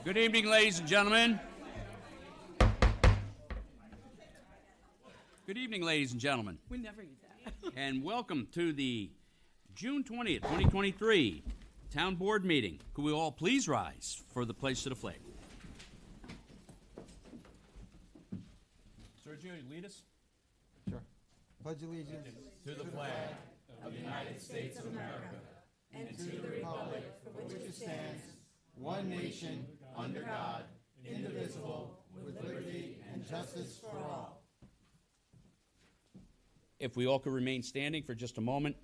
Good evening, ladies and gentlemen. Good evening, ladies and gentlemen. We never eat that. And welcome to the June 20th, 2023 Town Board meeting. Could we all please rise for the pledge to the flag? Sergio, you lead us? Sure. Pledge allegiance To the flag of the United States of America and to the republic for which it stands, one nation, under God, indivisible, with liberty and justice for all. If we all could remain standing for just a moment,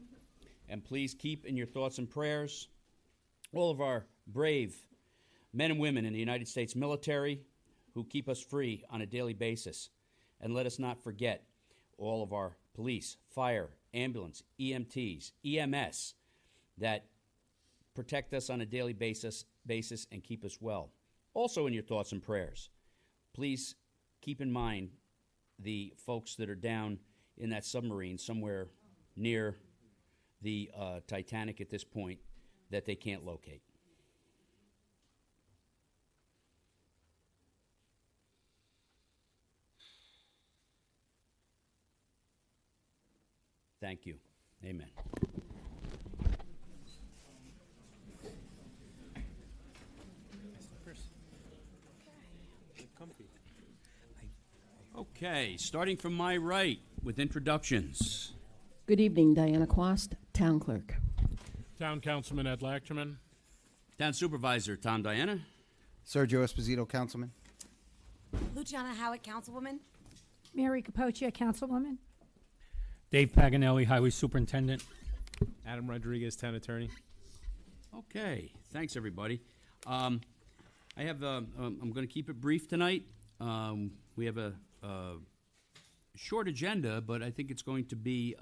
and please keep in your thoughts and prayers all of our brave men and women in the United States military who keep us free on a daily basis. And let us not forget all of our police, fire, ambulance, EMTs, EMS that protect us on a daily basis and keep us well. Also in your thoughts and prayers, please keep in mind the folks that are down in that submarine somewhere near the Titanic at this point that they can't locate. Thank you. Amen. Okay, starting from my right with introductions. Good evening, Diana Quast, Town Clerk. Town Councilman Ed Lachterman. Town Supervisor Tom Diana. Sergio Esposito, Councilman. Luciana Howitt, Councilwoman. Mary Capocia, Councilwoman. Dave Paganelli, Highway Superintendent. Adam Rodriguez, Town Attorney. Okay, thanks everybody. I'm going to keep it brief tonight. We have a short agenda, but I think it's going to be,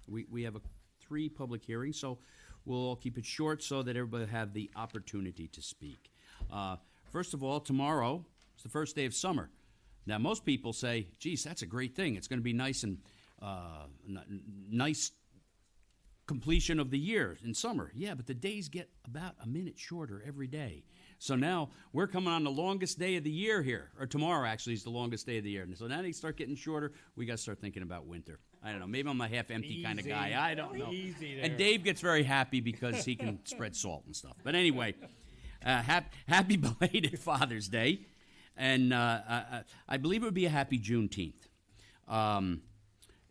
we have 3 public hearings, so we'll all keep it short so that everybody will have the opportunity to speak. First of all, tomorrow is the first day of summer. Now, most people say, geez, that's a great thing. It's going to be nice and nice completion of the year in summer. Yeah, but the days get about a minute shorter every day. So now we're coming on the longest day of the year here, or tomorrow actually is the longest day of the year. And so now they start getting shorter. We got to start thinking about winter. I don't know. Maybe I'm a half-empty kind of guy. I don't know. And Dave gets very happy because he can spread salt and stuff. But anyway, happy belated Father's Day. And I believe it would be a happy Juneteenth. And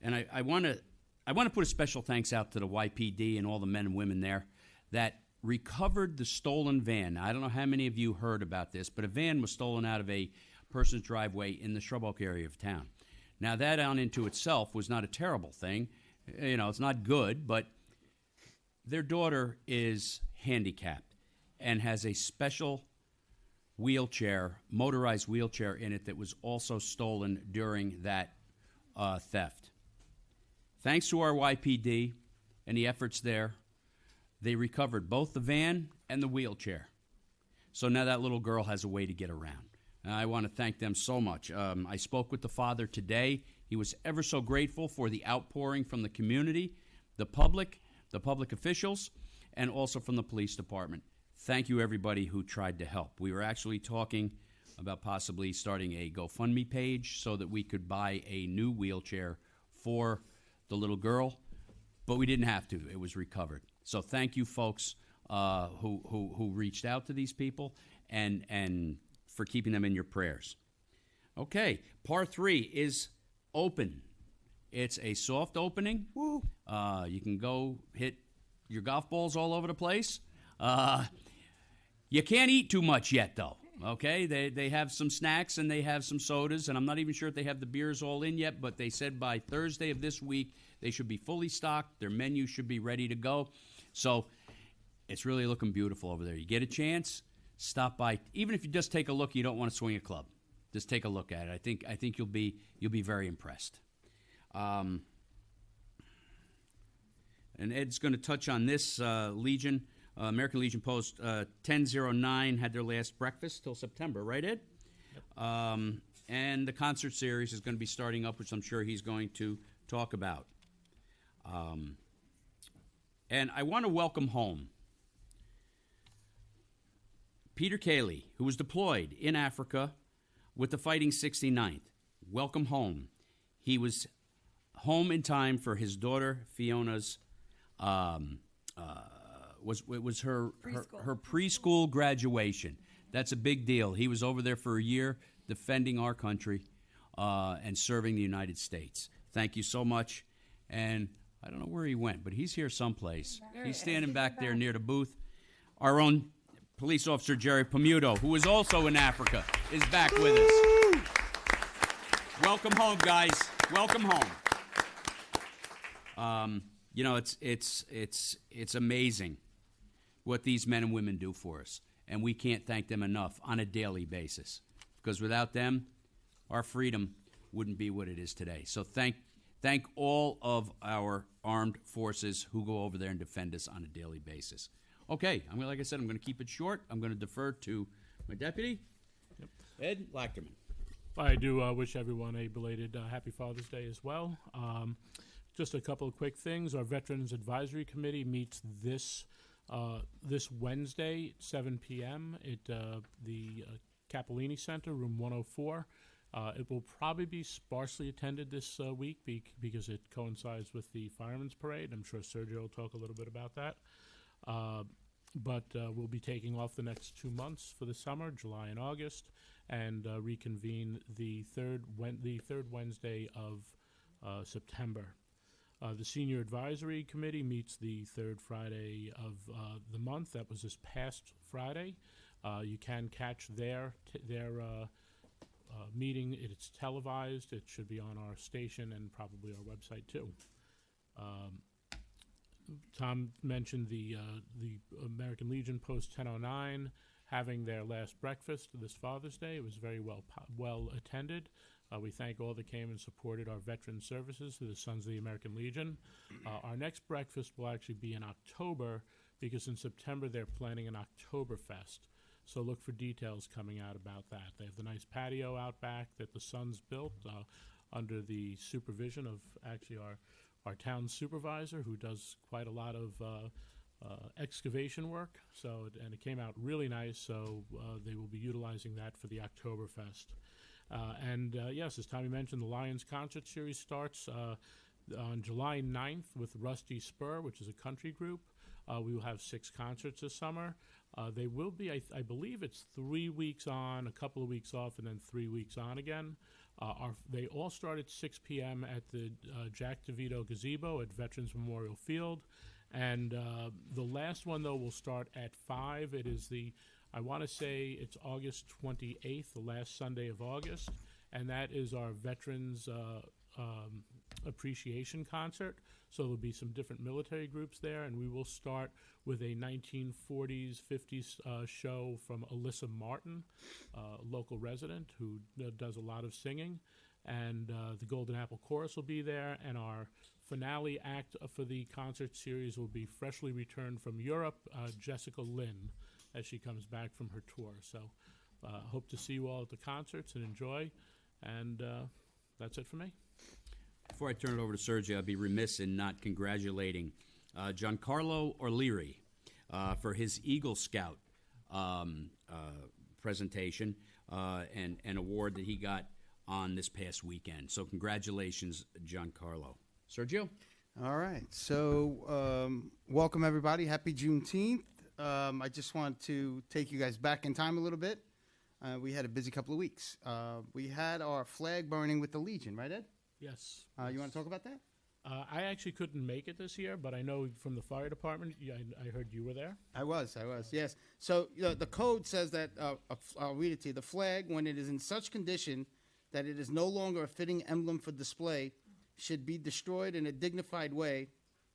I want to put a special thanks out to the YPD and all the men and women there that recovered the stolen van. Now, I don't know how many of you heard about this, but a van was stolen out of a person's driveway in the Shrub Oak area of town. Now, that on into itself was not a terrible thing. You know, it's not good, but their daughter is handicapped and has a special wheelchair, motorized wheelchair in it that was also stolen during that theft. Thanks to our YPD and the efforts there, they recovered both the van and the wheelchair. So now that little girl has a way to get around. And I want to thank them so much. I spoke with the father today. He was ever so grateful for the outpouring from the community, the public officials, and also from the police department. Thank you, everybody who tried to help. We were actually talking about possibly starting a GoFundMe page so that we could buy a new wheelchair for the little girl, but we didn't have to. It was recovered. So thank you, folks, who reached out to these people and for keeping them in your prayers. Okay, Par 3 is open. It's a soft opening. Woo. You can go hit your golf balls all over the place. You can't eat too much yet, though. Okay, they have some snacks and they have some sodas, and I'm not even sure if they have the beers all in yet, but they said by Thursday of this week they should be fully stocked. Their menu should be ready to go. So it's really looking beautiful over there. You get a chance, stop by. Even if you just take a look, you don't want to swing a club. Just take a look at it. I think you'll be very impressed. And Ed's going to touch on this Legion. American Legion Post 1009 had their last breakfast till September, right, Ed? Yep. And the concert series is going to be starting up, which I'm sure he's going to talk about. And I want to welcome home Peter Cayley, who was deployed in Africa with the Fighting 69th. Welcome home. He was home in time for his daughter Fiona's was her preschool graduation. That's a big deal. He was over there for a year defending our country and serving the United States. Thank you so much. And I don't know where he went, but he's here someplace. He's standing back there near the booth. Our own police officer, Jerry Pamuto, who is also in Africa, is back with us. Welcome home, guys. Welcome home. You know, it's amazing what these men and women do for us, and we can't thank them enough on a daily basis, because without them, our freedom wouldn't be what it is today. So thank all of our armed forces who go over there and defend us on a daily basis. Okay, like I said, I'm going to keep it short. I'm going to defer to my deputy, Ed Lachterman. I do wish everyone a belated Happy Father's Day as well. Just a couple of quick things. Our Veterans Advisory Committee meets this Wednesday at 7 p.m. at the Cappellini Center, room 104. It will probably be sparsely attended this week because it coincides with the Fireman's Parade. I'm sure Sergio will talk a little bit about that. But we'll be taking off the next 2 months for the summer, July and August, and reconvene the third Wednesday of September. The Senior Advisory Committee meets the third Friday of the month. That was this past Friday. You can catch their meeting. It's televised. It should be on our station and probably our website too. Tom mentioned the American Legion Post 1009 having their last breakfast this Father's Day. It was very well attended. We thank all that came and supported our veteran services through the Sons of the American Legion. Our next breakfast will actually be in October, because in September they're planning an Oktoberfest. So look for details coming out about that. They have the nice patio out back that the Sons built under the supervision of actually our town supervisor, who does quite a lot of excavation work. And it came out really nice, so they will be utilizing that for the Oktoberfest. Yes, as Tommy mentioned, the Lions Concert Series starts on July 9th with Rusty Spur, which is a country group. We will have 6 concerts this summer. They will be, I believe it's 3 weeks on, a couple of weeks off, and then 3 weeks on again. They all start at 6 p.m. at the Jack DeVito Gazebo at Veterans Memorial Field. And the last one, though, will start at 5. It is I want to say it's August 28th, the last Sunday of August, and that is our Veterans Appreciation Concert. So there'll be some different military groups there, and we will start with a 1940s, 50s show from Alyssa Martin, a local resident who does a lot of singing, and the Golden Apple Chorus will be there, and our finale act for the concert series will be freshly returned from Europe, Jessica Lynn, as she comes back from her tour. So hope to see you all at the concerts and enjoy. And that's it for me. Before I turn it over to Sergio, I'd be remiss in not congratulating Giancarlo O'Leary for his Eagle Scout presentation and award that he got on this past weekend. So congratulations, Giancarlo. Sergio? All right. So welcome, everybody. Happy Juneteenth. I just want to take you guys back in time a little bit. We had a busy couple of weeks. We had our flag burning with the Legion, right, Ed? Yes. You want to talk about that? I actually couldn't make it this year, but I know from the fire department, I heard you were there. I was, yes. So the code says that, I'll read it to you. The flag, when it is in such condition that it is no longer a fitting emblem for display, should be destroyed in a dignified way,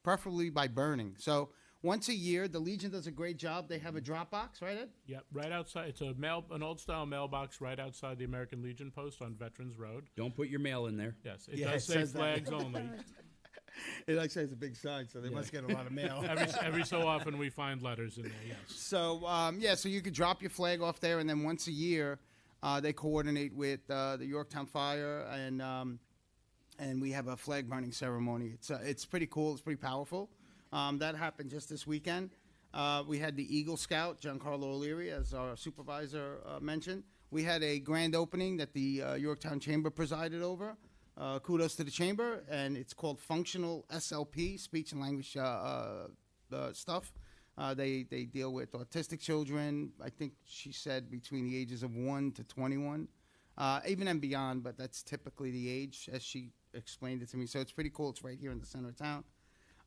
preferably by burning. So once a year, the Legion does a great job. They have a drop box, right, Ed? Yep, right outside. It's an old-style mailbox right outside the American Legion post on Veterans Road. Don't put your mail in there. Yes, it Yeah, does it say says that. flags only. It actually has a big sign, so they must get a lot of mail. Every so often we find letters in there, yes. So, so you could drop your flag off there, and then once a year, they coordinate with the Yorktown Fire, and we have a flag burning ceremony. It's pretty cool. It's pretty powerful. That happened just this weekend. We had the Eagle Scout, Giancarlo O'Leary, as our supervisor mentioned. We had a grand opening that the Yorktown Chamber presided over. Kudos to the Chamber, and it's called Functional SLP, Speech and Language stuff. They deal with autistic children, I think she said between the ages of 1 to 21, even and beyond, but that's typically the age, as she explained it to me. So it's pretty cool. It's right here in the center of town.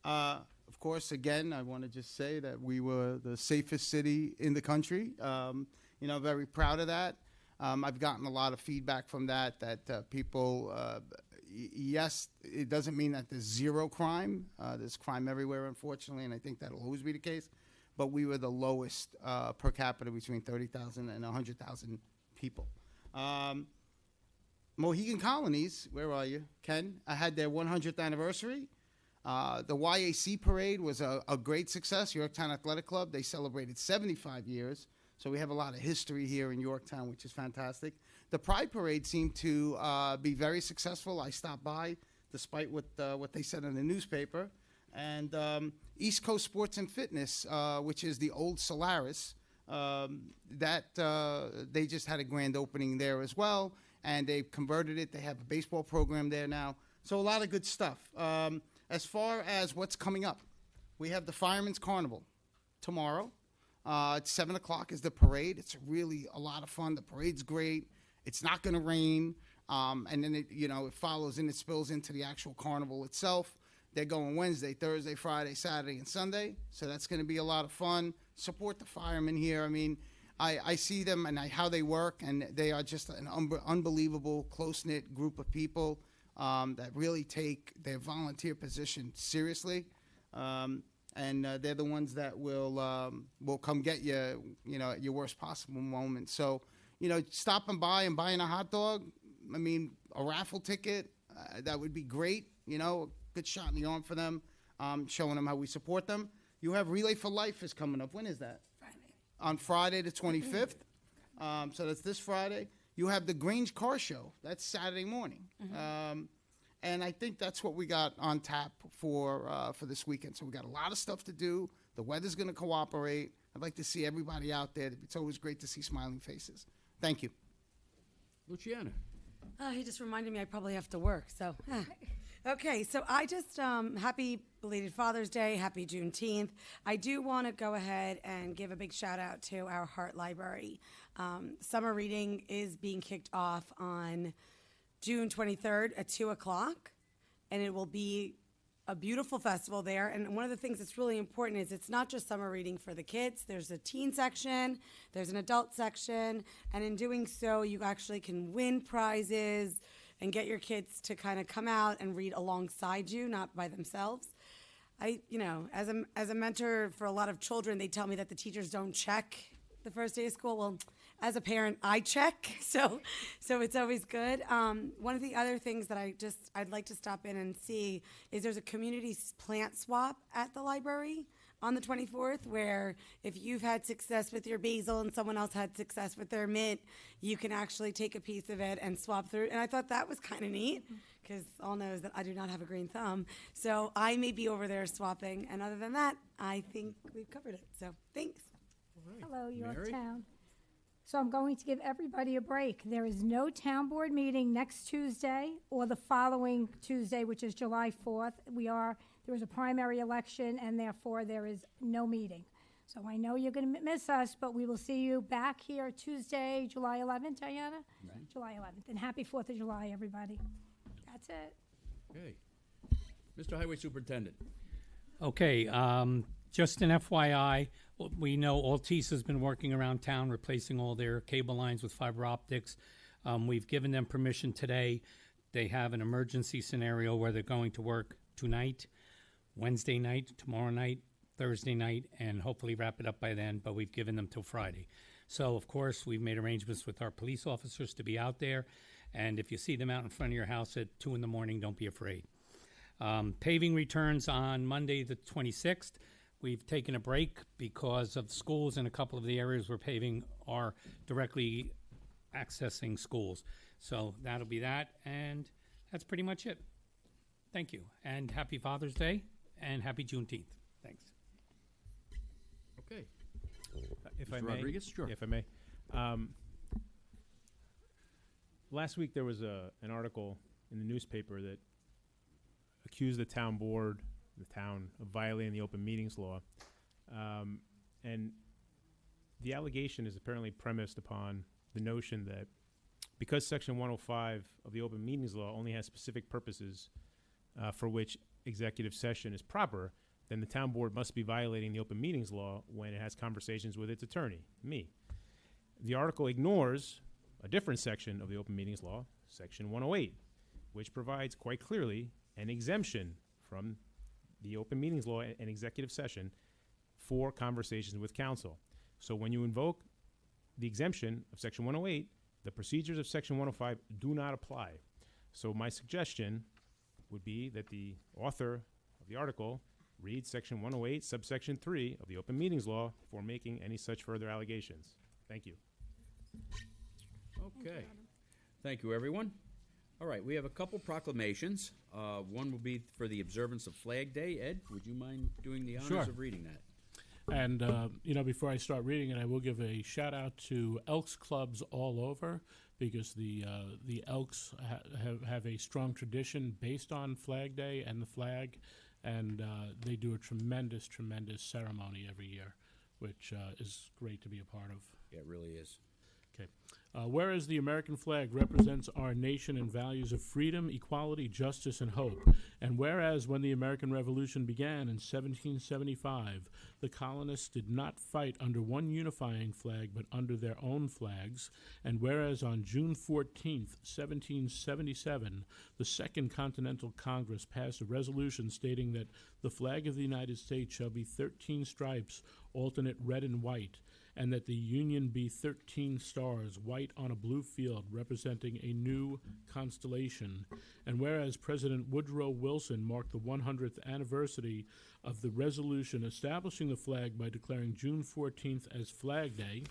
Of course, again, I want to just say that we were the safest city in the country. Very proud of that. I've gotten a lot of feedback from that people, yes, it doesn't mean that there's zero crime. There's crime everywhere, unfortunately, and I think that'll always be the case. But we were the lowest per capita between 30,000 and 100,000 people. Mohegan Colonies, where are you, Ken? I had their 100th anniversary. The YAC parade was a great success. Yorktown Athletic Club, they celebrated 75 years. So we have a lot of history here in Yorktown, which is fantastic. The Pride Parade seemed to be very successful. I stopped by, despite what they said in the newspaper. And East Coast Sports and Fitness, which is the old Solaris, they just had a grand opening there as well. And they've converted it. They have a baseball program there now. So a lot of good stuff. As far as what's coming up, we have the Fireman's Carnival tomorrow. At 7 o'clock is the parade. It's really a lot of fun. The parade's great. It's not going to rain. And then it follows and it spills into the actual carnival itself. They're going Wednesday, Thursday, Friday, Saturday, and Sunday. So that's going to be a lot of fun. Support the firemen here. I mean, I see them and how they work, and they are just an unbelievable, close-knit group of people that really take their volunteer position seriously. And they're the ones that will come get you, at your worst possible moment. So, stopping by and buying a hot dog, a raffle ticket, that would be great. A good shot in the arm for them, showing them how we support them. You have Relay for Life is coming up. When is that? Friday. On Friday the 25th. So that's this Friday. You have the Grange Car Show. That's Saturday morning. And I think that's what we got on tap for this weekend. So we got a lot of stuff to do. The weather's going to cooperate. I'd like to see everybody out there. It's always great to see smiling faces. Thank you. Luciana. He just reminded me I probably have to work, so. Okay, so I just, happy belated Father's Day, happy Juneteenth. I do want to go ahead and give a big shout out to our Hart Library. Summer reading is being kicked off on June 23rd at 2 o'clock, and it will be a beautiful festival there. And one of the things that's really important is it's not just summer reading for the kids. There's a teen section, there's an adult section, and in doing so, you actually can win prizes and get your kids to kind of come out and read alongside you, not by themselves. As a mentor for a lot of children, they tell me that the teachers don't check the first day of school. Well, as a parent, I check, so it's always good. One of the other things that I'd like to stop in and see is there's a community plant swap at the library on the 24th, where if you've had success with your basil and someone else had success with their mint, you can actually take a piece of it and swap through. And I thought that was kind of neat, because all knows that I do not have a green thumb. So I may be over there swapping, and other than that, I think we've covered it. So thanks. Hello, Mary? Yorktown. So I'm going to give everybody a break. There is no town board meeting next Tuesday or the following Tuesday, which is July 4th. There is a primary election, and therefore there is no meeting. So I know you're going to miss us, but we will see you back here Tuesday, July 11th, Diana? Right. July 11th. And happy 4th of July, everybody. That's it. Okay. Mr. Highway Superintendent. Okay, just an FYI, we know Altice has been working around town replacing all their cable lines with fiber optics. We've given them permission today. They have an emergency scenario where they're going to work tonight, Wednesday night, tomorrow night, Thursday night, and hopefully wrap it up by then, but we've given them till Friday. So, of course, we've made arrangements with our police officers to be out there, and if you see them out in front of your house at 2 in the morning, don't be afraid. Paving returns on Monday the 26th. We've taken a break because of schools, and a couple of the areas we're paving are directly accessing schools. So that'll be that, and that's pretty much it. Thank you, and happy Father's Day, and happy Juneteenth. Thanks. Okay. If Mr. I may, Rodriguez? Sure. If I may, last week there was an article in the newspaper that accused the town board, the town, of violating the open meetings law, and the allegation is apparently premised upon the notion that because Section 105 of the open meetings law only has specific purposes for which executive session is proper, then the town board must be violating the open meetings law when it has conversations with its attorney, me. The article ignores a different section of the open meetings law, Section 108, which provides quite clearly an exemption from the open meetings law and executive session for conversations with counsel. So when you invoke the exemption of Section 108, the procedures of Section 105 do not apply. So my suggestion would be that the author of the article read Section 108, subsection 3 of the open meetings law before making any such further allegations. Thank you. Okay. Thank you, everyone. All right, we have a couple proclamations. One will be for the observance of Flag Day. Ed, would you mind doing the honors Sure. of reading that? And, before I start reading it, I will give a shout out to Elks clubs all over because the Elks have a strong tradition based on Flag Day and the flag, and they do a tremendous, tremendous ceremony every year, which is great to be a part of. Yeah, it really is. Okay. Whereas the American flag represents our nation and values of freedom, equality, justice, and hope, and whereas when the American Revolution began in 1775, the colonists did not fight under one unifying flag but under their own flags, and whereas on June 14th, 1777, the Second Continental Congress passed a resolution stating that the flag of the United States shall be 13 stripes, alternate red and white, and that the Union be 13 stars, white on a blue field, representing a new constellation. And whereas President Woodrow Wilson marked the 100th anniversary of the resolution establishing the flag by declaring June 14th as Flag Day,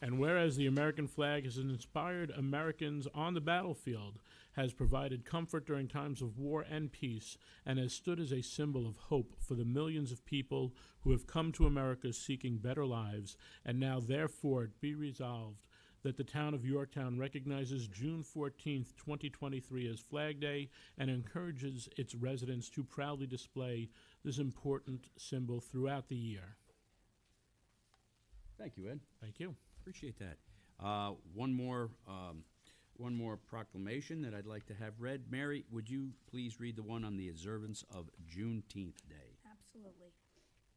and whereas the American flag has inspired Americans on the battlefield, has provided comfort during times of war and peace, and has stood as a symbol of hope for the millions of people who have come to America seeking better lives, and now therefore be resolved that the town of Yorktown recognizes June 14th, 2023 as Flag Day and encourages its residents to proudly display this important symbol throughout the year. Thank you, Ed. Thank you. Appreciate that. One more proclamation that I'd like to have read. Mary, would you please read the one on the observance of Juneteenth Day? Absolutely.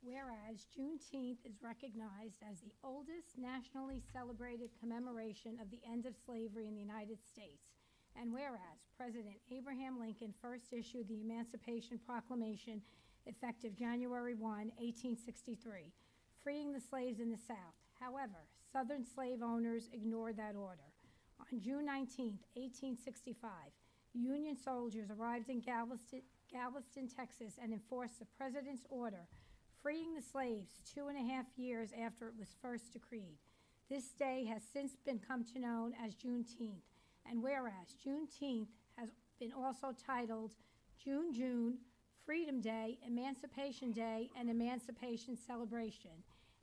Whereas Juneteenth is recognized as the oldest nationally celebrated commemoration of the end of slavery in the United States, and whereas President Abraham Lincoln first issued the Emancipation Proclamation effective January 1, 1863, freeing the slaves in the South. However, Southern slave owners ignored that order. On June 19, 1865, Union soldiers arrived in Galveston, Texas, and enforced the President's order, freeing the slaves 2.5 years after it was first decreed. This day has since become known as Juneteenth, and whereas Juneteenth has been also titled June, Freedom Day, Emancipation Day, and Emancipation Celebration,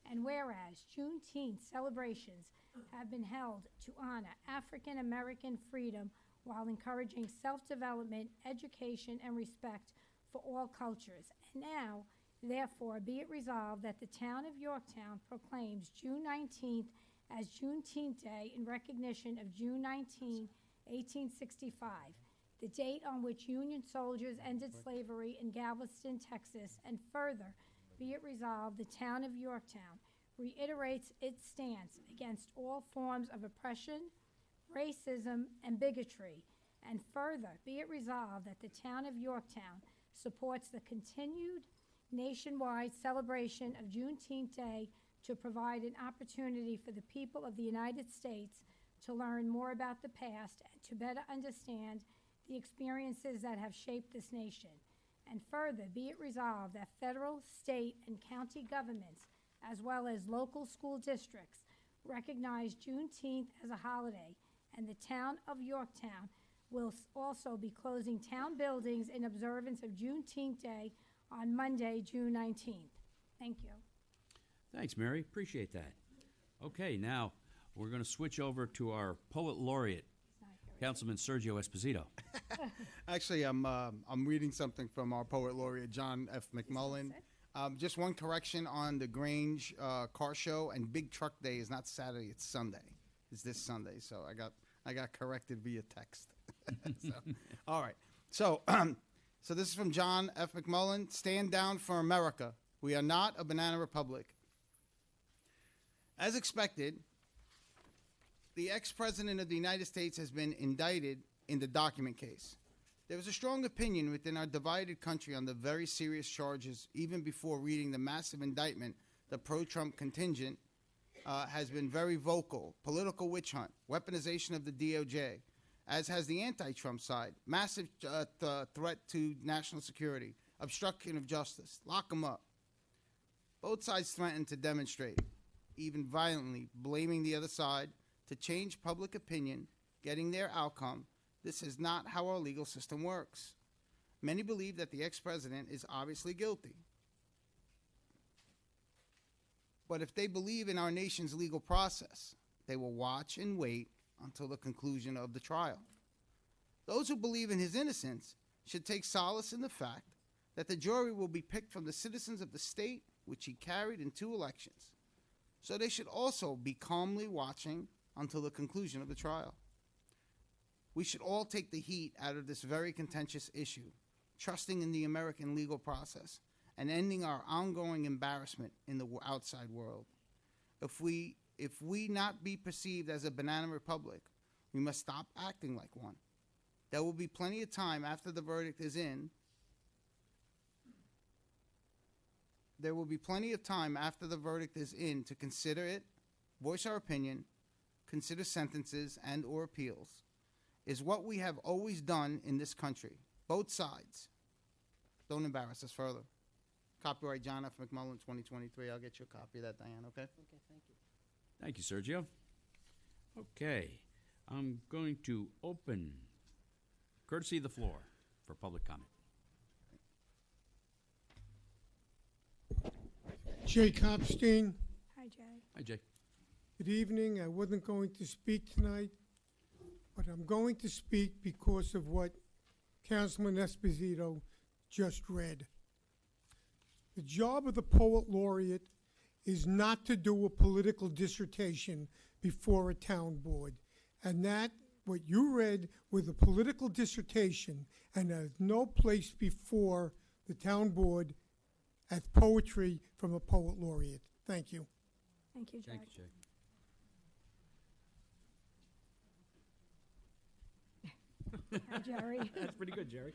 and whereas Juneteenth celebrations have been held to honor African American freedom while encouraging self-development, education, and respect for all cultures. And now, therefore, be it resolved that the town of Yorktown proclaims June 19th as Juneteenth Day in recognition of June 19, 1865, the date on which Union soldiers ended slavery in Galveston, Texas, and further, be it resolved, the town of Yorktown reiterates its stance against all forms of oppression, racism, and bigotry, and further, be it resolved that the town of Yorktown supports the continued nationwide celebration of Juneteenth Day to provide an opportunity for the people of the United States to learn more about the past and to better understand the experiences that have shaped this nation. And further, be it resolved that federal, state, and county governments, as well as local school districts, recognize Juneteenth as a holiday, and the town of Yorktown will also be closing town buildings in observance of Juneteenth Day on Monday, June 19th. Thank you. Thanks, Mary. Appreciate that. Okay, now we're going to switch over to our poet laureate, Councilman Sergio Esposito. Actually, I'm reading something from our poet laureate, John F. McMullen. Just one correction on the Grange car show, and Big Truck Day is not Saturday, it's Sunday. It's this Sunday, so I got corrected via text. So, all right. So, so this is from John F. McMullen. Stand down for America. We are not a banana republic. As expected, the ex-president of the United States has been indicted in the document case. There was a strong opinion within our divided country on the very serious charges even before reading the massive indictment. The pro-Trump contingent has been very vocal. Political witch hunt, weaponization of the DOJ, as has the anti-Trump side. Massive threat to national security, obstruction of justice, lock them up. Both sides threatened to demonstrate, even violently, blaming the other side to change public opinion, getting their outcome. This is not how our legal system works. Many believe that the ex-president is obviously guilty. But if they believe in our nation's legal process, they will watch and wait until the conclusion of the trial. Those who believe in his innocence should take solace in the fact that the jury will be picked from the citizens of the state which he carried in 2 elections. So they should also be calmly watching until the conclusion of the trial. We should all take the heat out of this very contentious issue, trusting in the American legal process and ending our ongoing embarrassment in the outside world. If we not be perceived as a banana republic, we must stop acting like one. There will be plenty of time after the verdict is in. There will be plenty of time after the verdict is in to consider it, voice our opinion, consider sentences and or appeals, is what we have always done in this country. Both sides. Don't embarrass us further. Copyright John F. McMullen, 2023. I'll get you a copy of that, Diane, okay? Okay, thank you. Thank you, Sergio. Okay, I'm going to open, courtesy of the floor, for public comment. Jay Copstein. Hi, Jay. Hi, Jay. Good evening. I wasn't going to speak tonight, but I'm going to speak because of what Councilman Esposito just read. The job of the poet laureate is not to do a political dissertation before a town board. And that, what you read, was a political dissertation, and there's no place before the town board as poetry from a poet laureate. Thank you. Thank you, Jay. Thank you, Jay. Hi, Jerry. That's pretty good, Jerry.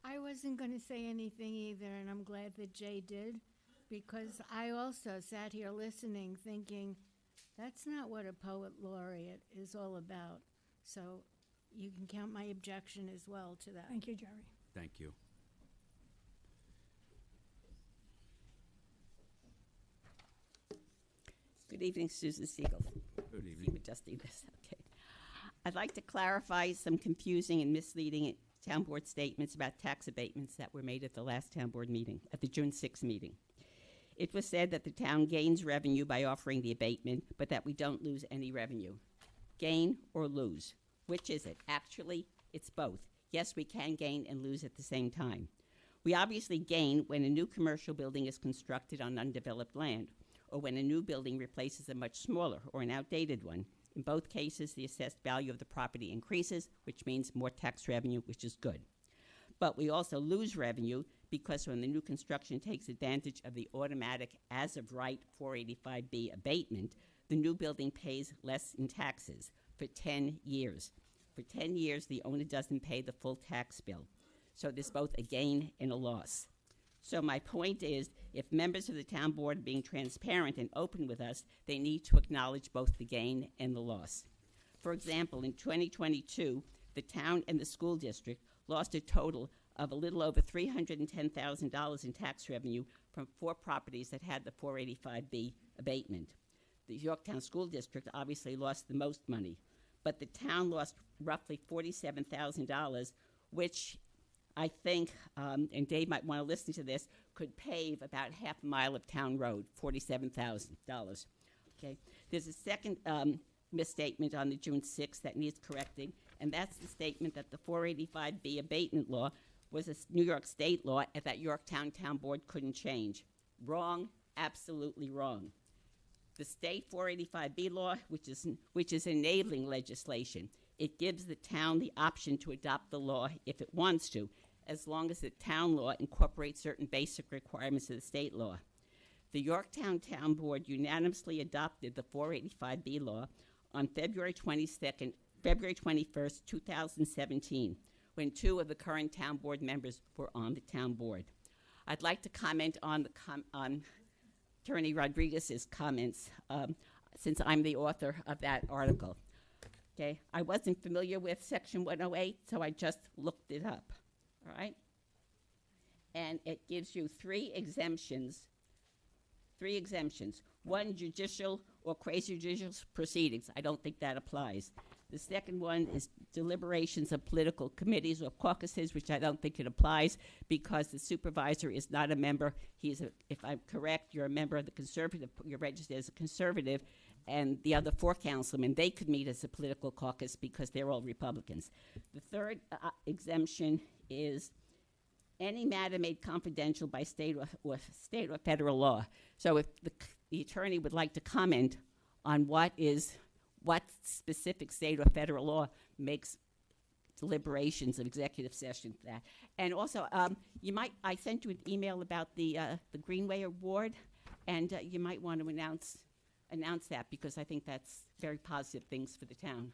I wasn't going to say anything either, and I'm glad that Jay did, because I also sat here listening thinking, that's not what a poet laureate is all about. So you can count my objection as well to that. Thank you, Jerry. Thank you. Good evening, Susan Siegel. Good evening. Just do this, okay. I'd like to clarify some confusing and misleading town board statements about tax abatements that were made at the last town board meeting, at the June 6th meeting. It was said that the town gains revenue by offering the abatement, but that we don't lose any revenue. Gain or lose? Which is it? Actually, it's both. Yes, we can gain and lose at the same time. We obviously gain when a new commercial building is constructed on undeveloped land, or when a new building replaces a much smaller or an outdated one. In both cases, the assessed value of the property increases, which means more tax revenue, which is good. But we also lose revenue because when the new construction takes advantage of the automatic as-of-right 485B abatement, the new building pays less in taxes for 10 years. For 10 years, the owner doesn't pay the full tax bill. So there's both a gain and a loss. So my point is, if members of the town board are being transparent and open with us, they need to acknowledge both the gain and the loss. For example, in 2022, the town and the school district lost a total of a little over $310,000 in tax revenue from 4 properties that had the 485B abatement. The Yorktown School District obviously lost the most money, but the town lost roughly $47,000, which I think, and Dave might want to listen to this, could pave about half a mile of town road, $47,000. Okay. There's a second misstatement on the June 6th that needs correcting, and that's the statement that the 485B abatement law was a New York State law and that Yorktown Town Board couldn't change. Wrong, absolutely wrong. The state 485B law, which is enabling legislation, it gives the town the option to adopt the law if it wants to, as long as the town law incorporates certain basic requirements of the state law. The Yorktown Town Board unanimously adopted the 485B law on February 21st, 2017, when 2 of the current town board members were on the town board. I'd like to comment on Attorney Rodriguez's comments, since I'm the author of that article. Okay, I wasn't familiar with Section 108, so I just looked it up. All right, and it gives you 3 exemptions. 3 exemptions. 1, judicial or quasi-judicial proceedings. I don't think that applies. The second one is deliberations of political committees or caucuses, which I don't think it applies because the supervisor is not a member. If I'm correct, you're a member of the conservative, you're registered as a conservative, and the other 4 councilmen, they could meet as a political caucus because they're all Republicans. The third exemption is any matter made confidential by state or federal law. So if the attorney would like to comment on what specific state or federal law makes deliberations of executive session for that. And also, I sent you an email about the Greenway Award, and you might want to announce that because I think that's very positive things for the town.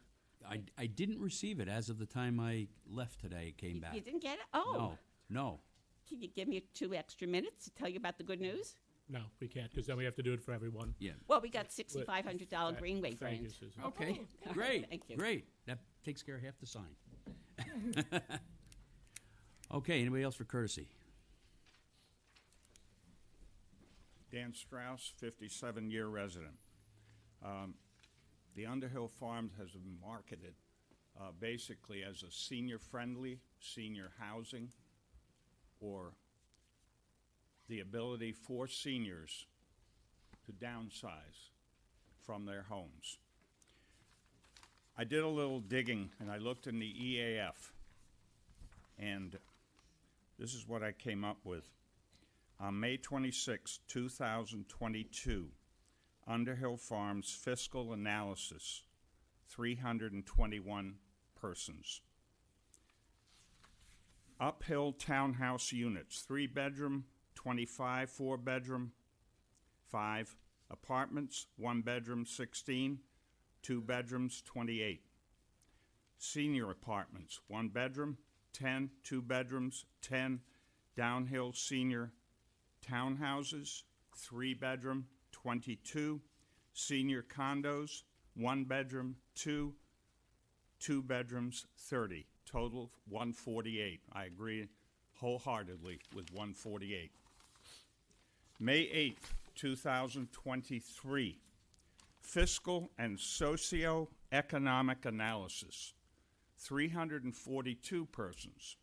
I didn't receive it as of the time I left today. It came back. You didn't get it? Oh. No. Can you give me 2 extra minutes to tell you about the good news? No, we can't, because then we have to do it for everyone. Yeah. Well, we got $6,500 Greenway Thank you, grant. Susan. Okay. Oh. Great. Thank you. Great. That takes care of half the sign. Okay. Anybody else for courtesy? Dan Strauss, 57-year resident. The Underhill Farms has been marketed basically as a senior-friendly, senior housing, or the ability for seniors to downsize from their homes. I did a little digging, and I looked in the EAF, and this is what I came up with. On May 26, 2022, Underhill Farms fiscal analysis, 321 persons. Uphill townhouse units, 3-bedroom, 25 4-bedroom, 5 apartments, 1-bedroom, 16, 2 bedrooms, 28. Senior apartments, 1-bedroom, 10, 2 bedrooms, 10. Downhill senior townhouses, 3-bedroom, 22. Senior condos, 1-bedroom, 2, 2 bedrooms, 30. Total 148. I agree wholeheartedly with 148. May 8th, 2023. Fiscal and socioeconomic analysis, 342 persons.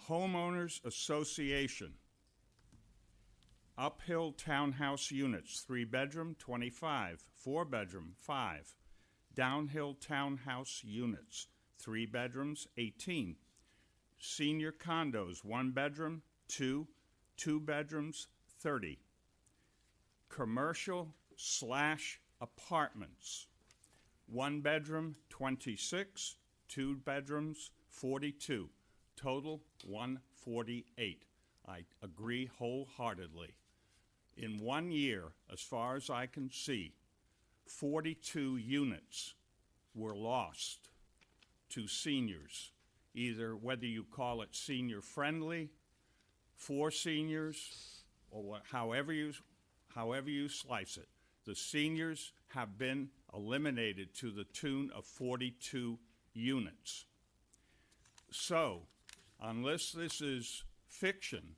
Homeowners Association, Uphill townhouse units, 3-bedroom, 25, 4-bedroom, 5. Downhill townhouse units, 3 bedrooms, 18. Senior condos, 1-bedroom, 2, 2 bedrooms, 30. Commercial/apartments, 1-bedroom, 26, 2 bedrooms, 42. Total 148. I agree wholeheartedly. In 1 year, as far as I can see, 42 units were lost to seniors, either whether you call it senior friendly, for seniors, or however you slice it. The seniors have been eliminated to the tune of 42 units. So, unless this is fiction,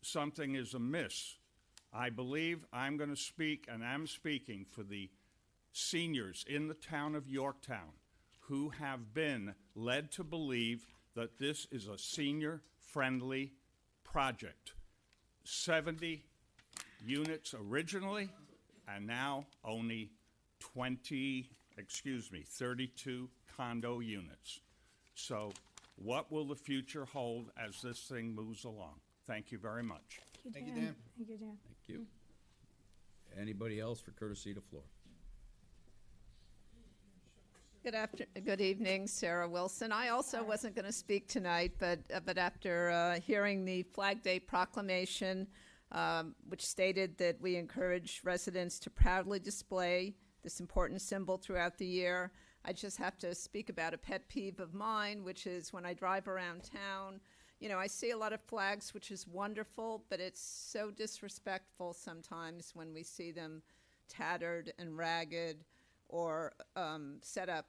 something is amiss. I believe I'm going to speak, and I'm speaking for the seniors in the town of Yorktown who have been led to believe that this is a senior-friendly project. 70 units originally, and now only 32 condo units. So what will the future hold as this thing moves along? Thank you very much. Thank you, Dan. Thank you, Dan. Thank you. Anybody else for courtesy of the floor? Good evening, Sarah Wilson. I also wasn't going to speak tonight, but after hearing the Flag Day proclamation, which stated that we encourage residents to proudly display this important symbol throughout the year, I just have to speak about a pet peeve of mine, which is when I drive around town, you know, I see a lot of flags, which is wonderful, but it's so disrespectful sometimes when we see them tattered and ragged or set up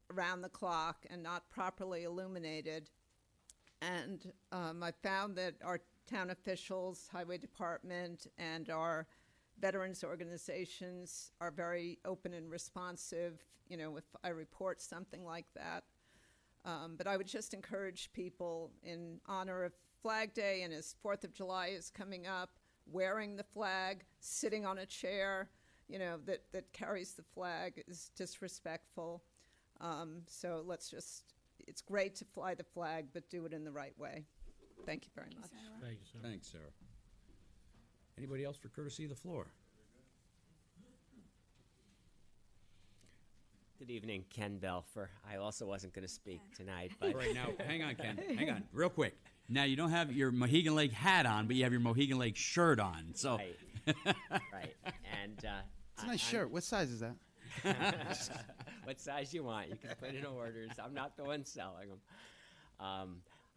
around the clock and not properly illuminated. And I found that our town officials, highway department, and our veterans organizations are very open and responsive, you know, if I report something like that. But I would just encourage people, in honor of Flag Day and as 4th of July is coming up, wearing the flag, sitting on a chair, you know, that carries the flag is disrespectful. So let's just, it's great to fly the flag, but do it in the right way. Thank you very much. Thank you, sir. Thanks, Sarah. Anybody else for courtesy of the floor? Good evening, Ken Belfer. I also wasn't going to speak tonight, but Right now, hang on, Ken. Hang on, real quick. Now, you don't have your Mohegan Lake hat on, but you have your Mohegan Lake shirt on. So, right, right. And It's a nice shirt. What size is that? what size you want, you can put in orders. I'm not the one selling them.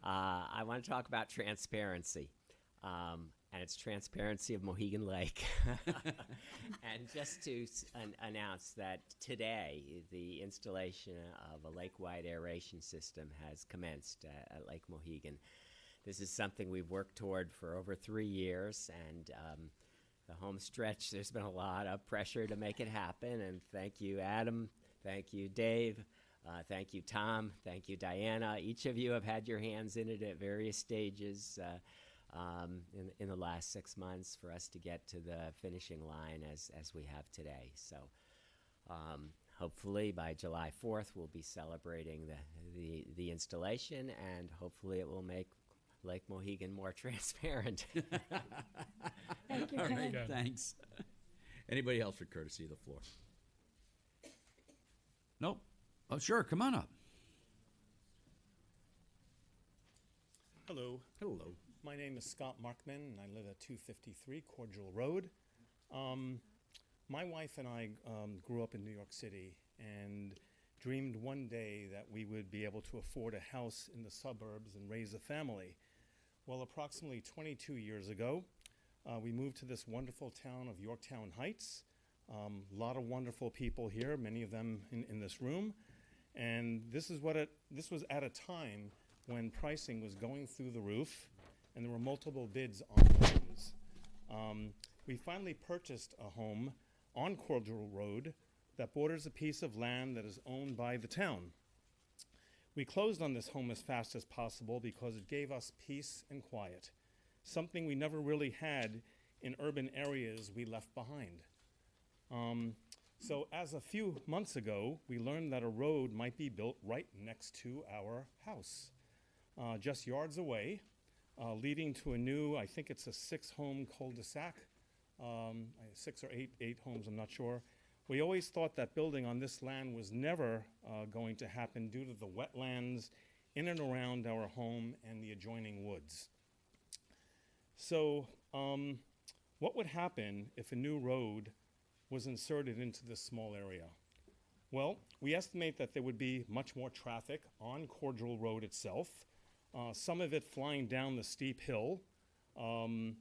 I want to talk about transparency. And it's transparency of Mohegan Lake. And just to announce that today, the installation of a lake-wide aeration system has commenced at Lake Mohegan. This is something we've worked toward for over 3 years, and the home stretch, there's been a lot of pressure to make it happen, and thank you, Adam, thank you, Dave, thank you, Tom, thank you, Diana. Each of you have had your hands in it at various stages in the last 6 months for us to get to the finishing line as we have today. So hopefully by July 4th we'll be celebrating the installation, and hopefully it will make Lake Mohegan more transparent. Thank you, all Ken. right, thanks. Anybody else for courtesy of the floor? Nope. Oh, sure, come on up. Hello. Hello. My name is Scott Markman, and I live at 253 Cordial Road. My wife and I grew up in New York City and dreamed one day that we would be able to afford a house in the suburbs and raise a family. Well, approximately 22 years ago, we moved to this wonderful town of Yorktown Heights. A lot of wonderful people here, many of them in this room. And this was at a time when pricing was going through the roof, and there were multiple bids on homes. We finally purchased a home on Cordial Road that borders a piece of land that is owned by the town. We closed on this home as fast as possible because it gave us peace and quiet, something we never really had in urban areas we left behind. So as a few months ago, we learned that a road might be built right next to our house, just yards away, leading to a new, I think it's a 6-home cul-de-sac, 6 or 8 homes, I'm not sure. We always thought that building on this land was never going to happen due to the wetlands in and around our home and the adjoining woods. So what would happen if a new road was inserted into this small area? Well, we estimate that there would be much more traffic on Cordial Road itself, some of it flying down the steep hill, and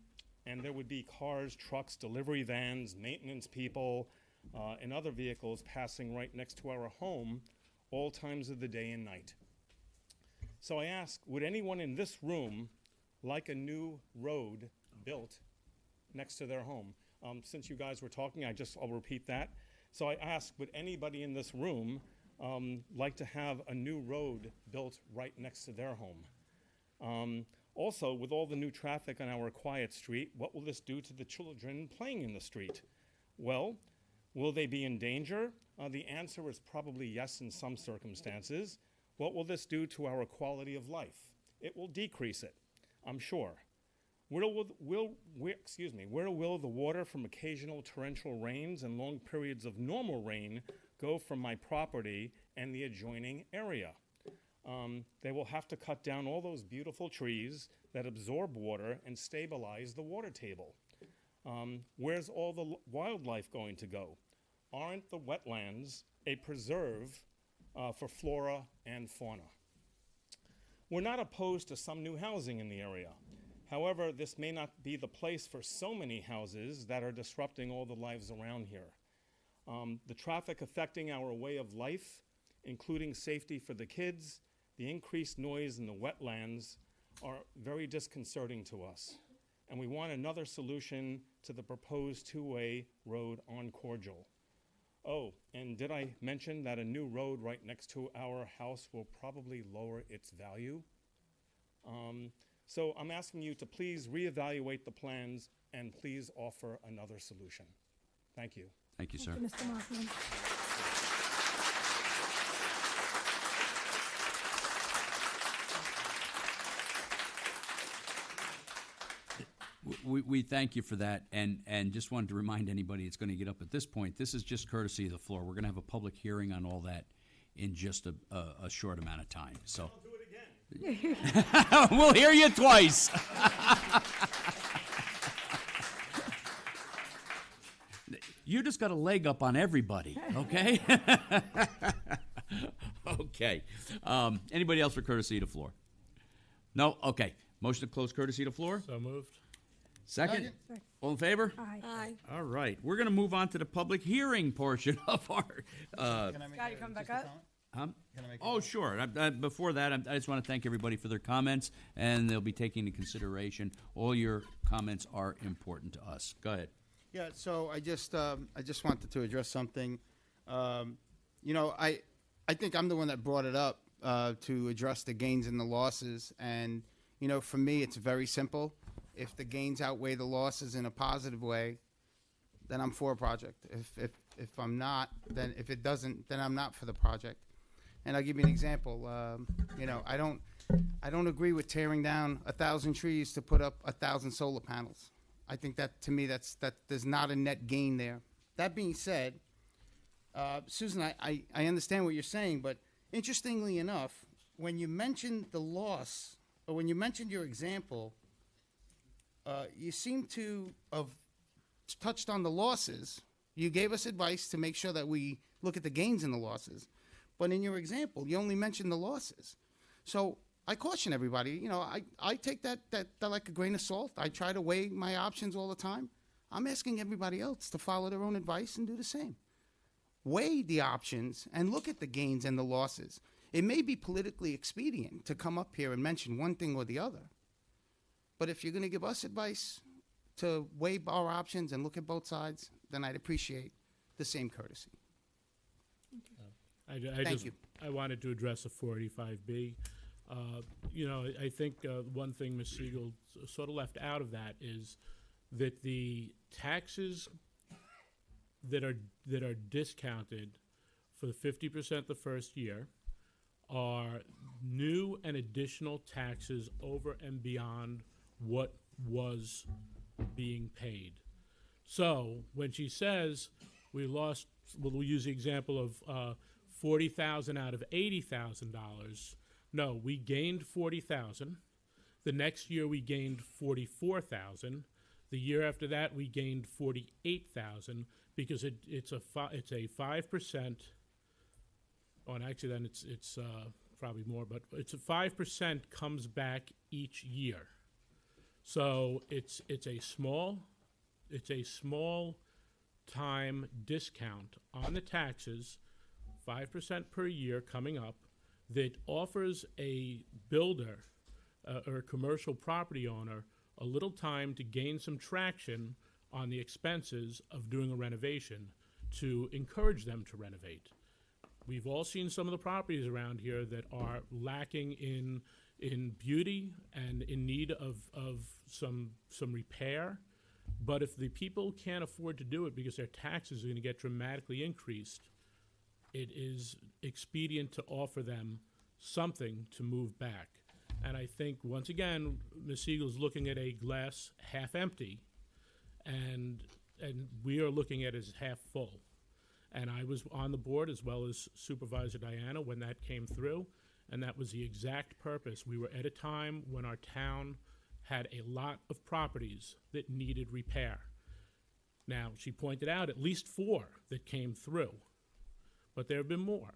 there would be cars, trucks, delivery vans, maintenance people, and other vehicles passing right next to our home all times of the day and night. So I ask, would anyone in this room like a new road built next to their home? Since you guys were talking, I'll repeat that. So I ask, would anybody in this room like to have a new road built right next to their home. Also, with all the new traffic on our quiet street, what will this do to the children playing in the street? Well, will they be in danger? The answer is probably yes in some circumstances. What will this do to our quality of life? It will decrease it, I'm sure. Where will the water from occasional torrential rains and long periods of normal rain go from my property and the adjoining area? They will have to cut down all those beautiful trees that absorb water and stabilize the water table. Where's all the wildlife going to go? Aren't the wetlands a preserve for flora and fauna? We're not opposed to some new housing in the area. However, this may not be the place for so many houses that are disrupting all the lives around here. The traffic affecting our way of life, including safety for the kids, the increased noise in the wetlands are very disconcerting to us. And we want another solution to the proposed two-way road on Cordial. Oh, and did I mention that a new road right next to our house will probably lower its value? So I'm asking you to please reevaluate the plans and please offer another solution. Thank you. Thank you, sir. Thank you, Mr. Markman. We thank you for that, and just wanted to remind anybody that's going to get up at this point, this is just courtesy of the floor. We're going to have a public hearing on all that in just a short amount of time. So I'll do it again. we'll hear you twice. You just got a leg up on everybody, okay? Okay. Anybody else for courtesy of the floor? No? Okay. Motion to close courtesy of the floor? So moved. Second? All in favor? Aye. All right. We're going to move on to the public hearing portion of our. Scott, you coming back up? Oh, sure. Before that, I just want to thank everybody for their comments, and they'll be taken into consideration. All your comments are important to us. Go ahead. Yeah, so I just wanted to address something. You know, I think I'm the one that brought it up to address the gains and the losses. And, you know, for me, it's very simple. If the gains outweigh the losses in a positive way, then I'm for a project. If I'm not, then if it doesn't, then I'm not for the project. And I'll give you an example. You know, I don't agree with tearing down 1,000 trees to put up 1,000 solar panels. I think that, to me, that there's not a net gain there. That being said, Susan, I understand what you're saying, but interestingly enough, when you mentioned the loss, or when you mentioned your example, you seem to have touched on the losses. You gave us advice to make sure that we look at the gains and the losses. But in your example, you only mentioned the losses. So I caution everybody, you know, I take that like a grain of salt. I try to weigh my options all the time. I'm asking everybody else to follow their own advice and do the same. Weigh the options and look at the gains and the losses. It may be politically expedient to come up here and mention one thing or the other. But if you're going to give us advice to weigh our options and look at both sides, then I'd appreciate the same courtesy. Thank you. I wanted to address a 485B. You know, I think one thing Ms. Siegel sort of left out of that is that the taxes that are discounted for the 50% the first year are new and additional taxes over and beyond what was being paid. So when she says we lost, well, we'll use the example of $40,000 out of $80,000. No, we gained $40,000. The next year we gained $44,000. The year after that we gained $48,000 because it's a 5%. Oh, and actually then it's probably more, but it's a 5% comes back each year. So it's a small time discount on the taxes, 5% per year coming up, that offers a builder or a commercial property owner a little time to gain some traction on the expenses of doing a renovation to encourage them to renovate. we've all seen some of the properties around here that are lacking in beauty and in need of some repair. But if the people can't afford to do it because their taxes are going to get dramatically increased, it is expedient to offer them something to move back. And I think, once again, Ms. Siegel's looking at a glass half empty, and we are looking at it as half full. And I was on the board, as well as Supervisor Diana, when that came through, and that was the exact purpose. We were at a time when our town had a lot of properties that needed repair. Now, she pointed out at least 4 that came through, but there have been more,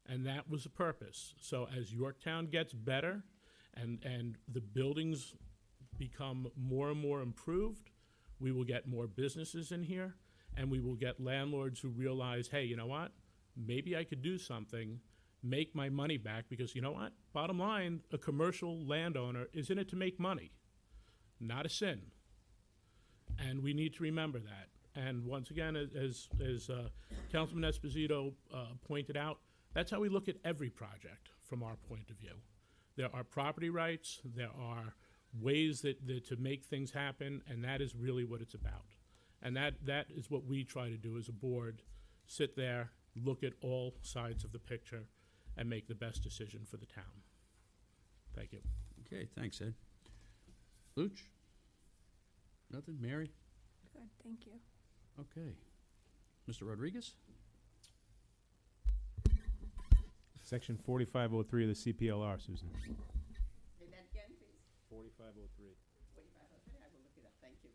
and that was the purpose. So as Yorktown gets better and the buildings become more and more improved, we will get more businesses in here, and we will get landlords who realize, hey, you know what? Maybe I could do something, make my money back, because you know what? Bottom line, a commercial landowner is in it to make money, not a sin. And we need to remember that. And once again, as Councilman Esposito pointed out, that's how we look at every project from our point of view. There are property rights, there are ways that to make things happen, and that is really what it's about. And that is what we try to do as a board, sit there, look at all sides of the picture, and make the best decision for the town. Thank you. Okay, thanks, Ed. Luch? Nothing? Mary? Good, thank you. Okay. Mr. Rodriguez? Section 4503 of the CPLR, Susan. Say that again, please. 4503. 4503, I will look it up. Thank you.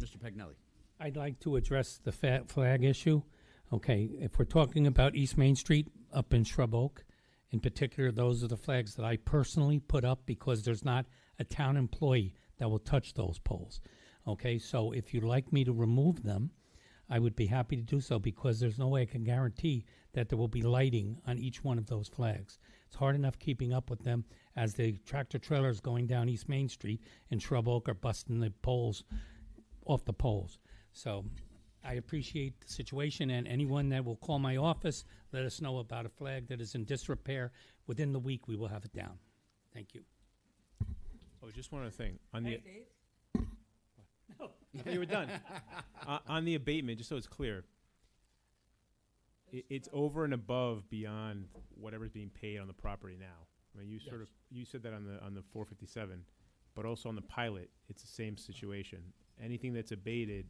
Mr. Pagnelli? I'd like to address the flag issue. Okay, if we're talking about East Main Street up in Shrub Oak, in particular, those are the flags that I personally put up because there's not a town employee that will touch those poles. Okay, so if you'd like me to remove them, I would be happy to do so because there's no way I can guarantee that there will be lighting on each one of those flags. It's hard enough keeping up with them as the tractor trailers going down East Main Street in Shrub Oak are busting the poles off the poles. So I appreciate the situation, and anyone that will call my office, let us know about a flag that is in disrepair. Within the week, we will have it down. Thank you. Oh, just one other thing. On the, Dave. I thought you were done. On the abatement, just so it's clear, it's over and above beyond whatever's being paid on the property now. I mean, you said that on the 457, but also on the pilot, it's the same situation. Anything that's abated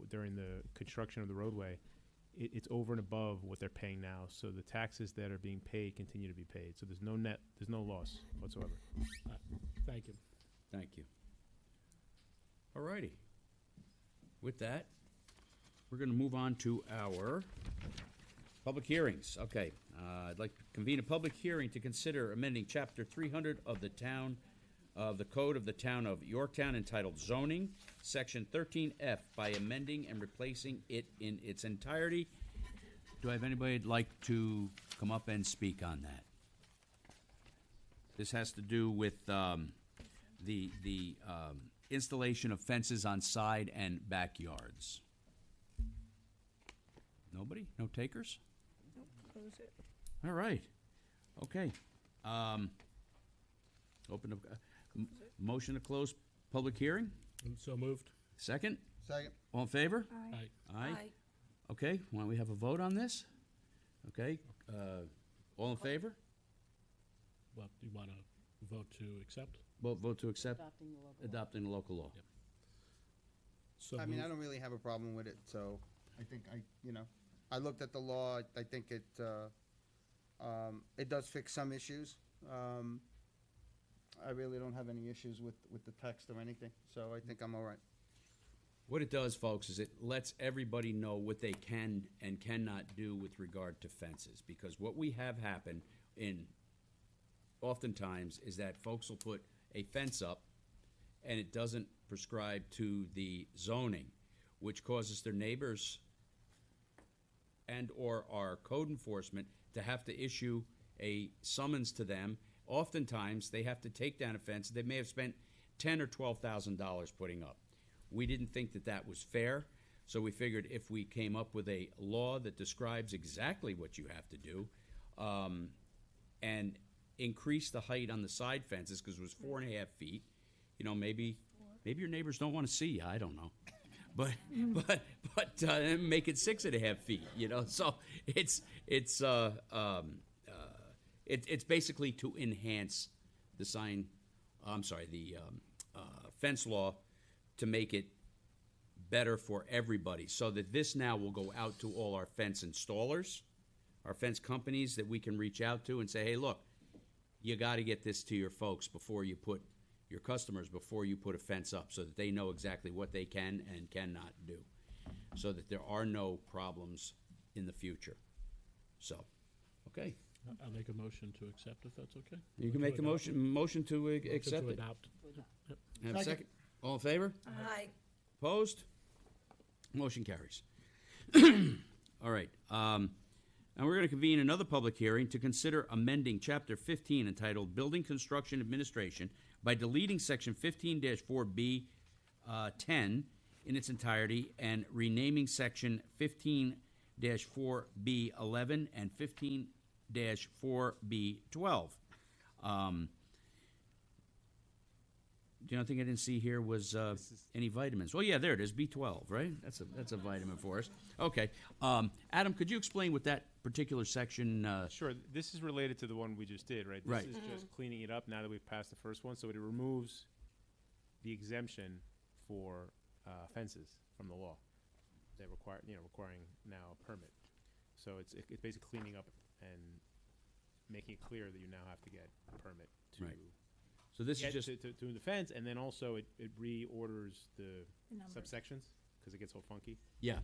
during the construction of the roadway, it's over and above what they're paying now. So the taxes that are being paid continue to be paid. So there's no loss whatsoever. Thank you. Thank you. All righty. With that, we're going to move on to our public hearings. Okay, I'd like to convene a public hearing to consider amending Chapter 300 of the Code of the Town of Yorktown entitled Zoning, Section 13F, by amending and replacing it in its entirety. Do I have anybody who'd like to come up and speak on that? This has to do with the installation of fences on side and backyards. Nobody? No takers? Nope, close it. All right. Okay. Open up. Motion to close public hearing? So moved. Second? Second. All in favor? Aye. Aye. Okay, why don't we have a vote on this? Okay, all in favor? Well, do you want to vote to accept? Vote to accept adopting the local law. Yep. So I mean, I moved. don't really have a problem with it, so I think I looked at the law, I think it does fix some issues. I really don't have any issues with the text or anything, so I think I'm all right. What it does, folks, is it lets everybody know what they can and cannot do with regard to fences. Because what we have happen oftentimes is that folks will put a fence up and it doesn't prescribe to the zoning, which causes their neighbors and or our code enforcement to have to issue a summons to them. Oftentimes, they have to take down a fence they may have spent $10,000 or $12,000 putting up. We didn't think that was fair, So we figured if we came up with a law that describes exactly what you have to do, and increase the height on the side fences, because it was 4.5 feet, you know, maybe your neighbors don't want to see you, I don't know. But make it 6.5 feet, you know. So it's basically to enhance the fence law to make it better for everybody, so that this now will go out to all our fence installers, our fence companies that we can reach out to and say, hey, look, you got to get this to your folks before you put your customers before you put a fence up, so that they know exactly what they can and cannot do, so that there are no problems in the future. So, okay. I'll make a motion to accept if that's okay. You can make a motion to accept to it. adopt. Yep. Have a second? All in favor? Aye. Opposed? Motion carries. All right. And we're going to convene another public hearing to consider amending Chapter 15 entitled Building Construction Administration by deleting Section 15-4B 10 in its entirety and renaming Section 15-4B 11 and 15-4B 12. The only thing I didn't see here was any vitamins. Oh yeah, there it is, B12, right? That's a vitamin for us. Okay, Adam, could you explain what that particular section? Sure. This is related to the one we just did, right? This Right. is just cleaning it up now that we've passed the first one, so it removes the exemption for fences from the law that requiring now a permit. So it's basically cleaning up and making it clear that you now have to get a permit to. Right. So this is get just to the fence, and then also it reorders the numbers. subsections because it gets all funky. Yeah.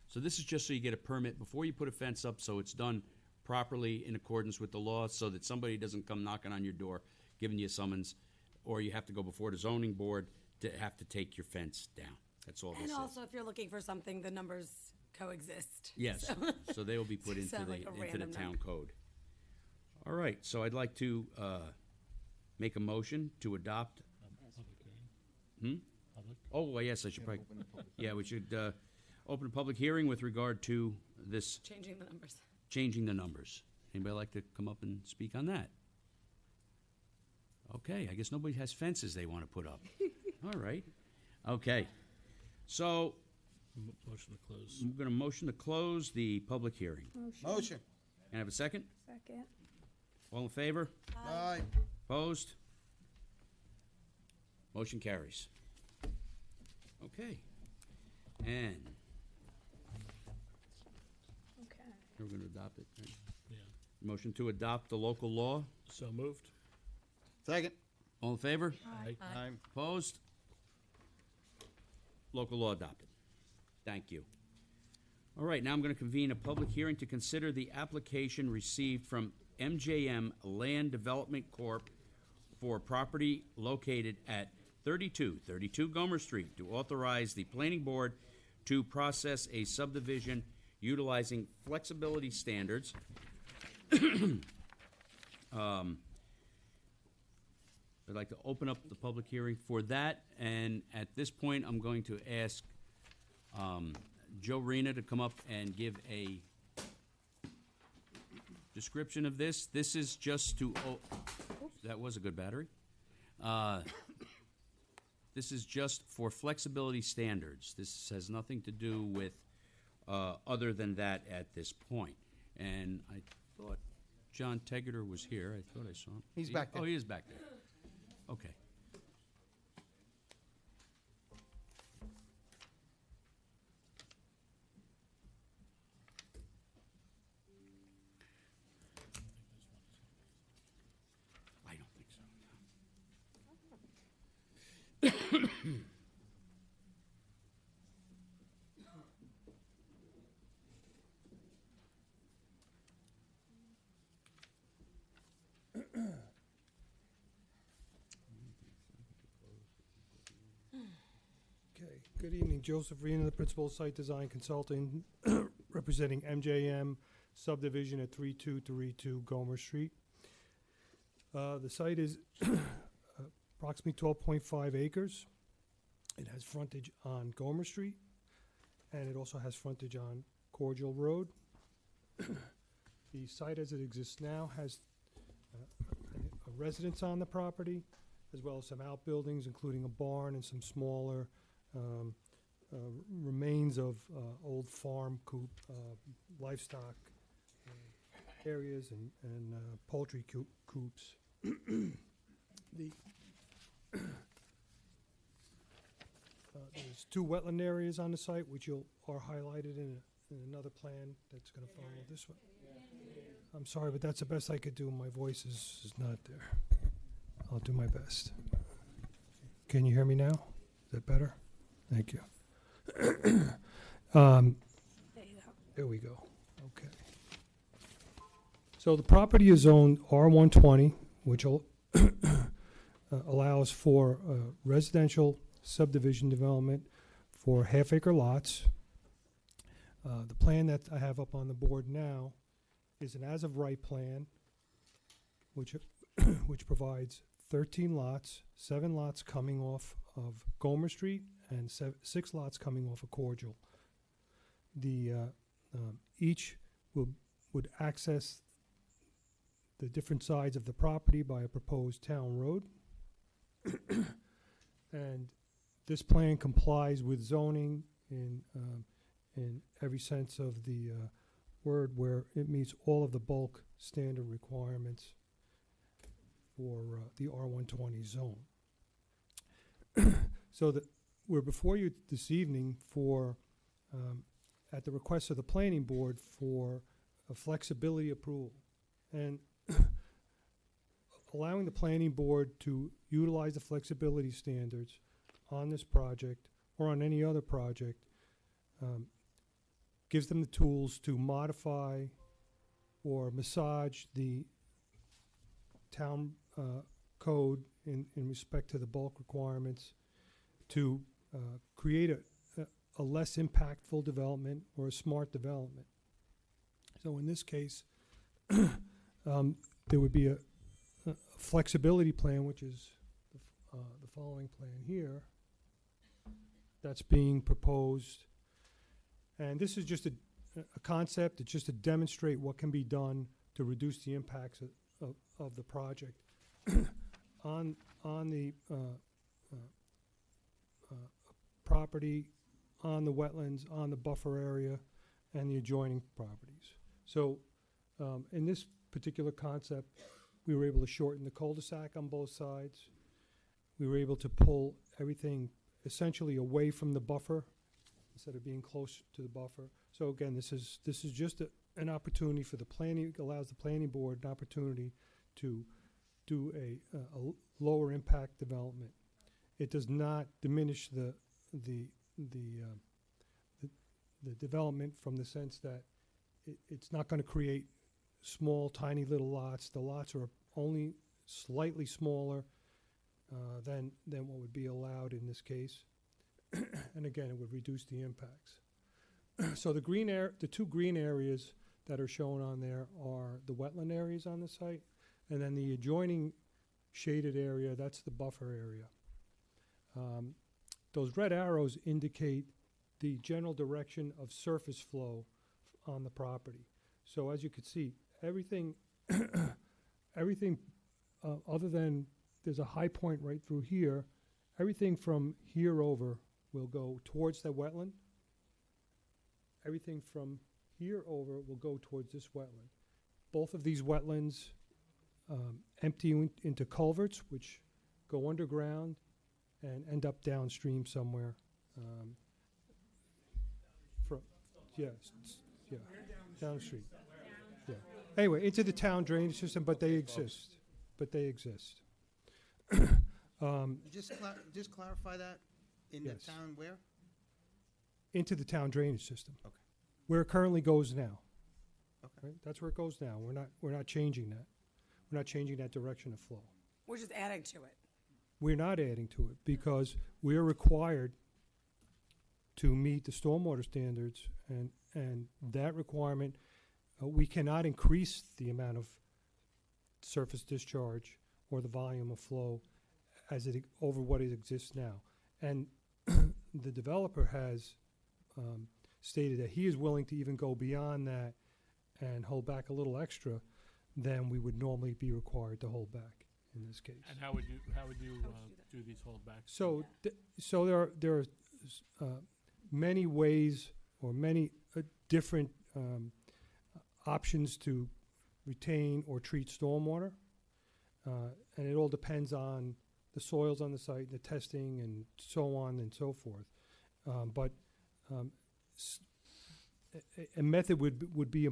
So this is just so you get a permit before you put a fence up, so it's done properly in accordance with the law, so that somebody doesn't come knocking on your door, giving you a summons, or you have to go before the zoning board to have to take your fence down. That's all this And is. also, if you're looking for something, the numbers coexist. Yes, so they will be put into Sound the like a into the random town number. code. All right, so I'd like to make a motion to adopt. Public. Oh, well, yes, I should probably. Yeah, we should open a public hearing with regard to this Changing the numbers. changing the numbers. Anybody like to come up and speak on that? Okay, I guess nobody has fences they want to put up. All right. Okay. So Motion to close. I'm going to motion to close the public hearing. Motion. Can I have a second? Second. All in favor? Aye. Opposed? Motion carries. Okay. And Okay. we're going to adopt it. Right? Yeah. Motion to adopt the local law. So moved. Second. All in favor? Aye. Aye. Opposed? Local law adopted. Thank you. All right, now I'm going to convene a public hearing to consider the application received from MJM Land Development Corp. For property located at 3232 Gomer Street to authorize the planning board to process a subdivision utilizing flexibility standards. I'd like to open up the public hearing for that, and at this point, I'm going to ask Joe Rena to come up and give a description of this. This is just to, that was a good battery. This is just for flexibility standards. This has nothing to do with other than that at this point. And I thought John Tegeter was here. I thought I saw him. He's back there. Oh, he is back there. Okay. I don't think so. Okay, good evening, Joseph Rena, the Principal Site Design Consultant, representing MJM subdivision at 3232 Gomer Street. The site is approximately 12.5 acres. It has frontage on Gomer Street. and it also has frontage on Cordial Road. The site as it exists now has a residence on the property, as well as some outbuildings, including a barn and some smaller remains of old farm coop, livestock areas and poultry coops. The there's 2 wetland areas on the site, which are highlighted in another plan that's going to follow this one. I'm sorry, but that's the best I could do. My voice is not there. I'll do my best. Can you hear me now? Is that better? Thank you. There we go. Okay. So the property is zoned R120, which allows for residential subdivision development for half-acre lots. The plan that I have up on the board now is an as-of-right plan, which which provides 13 lots, 7 lots coming off of Gomer Street, and 6 lots coming off of Cordial. The each would access the different sides of the property by a proposed town road, and this plan complies with zoning in every sense of the word, where it meets all of the bulk standard requirements for the R120 zone. So that we're before you this evening for, at the request of the planning board, for a flexibility approval, and allowing the planning board to utilize the flexibility standards on this project or on any other project gives them the tools to modify or massage the town code in respect to the bulk requirements to create a less impactful development or a smart development. So in this case, there would be a flexibility plan, which is the following plan here, that's being proposed. And this is just a concept. It's just to demonstrate what can be done to reduce the impacts of the project on the property, on the wetlands, on the buffer area, and the adjoining properties. So in this particular concept, we were able to shorten the cul-de-sac on both sides. We were able to pull everything essentially away from the buffer instead of being close to the buffer. So again, this is just an opportunity for the planning, allows the planning board an opportunity to do a lower impact development. It does not diminish the development from the sense that it's not going to create small, tiny little lots. The lots are only slightly smaller than what would be allowed in this case. And again, it would reduce the impacts. So the 2 green areas that are shown on there are the wetland areas on the site, and then the adjoining shaded area, that's the buffer area. Those red arrows indicate the general direction of surface flow on the property. So as you can see, everything other than there's a high point right through here, everything from here over will go towards the wetland. Everything from here over will go towards this wetland. Both of these wetlands empty into culverts, which go underground and end up downstream somewhere. Down the street. Yeah. Anyway, into the town drainage system, but they exist. Just clarify that in Yes. the town where? Into the town drainage system. Okay. Where it currently goes now. Okay. Right? That's where it goes now. We're not changing that. We're not changing that direction of flow. We're just adding to it. We're not adding to it because we are required to meet the stormwater standards, and that requirement, we cannot increase the amount of surface discharge or the volume of flow over what it exists now. And the developer has stated that he is willing to even go beyond that and hold back a little extra than we would normally be required to hold back in this case. And how would you do these holdbacks? So there are many ways or many different options to retain or treat stormwater, and it all depends on the soils on the site, the testing, and so on and so forth. But a method would be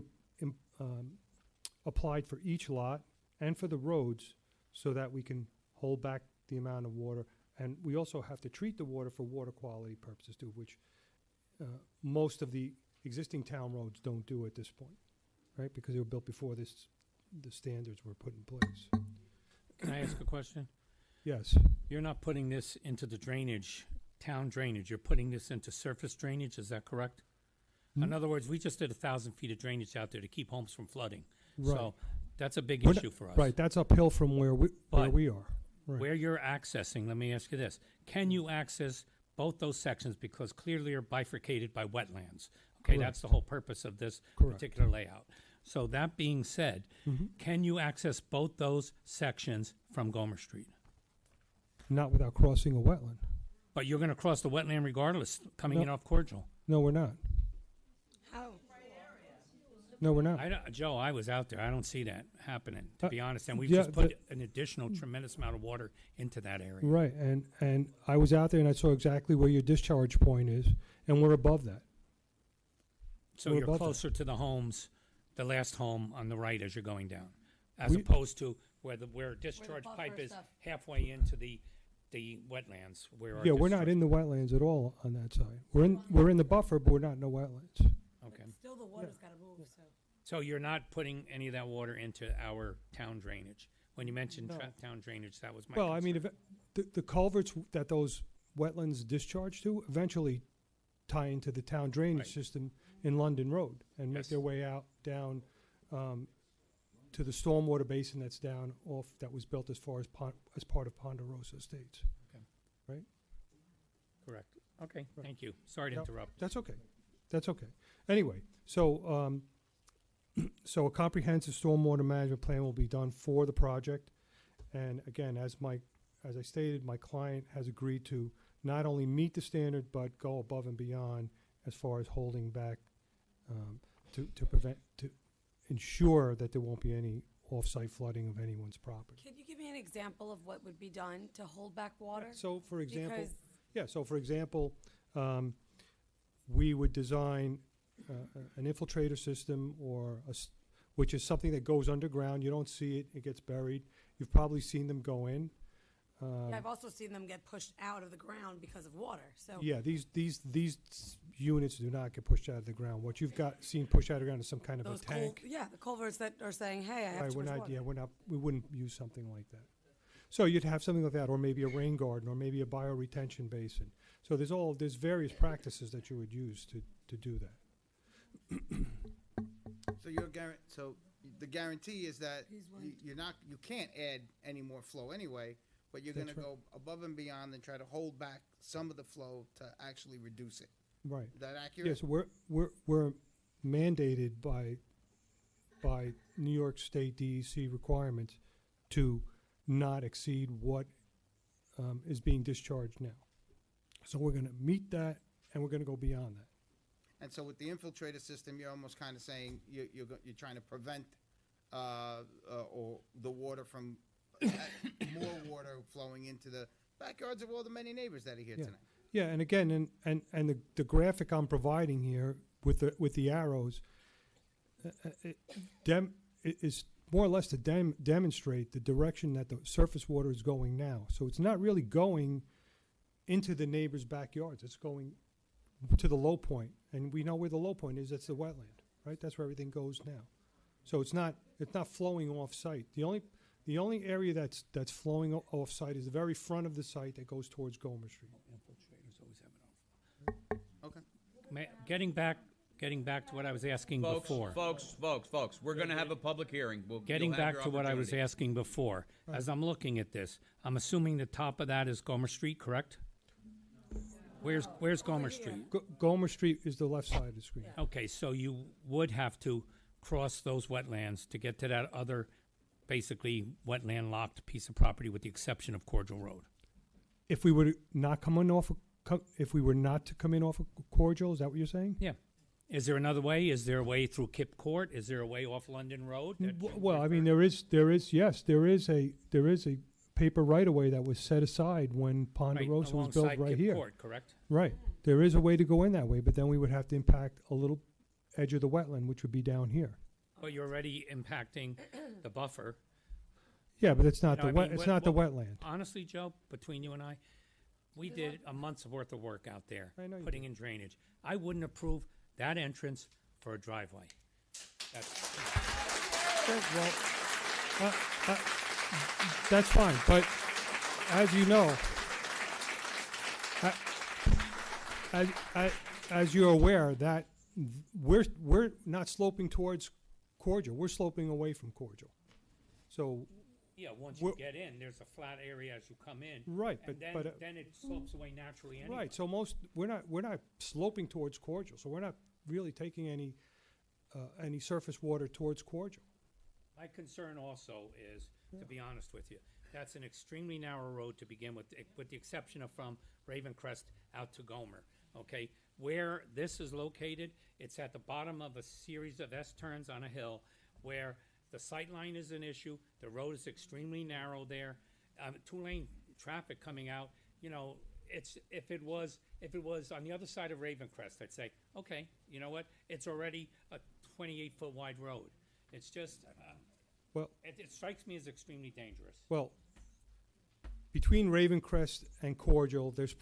applied for each lot and for the roads, so that we can hold back the amount of water. And we also have to treat the water for water quality purposes too, which most of the existing town roads don't do at this point, right? Because they were built before the standards were put in place. Can I ask a question? Yes. You're not putting this into the drainage, town drainage. You're putting this into surface drainage. Is that correct? In other words, we just did 1,000 feet of drainage out there to keep homes from flooding. Right. So that's a big We're issue not- for us. Right, that's uphill from where we But are. Right. Where you're accessing, let me ask you this. Can you access both those sections because clearly are bifurcated by wetlands? Okay, Correct. that's the whole purpose of this Correct. particular layout. So that being said, can you access both those sections from Gomer Street? Not without crossing a wetland. But you're going to cross the wetland regardless, coming No. in off Cordial. No, we're not. How? No, we're not. Joe, I was out there. I don't see that happening, to be honest. And we've yeah, just put an additional tremendous amount of water into that area. Right, and I was out there and I saw exactly where your discharge point is, and we're above that. So We're you're above that. closer to the homes, the last home on the right as you're going down, as We- opposed to where discharge buffer pipe is stuff. halfway into the wetlands. Where our Yeah, we're not discharge- in the wetlands at all on that side. We're in the buffer, but we're not in the wetlands. Okay. Still, the water's got to move. So So you're not putting any of that water into our town drainage. When you mentioned No. town drainage, that was my Well, I mean, concern. the culverts that those wetlands discharge to eventually tie into the town drainage Right. system in London Road and make Yes. their way out down to the stormwater basin that's down off, that was built as far as part of Ponderosa Estates. Correct. Okay, thank you. Sorry to Yep. interrupt. That's okay. That's okay. Anyway, so so a comprehensive stormwater management plan will be done for the project. And again, as I stated, my client has agreed to not only meet the standard, but go above and beyond as far as holding back to ensure that there won't be any off-site flooding of anyone's property. can you give me an example of what would be done to hold back water? So, for example, Because- we would design an infiltrator system which is something that goes underground. You don't see it; it gets buried. You've probably seen them go in. Yeah, I've also seen them get pushed out of the ground because of water. So Yeah, these units do not get pushed out of the ground. What you've seen pushed out of the ground is some kind of a those tank. the culverts that are saying, "Hey, I have Right, too much water." we wouldn't use something like that. So you'd have something like that, or maybe a rain garden, or maybe a bioretention basin. So there's various practices that you would use to do that. So the guarantee is that you can't add any more flow anyway, but you're going to That's right. go above and beyond and try to hold back some of the flow to actually reduce it. Right. Is that accurate? Yes, we're mandated by New York State DEC requirements to not exceed what is being discharged now. So we're going to meet that, and we're going to go beyond that. And so with the infiltrator system, you're almost kind of saying you're trying to prevent or the water from more water flowing into the backyards of all the many neighbors that are here tonight. Yeah, and again, and the graphic I'm providing here with the arrows is more or less to demonstrate the direction that the surface water is going now. So it's not really going into the neighbors' backyards. It's going to the low point, and we know where the low point is. That's the wetland, right? That's where everything goes now. So it's not flowing off site. The only area that's flowing off site is the very front of the site that goes towards Gomer Street. Okay. Getting back to what I was asking before. Folks, we're going to have a public hearing. Getting back to what I was asking before, as I'm looking at this, I'm assuming the top of that is Gomer Street, correct? Where's Gomer Street? Gomer Street is the left side of the screen. Okay, so you would have to cross those wetlands to get to that other, basically wetland locked piece of property, with the exception of Cordial Road. If we were to not come on off, if we were not to come in off of Cordial, is that what you're saying? Yeah. Is there another way? Is there a way through Kip Court? Is there a way off London Road? Well, I mean, there is a paper right-of-way that was set aside when Ponderosa was built alongside right Kip here. Court, correct? Right. There is a way to go in that way, but then we would have to impact a little edge of the wetland, which would be down here. But you're already impacting the buffer. Yeah, but it's not You know, the I mean, it's not the wetland. Honestly, Joe, between you and I, we did a month's worth of work out there, putting in drainage. I wouldn't approve that entrance for a driveway. That's That's fine, but as you know, as you're aware, that we're not sloping towards Cordial. We're sloping away from Cordial. So yeah. Once you get in, there's a flat area as you come in. Right, and but then it slopes away naturally anyway. right. So we're not sloping towards Cordial. So we're not really taking any surface water towards Cordial. My concern also is, to be honest with you, that's an extremely narrow road to begin with the exception of from Ravencrest out to Gomer. Okay, where this is located, it's at the bottom of a series of S-turns on a hill where the sight line is an issue. The road is extremely narrow there. Two-lane traffic coming out. You know, it's if it was on the other side of Ravencrest, I'd say, okay, you know what? It's already a 28-foot wide road. It's just, well, it strikes me as extremely dangerous. Well, between Ravencrest and Cordial, there's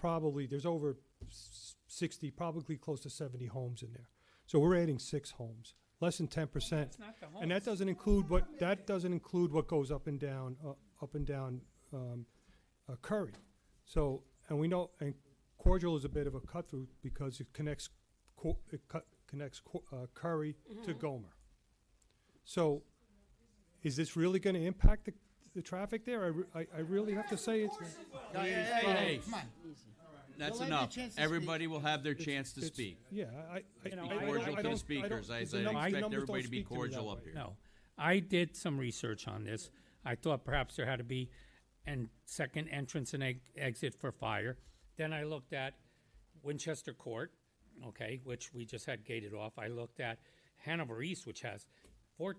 over 60, probably close to 70 homes in there. So we're adding 6 homes, less than 10%, That's not the and that doesn't include what goes up and down Curry. So, and we know, and Cordial is a bit of a cut through because it connects Curry to Gomer. So, is this really going to impact the traffic there? I really have to say it's. Hey, come on. that's You'll have your enough. chance to Everybody will have their chance to speak. Yeah, Be cordial to the speakers. I expect everybody to be cordial up here. No, I did some research on this. I thought perhaps there had to be a second entrance and exit for fire. Then I looked at Winchester Court, okay, which we just had gated off. I looked at Hanover East, which has 5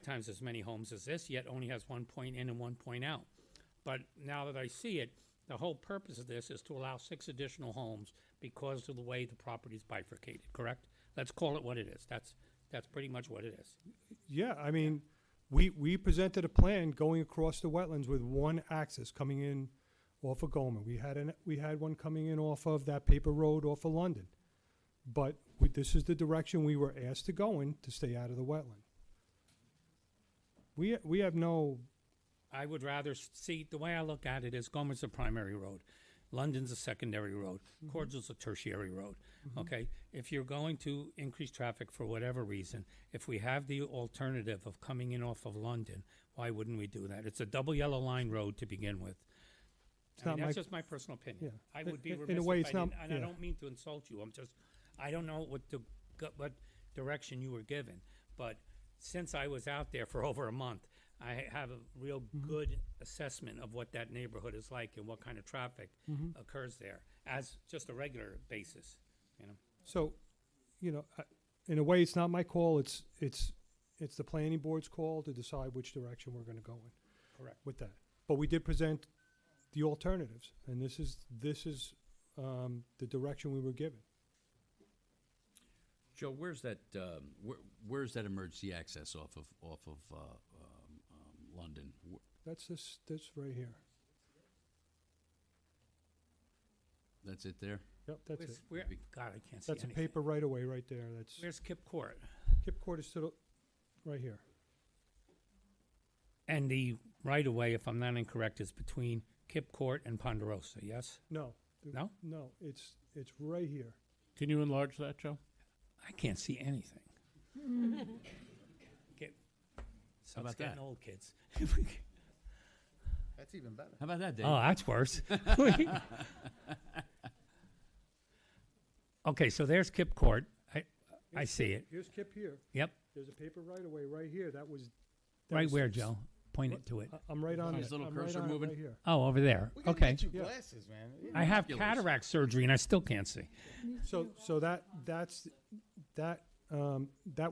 times as many homes as this, yet only has 1 point in and 1 point out. But now that I see it, the whole purpose of this is to allow 6 additional homes because of the way the property is bifurcated, correct? Let's call it what it is. That's pretty much what it is. Yeah, I mean, we presented a plan going across the wetlands with one access coming in off of Gomer. We had one coming in off of that paper road off of London. But this is the direction we were asked to go in to stay out of the wetland. We have no. I would rather see, the way I look at it is Gomer's a primary road. London's a secondary road. Cordial's a tertiary road. Okay? If you're going to increase traffic for whatever reason, if we have the alternative of coming in off of London, why wouldn't we do that? It's a double yellow line road to begin with. That's just my personal opinion. Yeah. I would be remiss in a way, if it's I not. didn't, and I don't mean to insult you. I don't know what direction you were given, but since I was out there for over a month, I have a real good assessment of what that neighborhood is like and what kind of traffic occurs there as just a regular basis, you know. So, you know, in a way, it's not my call. It's the planning board's call to decide which direction we're going to go in. Correct. With that, but we did present the alternatives, and this is the direction we were given. Joe, where's that emergency access off of London? That's this right here. That's it there? Yep, that's it. God, I can't see That's anything. a paper right away right there. Where's Kip Court? Kip Court is still right here. And the right-of-way, if I'm not incorrect, is between Kip Court and Ponderosa, yes? No. No? No, it's right here. Can you enlarge that, Joe? I can't see anything. How about getting that? old, kids. That's even better. How about that, Dave? Oh, that's worse. Okay, so there's Kip Court. I see it. Here's Kip here. Yep. There's a paper right away right here. That was. that Right was where, s- Joe? Point it to it. I'm right on it. His little I'm right cursor on it moving? right here. Oh, over there. We can Okay. get you Yeah. glasses, man. I have Binoculars. cataract surgery and I still can't see. So that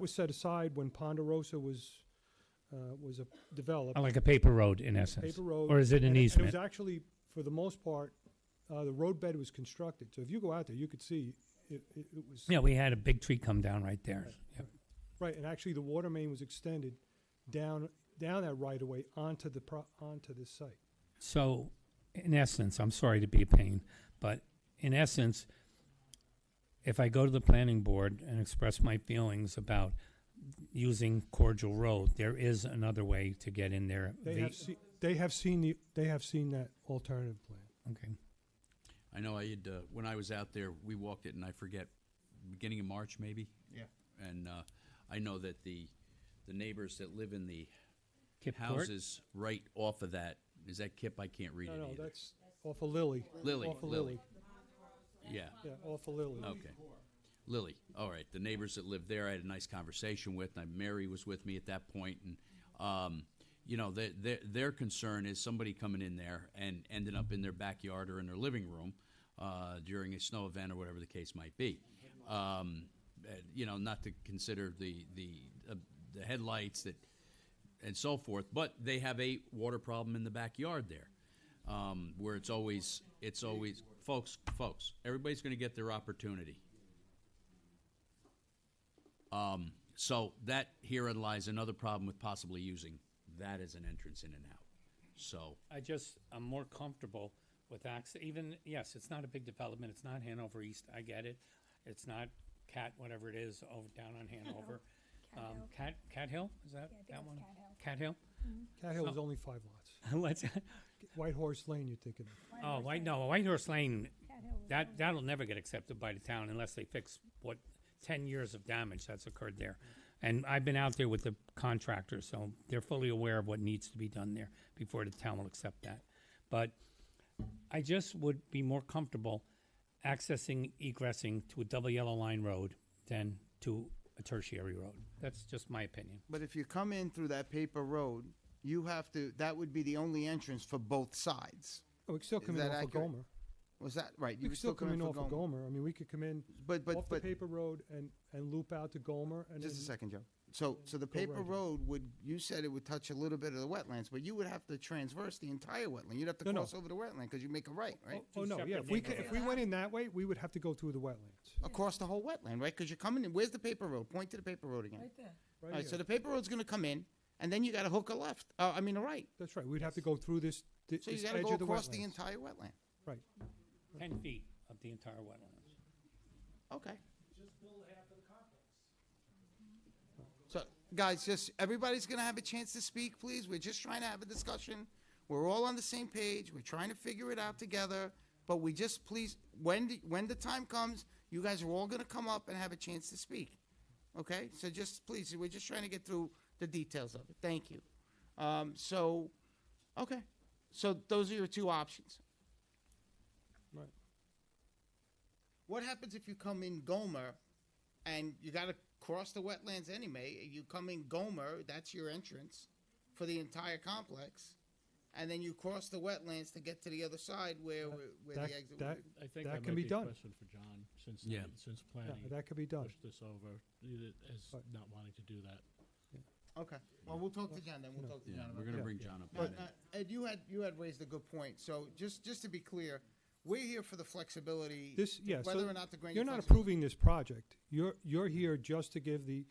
was set aside when Ponderosa was developed. Like a paper road, in essence. Paper road. Or is it an and it easement? was actually, for the most part, the roadbed was constructed. So if you go out there, you could see it was. Yeah, we had a big tree come down right there. Yep. Right, and actually the water main was extended down that right of way onto this site. So, in essence, I'm sorry to be a pain, but in essence, if I go to the planning board and express my feelings about using Cordial Road, there is another way to get in there. They have seen that alternative plan. Okay. I know I had, when I was out there, we walked it, and I forget, beginning of March, maybe? Yeah. And I know that the neighbors that live in the Kip Court? houses right off of that, is that Kip? I can't read it No, either. that's off of Lily. Lily, Off of Lily. Yeah. Yeah, off of Lily. Okay. Lily. All right. The neighbors that live there, I had a nice conversation with. Mary was with me at that point, and you know, their concern is somebody coming in there and ending up in their backyard or in their living room during a snow event or whatever the case might be. You know, not to consider the headlights that and so forth, but they have a water problem in the backyard there, where it's always folks. Everybody's going to get their opportunity. So that herein lies another problem with possibly using that as an entrance in and out. So I'm more comfortable with access. Even, yes, it's not a big development. It's not Hanover East. I get it. It's not whatever it is, over down on Hanover. Cat Hill? Is that one? Cat Hill? Cat Hill So- is only 5 lots. Let's. White Horse Lane, you're thinking of. Oh, White Horse Lane. That'll never get accepted by the town unless they fix 10 years of damage that's occurred there. And I've been out there with the contractors, so they're fully aware of what needs to be done there before the town will accept that. But I just would be more comfortable accessing, egressing to a double yellow line road than to a tertiary road. That's just my opinion. But if you come in through that paper road, you have to, that would be the only entrance for both sides. Oh, we could still Is come in that off of accurate? Gomer. Was that right? We could still come in off of Gomer. I mean, we could come in But off the paper road and loop out to Gomer. And just a then second, Joe. So the Go paper right in. road would, you said it would touch a little bit of the wetlands, but you would have to transverse the entire wetland. You'd have to No, no. cross over the wetland because you make a right, right? Oh, no, yeah. If we went in that way, we would have to go through the wetlands. Across the whole wetland, right? Because you're coming in. Where's the paper road? Point to the paper road again. Right there. All right. So the paper road's going to come in, and then you got to hook a left. I mean a right. That's right. We'd have to go through this. So you this got to edge go of the across the wetlands. entire wetland. Right. 10 feet of the entire wetlands. Okay. So, guys, just everybody's going to have a chance to speak, please. We're just trying to have a discussion. We're all on the same page. We're trying to figure it out together. But we just, please, when the time comes, you guys are all going to come up and have a chance to speak. Okay? So just, please, we're just trying to get through the details of it. Thank you. Okay. So those are your two options. Right. What happens if you come in Gomer and you got to cross the wetlands anyway? You come in Gomer, that's your entrance for the entire complex, and then you cross the wetlands to get to the other side where the exit would be. I think that that can might be a done. question for John, since Yeah. since planning that could be done. pushed this over as not wanting to do that. Okay. Well, we'll talk to John then. We'll talk to Yeah, John we're about going to that. bring John up. But, Ed, you had raised a good point. So just to be clear, we're here for the flexibility. Whether or not to grant you're you not flexibility. approving this project. You're here just to give the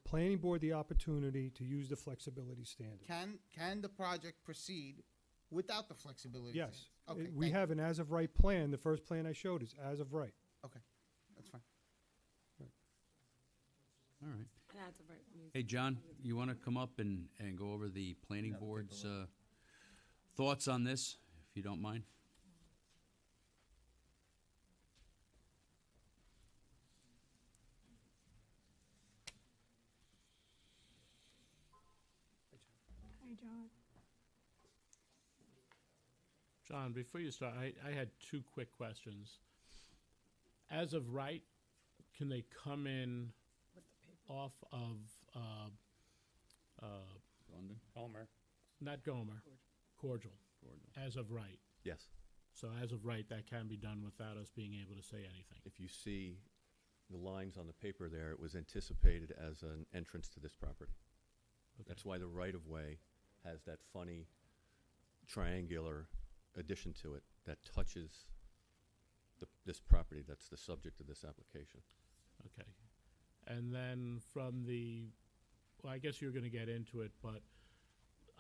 planning board the opportunity to use the flexibility standard. Can the project proceed without the flexibility? Yes. standard? Okay. We thank have an as of right plan. The first plan I showed is as of right. you. Okay. That's fine. All right. That's a right. Hey, John, you want to come up and go over the planning board's thoughts on this, if you don't mind? Hi, John. John, before you start, I had two quick questions. as of right, can they come in off of, London? Homer. not Gomer, Cordial, as of right? Yes. So as of right, that can be done without us being able to say anything. If you see the lines on the paper there, it was anticipated as an entrance to this property. That's why the right-of-way has that funny triangular addition to it that touches this property that's the subject of this application. Okay. And then from the, well, I guess you're going to get into it, but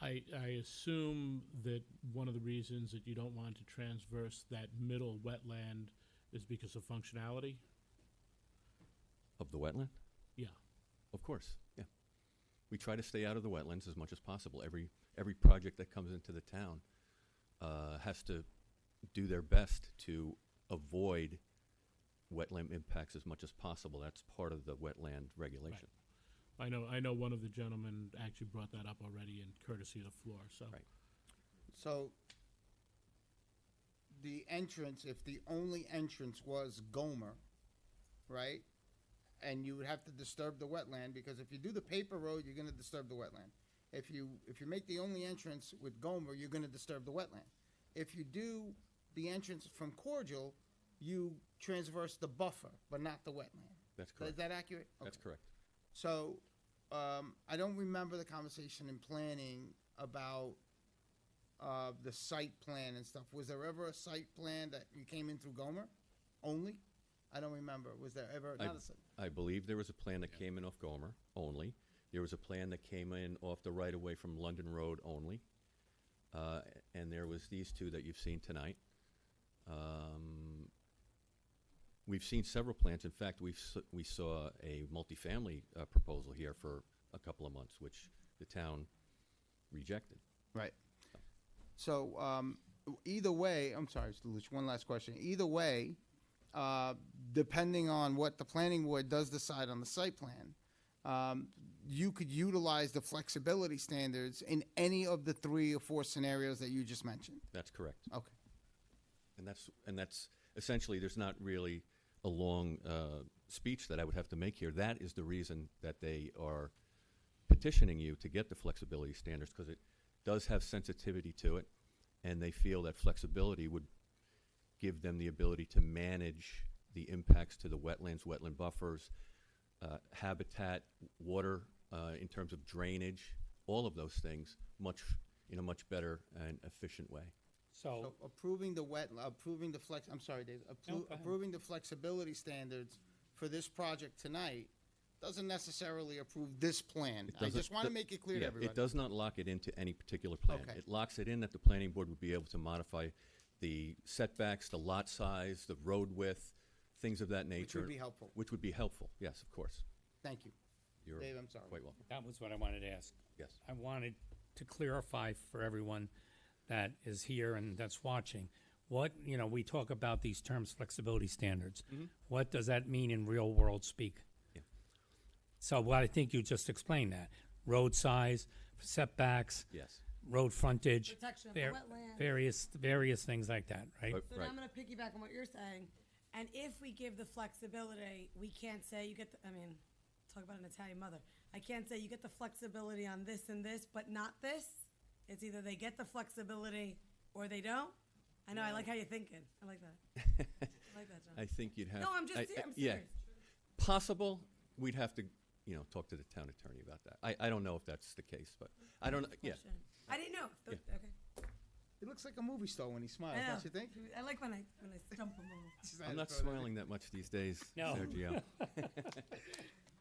I assume that one of the reasons that you don't want to transverse that middle wetland is because of functionality? Of the wetland? Yeah. Of course, yeah. We try to stay out of the wetlands as much as possible. Every project that comes into the town has to do their best to avoid wetland impacts as much as possible. That's part of the wetland regulation. I know one of the gentlemen actually brought that up already in courtesy of the floor, so. Right. So the entrance, if the only entrance was Gomer, right? And you would have to disturb the wetland, because if you do the paper road, you're gonna disturb the wetland. If you make the only entrance with Gomer, you're gonna disturb the wetland. If you do the entrance from Cordial, you transverse the buffer, but not the wetland. That's correct. Is that accurate? That's Okay. correct. So, I don't remember the conversation in planning about the site plan and stuff. Was there ever a site plan that you came in through Gomer only? I don't remember. Was there ever not a site? I believe there was a plan that came in off Gomer only. There was a plan that came in off the right-of-way from London Road only. And there was these two that you've seen tonight. We've seen several plans. In fact, we saw a multifamily proposal here for a couple of months, which the town rejected. Right. So, either way, I'm sorry, Mr. Luce, one last question. Either way, depending on what the planning board does decide on the site plan, you could utilize the flexibility standards in any of the 3 or 4 scenarios that you just mentioned. That's correct. Okay. And that's essentially, there's not really a long speech that I would have to make here. That is the reason that they are petitioning you to get the flexibility standards, because it does have sensitivity to it, and they feel that flexibility would give them the ability to manage the impacts to the wetlands, wetland buffers, habitat, water, in terms of drainage, all of those things, in a much better and efficient way. So approving the I'm sorry, Dave, No, go ahead. approving the flexibility standards for this project tonight doesn't necessarily approve this plan. I doesn't- just want to make it clear to yeah, everybody. It does not lock it into any particular plan. Okay. It locks it in that the planning board would be able to modify the setbacks, the lot size, the road width, things of that nature. be helpful. Which would be helpful, yes, of course. Thank you. You're Dave, I'm sorry. quite welcome. That was what I wanted to ask. Yes. I wanted to clarify for everyone that is here and that's watching. What, we talk about these terms, flexibility standards. Mhm. What does that mean in real world speak? Yeah. So what I think you just explained that. Road size, setbacks. Yes. Road frontage. Protection of the wetland. Various things like that, right? So now I'm going to piggyback on what you're saying. And if we give the flexibility, we can't say you get talk about an Italian mother. I can't say you get the flexibility on this and this, but not this. It's either they get the flexibility or they don't. I know, I like how you're thinking. I like that. I like that, John. I think you'd have. No, I'm yeah, serious. possible. We'd have to, talk to the town attorney about that. I don't know if that's the case, but I don't. Yeah. Question. I didn't know. Yeah. Okay. He looks like a movie star when he smiles, I know. don't you think? I like when I stump a little. I'm not smiling that much these days, No. Sergio.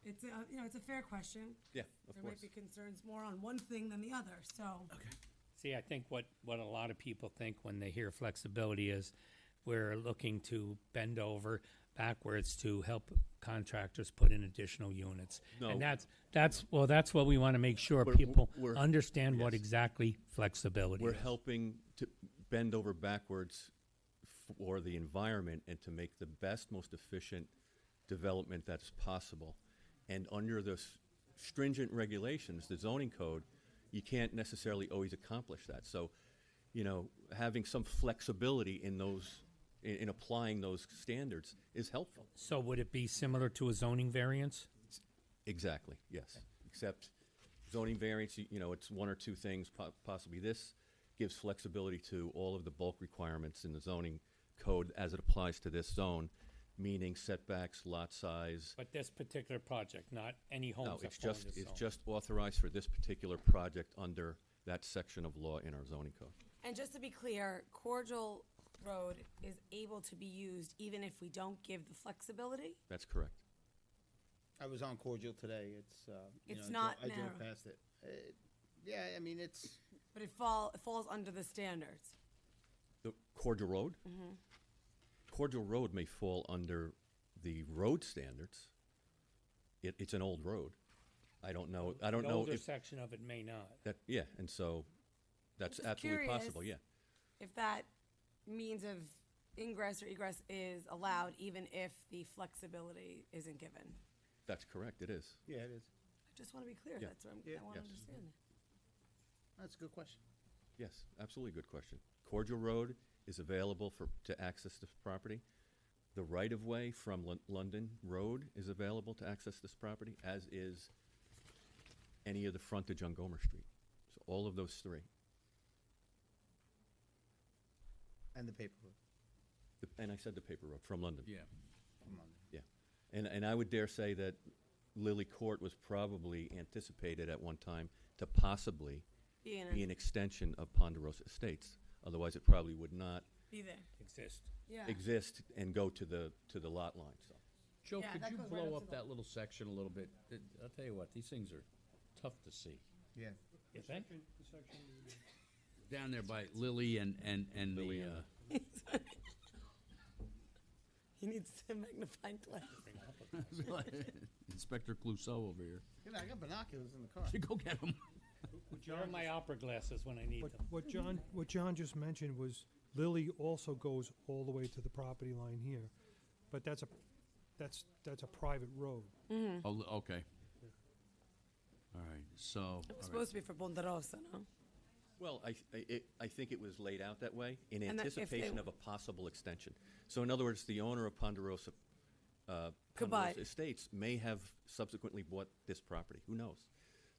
It's it's a fair question. Yeah, of There course. might be concerns more on one thing than the other. So. Okay. See, I think what a lot of people think when they hear flexibility is we're looking to bend over backwards to help contractors put in additional units. No. And that's what we want to make sure We're- people we're- understand what yes. exactly flexibility We're is. helping to bend over backwards for the environment and to make the best, most efficient development that's possible. And under the stringent regulations, the zoning code, you can't necessarily always accomplish that. So, having some flexibility in those in applying those standards is helpful. So would it be similar to a zoning variance? Exactly, yes. Except zoning variance, you know, it's one or two things, possibly. This gives flexibility to all of the bulk requirements in the zoning code as it applies to this zone, meaning setbacks, lot size. But this particular project, not any homes No, that it's fall in just, this it's zone. just authorized for this particular project under that section of law in our zoning code. And just to be clear, Cordial Road is able to be used even if we don't give the flexibility? That's correct. I was on Cordial today. It's, you It's know, not I drove narrow. past it. Yeah, I mean, it's, But it falls under the standards. The Cordial Road? Mhm. Cordial Road may fall under the road standards. It's an old road. I don't know The older if section of it may not. that, yeah, and so that's Just absolutely curious possible, yeah. If that means of ingress or egress is allowed even if the flexibility isn't given. That's correct, it is. yeah, it is. I just want to be clear. Yeah. That's what Yeah. I want to Yes. understand that. That's a good question. Yes, absolutely good question. Cordial Road is available to access this property. The right-of-way from London Road is available to access this property, as is any of the frontage on Gomer Street. So all of those three. And the paper road. And I said the paper road, from London. Yeah. Come on. Yeah. And I would dare say that Lily Court was probably anticipated at one time to possibly Be be an extension of Ponderosa Estates. Otherwise, it probably would not Be there. Exist. Yeah. exist and go to the lot line, so. Joe, Yeah, could that you goes right blow up up to the- that little section a little bit? I'll tell you what, these things are tough to see. Yeah. You think? Down there by Lily and Lily the, and He needs a magnifying glass. Inspector Clouseau over here. You know, I got binoculars in the car. You go get them. Where are my opera glasses when I need them? What John just mentioned was Lily also goes all the way to the property line here, but that's a private road. Oh, okay. All right, so. It all was right. supposed to be for Ponderosa, no? Well, I think it was laid out that way in And that if they- anticipation of a possible extension. So in other words, the owner of Ponderosa Goodbye. Estates may have subsequently bought this property. Who knows?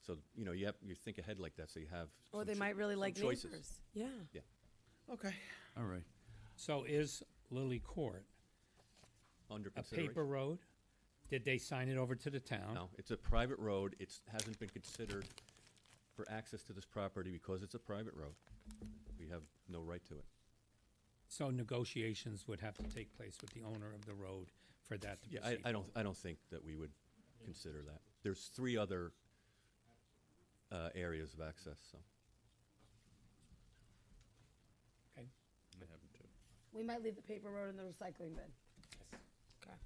So, you know, you think ahead like that, so you have Or some they might really some like choices. neighbors. Yeah. Yeah. Okay. All right. So is Lily Court Under a consideration. paper road? Did they sign it over to the town? No, it's a private road. It hasn't been considered for access to this property because it's a private road. We have no right to it. So negotiations would have to take place with the owner of the road for that to Yeah, proceed. I don't think that we would consider that. There's three other areas of access, so. Okay. We might leave the paper road in the recycling bin. Okay.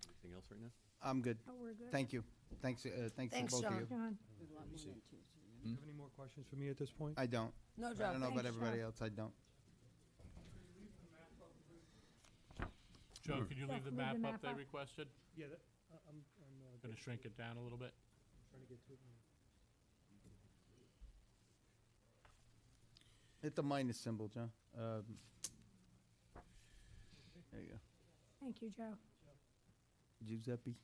Anything else right now? I'm good. Oh, we're good. Thank you. Thanks to Thanks, both John. of you. John, Do you have any more questions for me at this point? I don't. No, I Joe. don't know about Thanks, everybody Joe. else. I don't. Joe, could you Yeah, leave the leave the map map up they up. requested? Yeah, I'm Gonna shrink it down a little bit? trying to get to it now. Hit the minus symbol, John. There you go. thank you, Joe. Giuseppe.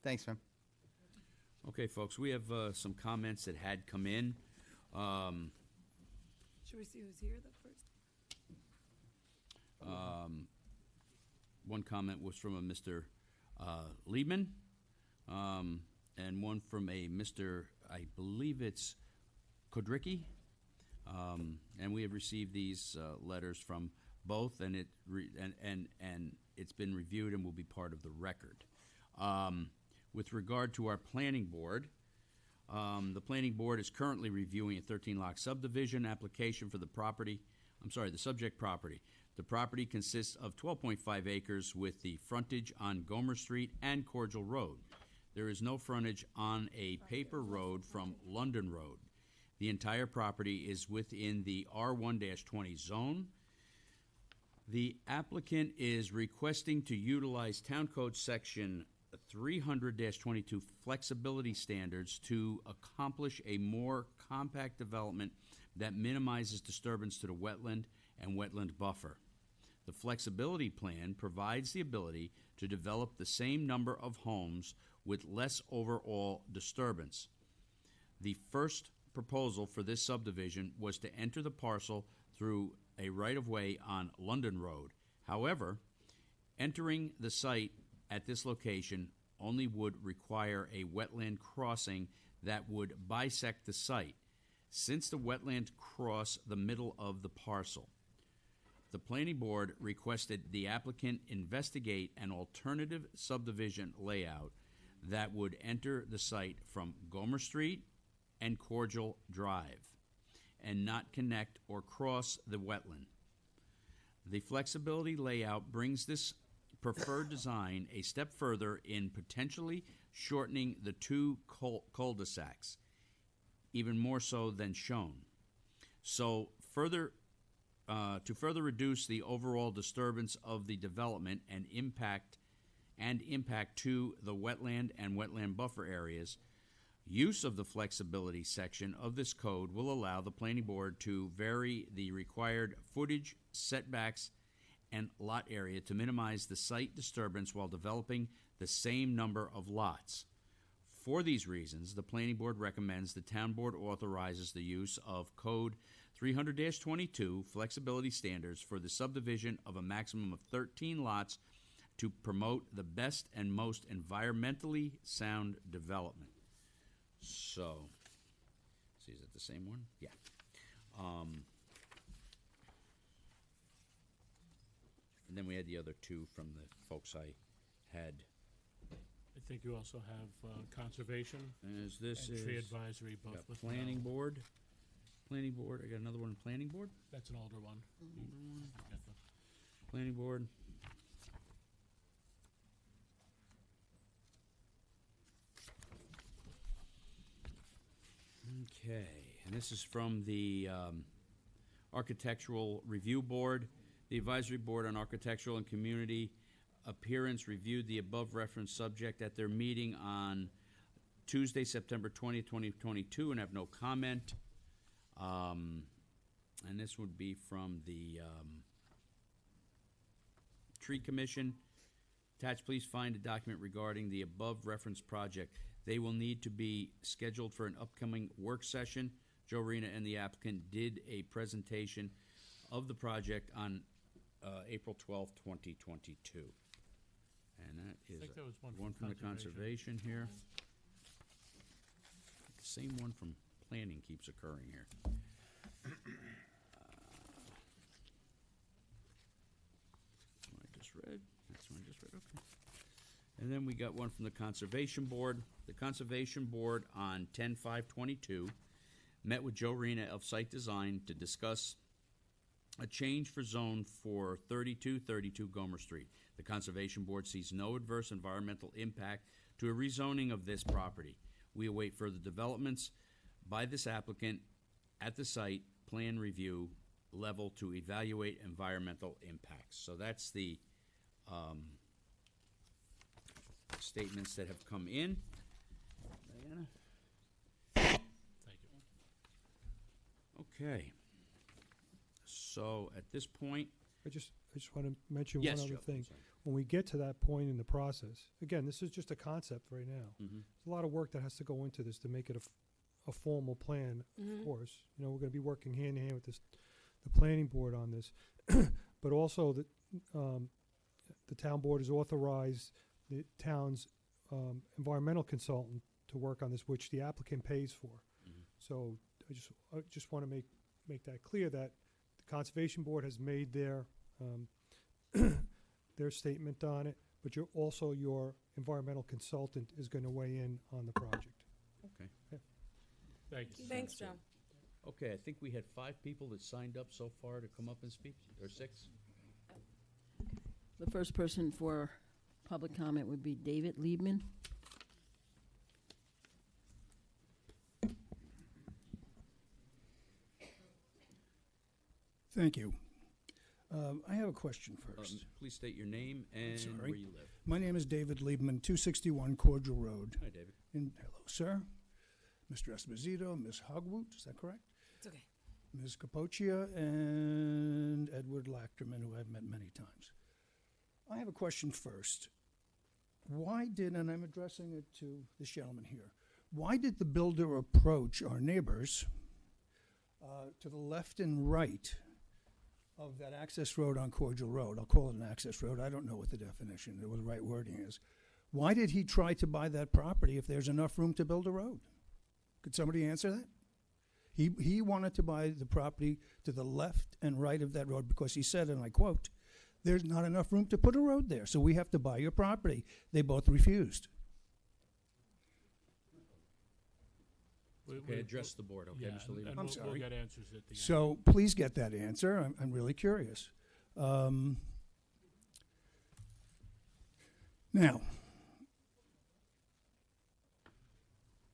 Thanks, man. Okay, folks, we have some comments that had come in. Should we see who's here first? One comment was from a Mr. Liebman, and one from a Mr. I believe it's Kodricki. And we have received these letters from both, and it's been reviewed and will be part of the record. With regard to our planning board, the planning board is currently reviewing a 13-lot subdivision application for the subject property. The property consists of 12.5 acres with the frontage on Gomer Street and Cordial Road. There is no frontage on a paper road from London Road. The entire property is within the R1-20 zone. The applicant is requesting to utilize Town Code Section 300-22 flexibility standards to accomplish a more compact development that minimizes disturbance to the wetland and wetland buffer. The flexibility plan provides the ability to develop the same number of homes with less overall disturbance. The first proposal for this subdivision was to enter the parcel through a right-of-way on London Road. However, entering the site at this location only would require a wetland crossing that would bisect the site, since the wetlands cross the middle of the parcel. The planning board requested the applicant investigate an alternative subdivision layout that would enter the site from Gomer Street and Cordial Drive and not connect or cross the wetland. The flexibility layout brings this preferred design a step further in potentially shortening the two cul-de-sacs, even more so than shown. So to further reduce the overall disturbance of the development and impact to the wetland and wetland buffer areas, use of the flexibility section of this code will allow the planning board to vary the required footage, setbacks, and lot area to minimize the site disturbance while developing the same number of lots. For these reasons, the planning board recommends the town board authorizes the use of Code 300-22 flexibility standards for the subdivision of a maximum of 13 lots to promote the best and most environmentally sound development. So, see, is it the same one? Yeah. And then we had the other two from the folks I had. I think you also have conservation As this and is tree advisory, both got with planning board. Planning board. I got another one. Planning board. That's an older one. Got the- Planning board. Okay, and this is from the Architectural Review Board. The Advisory Board on Architectural and Community Appearance reviewed the above referenced subject at their meeting on Tuesday, September 20th, 2022, and have no comment. And this would be from the Tree Commission. Attached, please find a document regarding the above referenced project. They will need to be scheduled for an upcoming work session. Joe Rena and the applicant did a presentation of the project on April 12th, 2022. And that is think there was one from the conservation here. The same one from planning keeps occurring here. That's one I just read. That's one I just read. Okay. And then we got one from the Conservation Board. The Conservation Board on 10/5/22 met with Joe Rena of Site Design to discuss a change for zone for 3232 Gomer Street. The Conservation Board sees no adverse environmental impact to a rezoning of this property. We await further developments by this applicant at the site plan review level to evaluate environmental impacts. So that's the statements that have come in. Diana? Thank you. Okay. So at this point, I just want to mention Yes, one Joe, other thing. sorry. When we get to that point in the process, again, this is just a concept right now. Mhm. There's a lot of work that has to go into this to make it a formal plan, of course. You know, we're going to be working hand in hand with the planning board on this. But also the town board has authorized the town's environmental consultant to work on this, which the applicant pays for. So I just want to make that clear that the Conservation Board has made their their statement on it, but your environmental consultant is going to weigh in on the project. okay. Thank you. Thanks, Joe. Okay, I think we had 5 people that signed up so far to come up and speak, or 6? The first person for public comment would be David Liebman. Thank you. I have a question first. Please state your name and Sorry. where you live. My name is David Liebman, 261 Cordial Road. Hi, David. And hello, sir. Mr. Esposito, Ms. Hogwoot, is that correct? It's okay. Ms. Capoccia and Edward Lachterman, who I've met many times. I have a question first. Why did, and I'm addressing it to this gentleman here, why did the builder approach our neighbors to the left and right of that access road on Cordial Road? I'll call it an access road. I don't know what the definition or the right wording is. Why did he try to buy that property if there's enough room to build a road? Could somebody answer that? He wanted to buy the property to the left and right of that road because he said, and I quote, "There's not enough room to put a road there, so we have to buy your property." They both refused. Okay, address the board, okay, Mr. Levy? And I'm we'll sorry. get answers at the end. So please get that answer. I'm really curious. Now,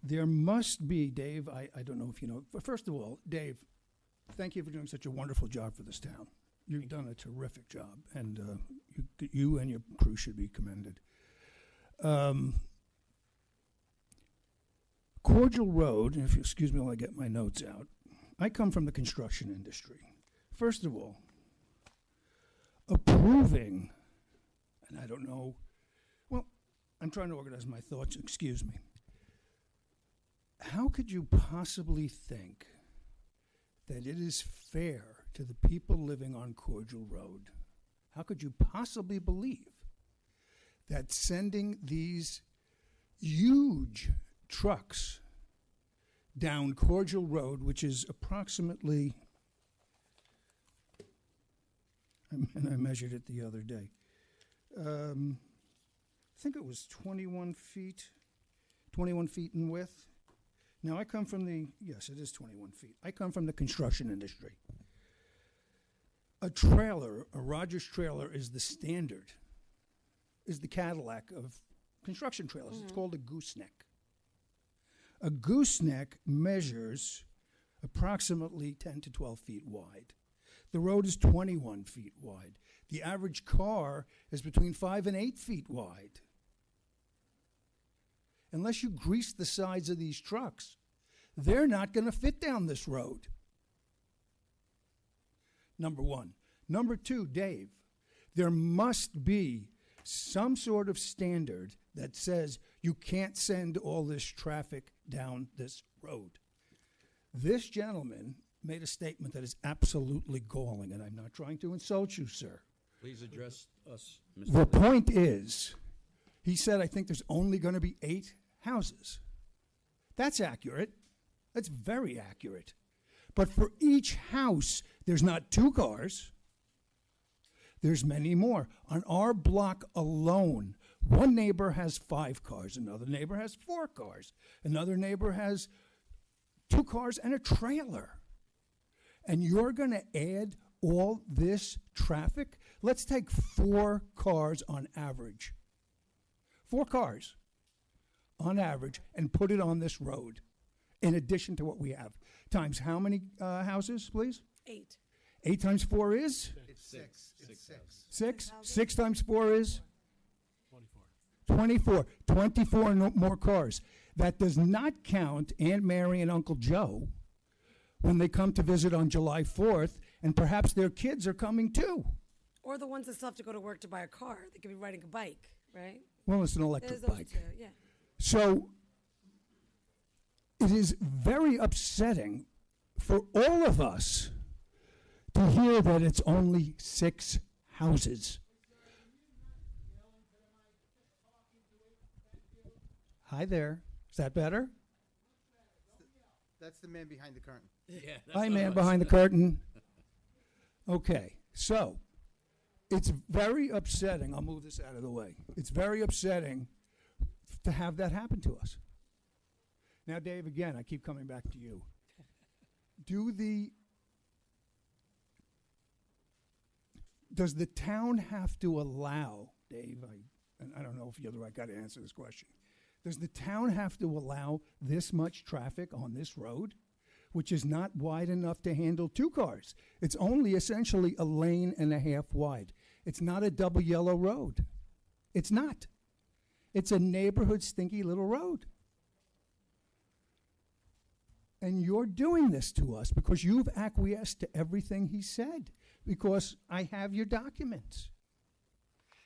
there must be, Dave, I don't know if you know, but first of all, Dave, thank you for doing such a wonderful job for this town. You've done a terrific job, and you and your crew should be commended. Cordial Road, if you excuse me while I get my notes out, I come from the construction industry. First of all, approving, and I don't know, well, I'm trying to organize my thoughts, excuse me. How could you possibly think that it is fair to the people living on Cordial Road? How could you possibly believe that sending these huge trucks down Cordial Road, which is approximately, and I measured it the other day, I think it was 21 feet in width. Now, I come from the, yes, it is 21 feet. I come from the construction industry. A trailer, a Rogers trailer, is the standard, is the Cadillac of construction trailers. It's called a gooseneck. A gooseneck measures approximately 10 to 12 feet wide. The road is 21 feet wide. The average car is between 5 and 8 feet wide. Unless you grease the sides of these trucks, they're not going to fit down this road. Number one. Number two, Dave, there must be some sort of standard that says you can't send all this traffic down this road. This gentleman made a statement that is absolutely galling, and I'm not trying to insult you, sir. Please address us, Mr. The Levy. point is, he said, I think there's only going to be 8 houses. That's accurate. That's very accurate. But for each house, there's not 2 cars. There's many more. On our block alone, one neighbor has 5 cars, another neighbor has 4 cars, another neighbor has 2 cars and a trailer. And you're going to add all this traffic? Let's take 4 cars on average. 4 cars on average, and put it on this road, in addition to what we have. Times how many houses, please? 8. 8 times 4 is? It's 6. It's 6. 6? 6 times 4 is? 24. 24 more cars. That does not count Aunt Mary and Uncle Joe when they come to visit on July 4th, and perhaps their kids are coming too. Or the ones that still have to go to work to buy a car. They could be riding a bike, right? Well, it's an electric There's those bike. two, yeah. So it is very upsetting for all of us to hear that it's only 6 houses. Hi there. Is that better? That's the man behind the curtain. Yeah, Hi, man behind the curtain. Okay, so it's very upsetting. I'll move this out of the way. It's very upsetting to have that happen to us. Now, Dave, again, I keep coming back to you. Does the town have to allow, Dave, and I don't know if you're the right guy to answer this question, does the town have to allow this much traffic on this road, which is not wide enough to handle 2 cars? It's only essentially a lane and a half wide. It's not a double yellow road. It's not. It's a neighborhood stinky little road. And you're doing this to us because you've acquiesced to everything he said, because I have your documents.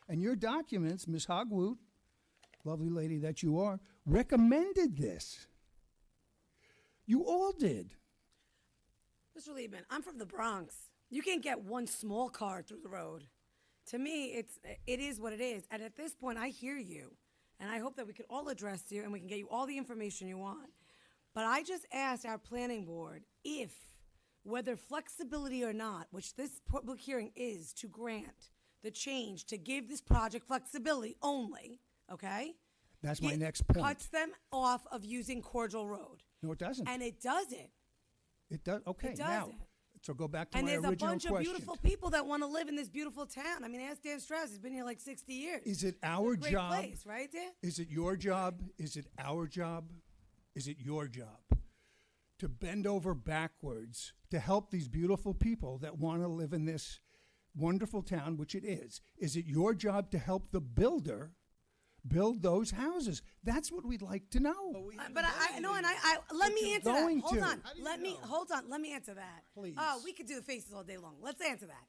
And your documents, Ms. Hogwood, lovely lady that you are, recommended this. You all did. Mr. Liebman, I'm from the Bronx. You can't get one small car through the road. To me, it is what it is. And at this point, I hear you. And I hope that we can all address you and we can get you all the information you want. But I just asked our planning board if, whether flexibility or not, which this public hearing is to grant the change to give this project flexibility only, okay? That's my It next point. cuts them off of using Cordial Road. No, it doesn't. And it doesn't. It does. Okay, It now, doesn't. so go back to And my there's original a bunch question. of beautiful people that want to live in this beautiful town. I mean, ask Dan Strauss. He's been here like 60 years. Is it our Great job? place, right, Dan? Is it your job? Is it our job? Is it your job to bend over backwards to help these beautiful people that want to live in this wonderful town, which it is? Is it your job to help the builder build those houses? That's what we'd like to know. But I know, and I let me answer that. going Hold to. on. Hold on. Let me answer that. Please. Oh, we could do the faces all day long. Let's answer that.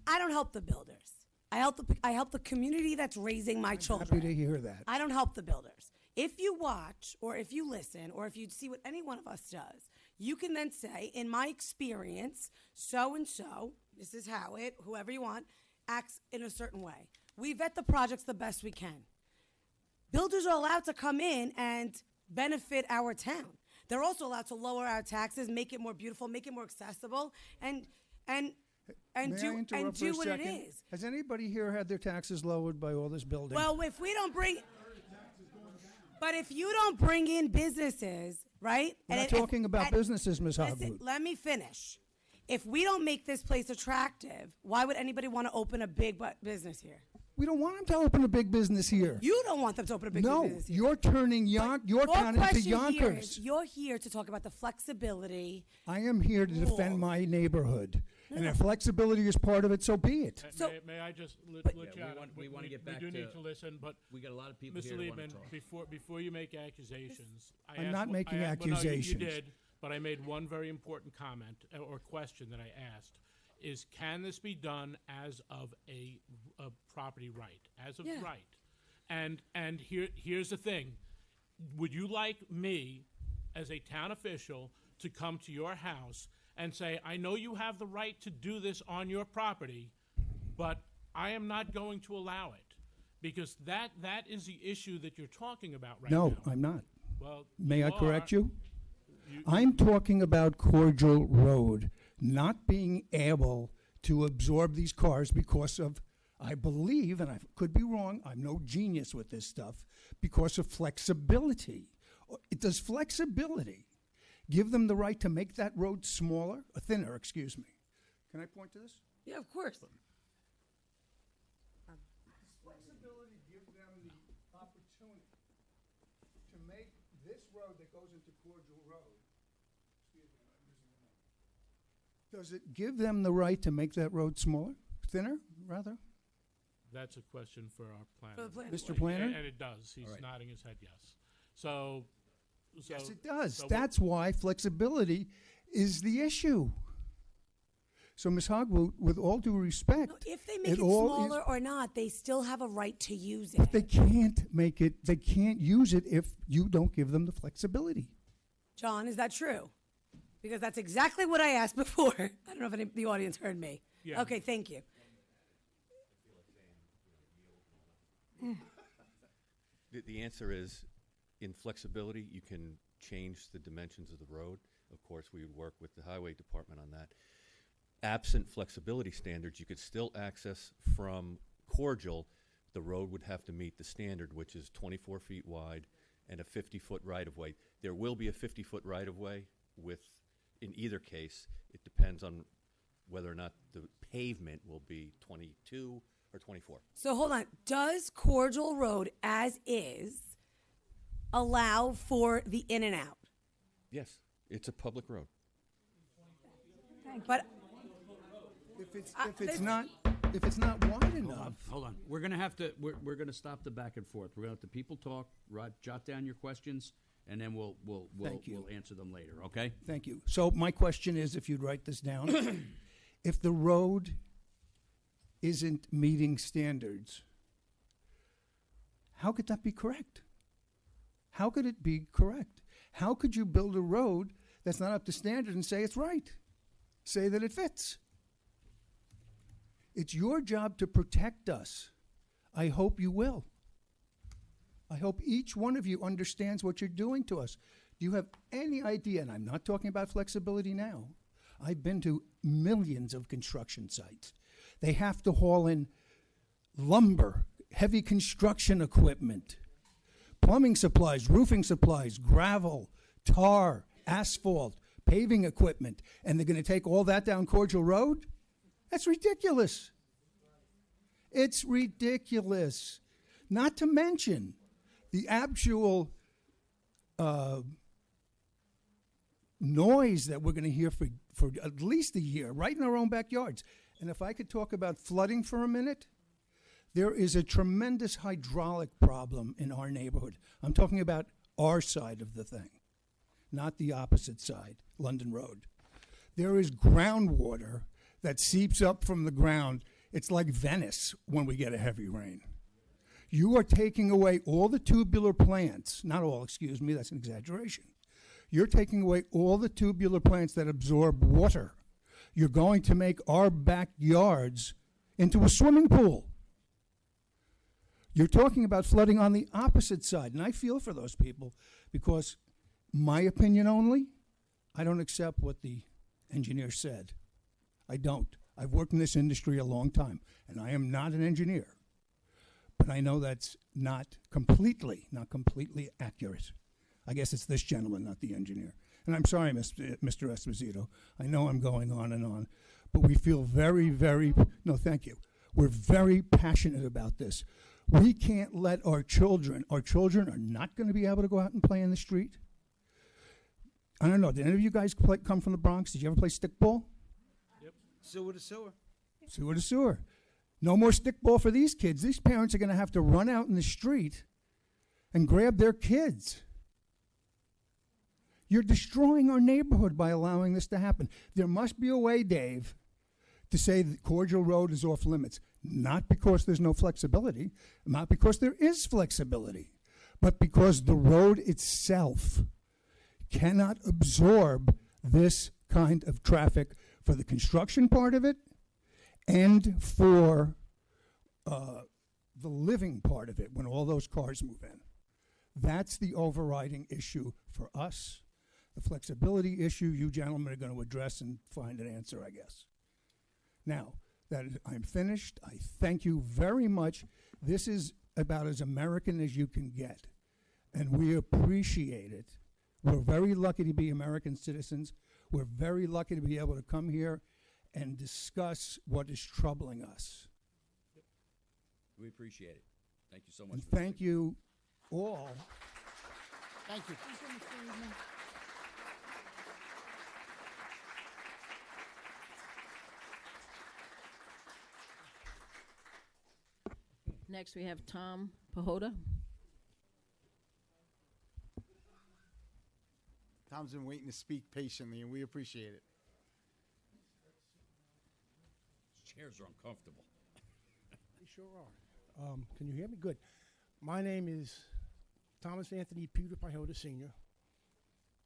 I don't help the builders. I help the community that's raising my children. Happy to hear that. I don't help the builders. If you watch, or if you listen, or if you see what any one of us does, you can then say, in my experience, so and so, this is how it, whoever you want, acts in a certain way. We vet the projects the best we can. Builders are allowed to come in and benefit our town. They're also allowed to lower our taxes, make it more beautiful, make it more accessible, and May I do interrupt for a what it second? is. Has anybody here had their taxes lowered by all this building? Well, if we don't bring, but if you don't bring in businesses, right? We're not if- talking about businesses, Ms. Listen, Hogwood. let me finish. If we don't make this place attractive, why would anybody want to open a big business here? We don't want them to open a big business here. You don't want them to open a big No, business here. you're turning your town into question here Yonkers. is, you're here to talk about the flexibility. I am here to defend my neighborhood. And if flexibility is part of it, so be it. May I just let you out? we wanna get back We do to- need to listen, but we got a lot of people Mr. here that wanna Liebman, talk. before you make accusations, I'm not making well, no, accusations. you did, but I made one very important comment or question that I asked: is can this be done as of a property right, as of Yeah. right? And here's the thing: would you like me, as a town official, to come to your house and say, I know you have the right to do this on your property, but I am not going to allow it? Because that is the issue that you're talking about right now. No, I'm not. Well, May I correct are. you? I'm talking about Cordial Road not being able to absorb these cars because of, I believe, and I could be wrong, I'm no genius with this stuff, because of flexibility. Does flexibility give them the right to make that road smaller, thinner, excuse me? Can I point to this? Yeah, of course. Flexibility gives them the opportunity to make this road that goes into Cordial Road, excuse me, I'm using the mic. Does it give them the right to make that road smaller, thinner, rather? That's a question for our planner. For the planner. Mr. Planner? And it does. He's All right. nodding his head yes. So Yes, it does. so That's why flexibility is the issue. So, Ms. Hogwood, with all due respect, No, if they make it all smaller is, or not, they still have a right to use it. but they can't make it. They can't use it if you don't give them the flexibility. John, is that true? Because that's exactly what I asked before. I don't know if the audience heard me. Yeah. Okay, thank you. The answer is, in flexibility, you can change the dimensions of the road. Of course, we would work with the highway department on that. Absent flexibility standards, you could still access from Cordial. The road would have to meet the standard, which is 24 feet wide and a 50-foot right-of-way. There will be a 50-foot right-of-way with, in either case, it depends on whether or not the pavement will be 22 or 24. So hold on. Does Cordial Road, as is, allow for the in and out? Yes, it's a public road. But If it's not wide enough, Hold on. We're gonna have to. We're gonna stop the back and forth. We're gonna let the people talk. Jot down your questions, and then we'll Thank you. we'll answer them later. Okay. Thank you. So my question is, if you'd write this down, if the road isn't meeting standards, how could that be correct? How could it be correct? How could you build a road that's not up to standard and say it's right? Say that it fits. It's your job to protect us. I hope you will. I hope each one of you understands what you're doing to us. Do you have any idea, and I'm not talking about flexibility now, I've been to millions of construction sites. They have to haul in lumber, heavy construction equipment, plumbing supplies, roofing supplies, gravel, tar, asphalt, paving equipment, and they're going to take all that down Cordial Road? That's ridiculous. It's ridiculous. Not to mention the actual noise that we're going to hear for at least a year, right in our own backyards. And if I could talk about flooding for a minute, there is a tremendous hydraulic problem in our neighborhood. I'm talking about our side of the thing, not the opposite side, London Road. There is groundwater that seeps up from the ground. It's like Venice when we get a heavy rain. You are taking away all the tubular plants, not all, excuse me, that's an exaggeration. You're taking away all the tubular plants that absorb water. You're going to make our backyards into a swimming pool. You're talking about flooding on the opposite side, and I feel for those people because, my opinion only, I don't accept what the engineer said. I don't. I've worked in this industry a long time, and I am not an engineer. But I know that's not completely accurate. I guess it's this gentleman, not the engineer. And I'm sorry, Mr. Esposito. I know I'm going on and on, but we feel very, no, thank you. We're very passionate about this. We can't let our children are not going to be able to go out and play in the street. I don't know, did any of you guys come from the Bronx? Did you ever play stickball? Yep. Sewer to sewer. Sewer to sewer. No more stickball for these kids. These parents are going to have to run out in the street and grab their kids. You're destroying our neighborhood by allowing this to happen. There must be a way, Dave, to say that Cordial Road is off limits. Not because there's no flexibility, not because there is flexibility, but because the road itself cannot absorb this kind of traffic for the construction part of it and for the living part of it when all those cars move in. That's the overriding issue for us. The flexibility issue you gentlemen are going to address and find an answer, I guess. Now, that I'm finished, I thank you very much. This is about as American as you can get, and we appreciate it. We're very lucky to be American citizens. We're very lucky to be able to come here and discuss what is troubling us. We appreciate it. Thank you so much. And thank you all. Thank you. Next, we have Tom Pahota. Tom's been waiting to speak patiently, and we appreciate it. Chairs are uncomfortable. They sure are. Can you hear me? Good. My name is Thomas Anthony Peter Pahota, Sr.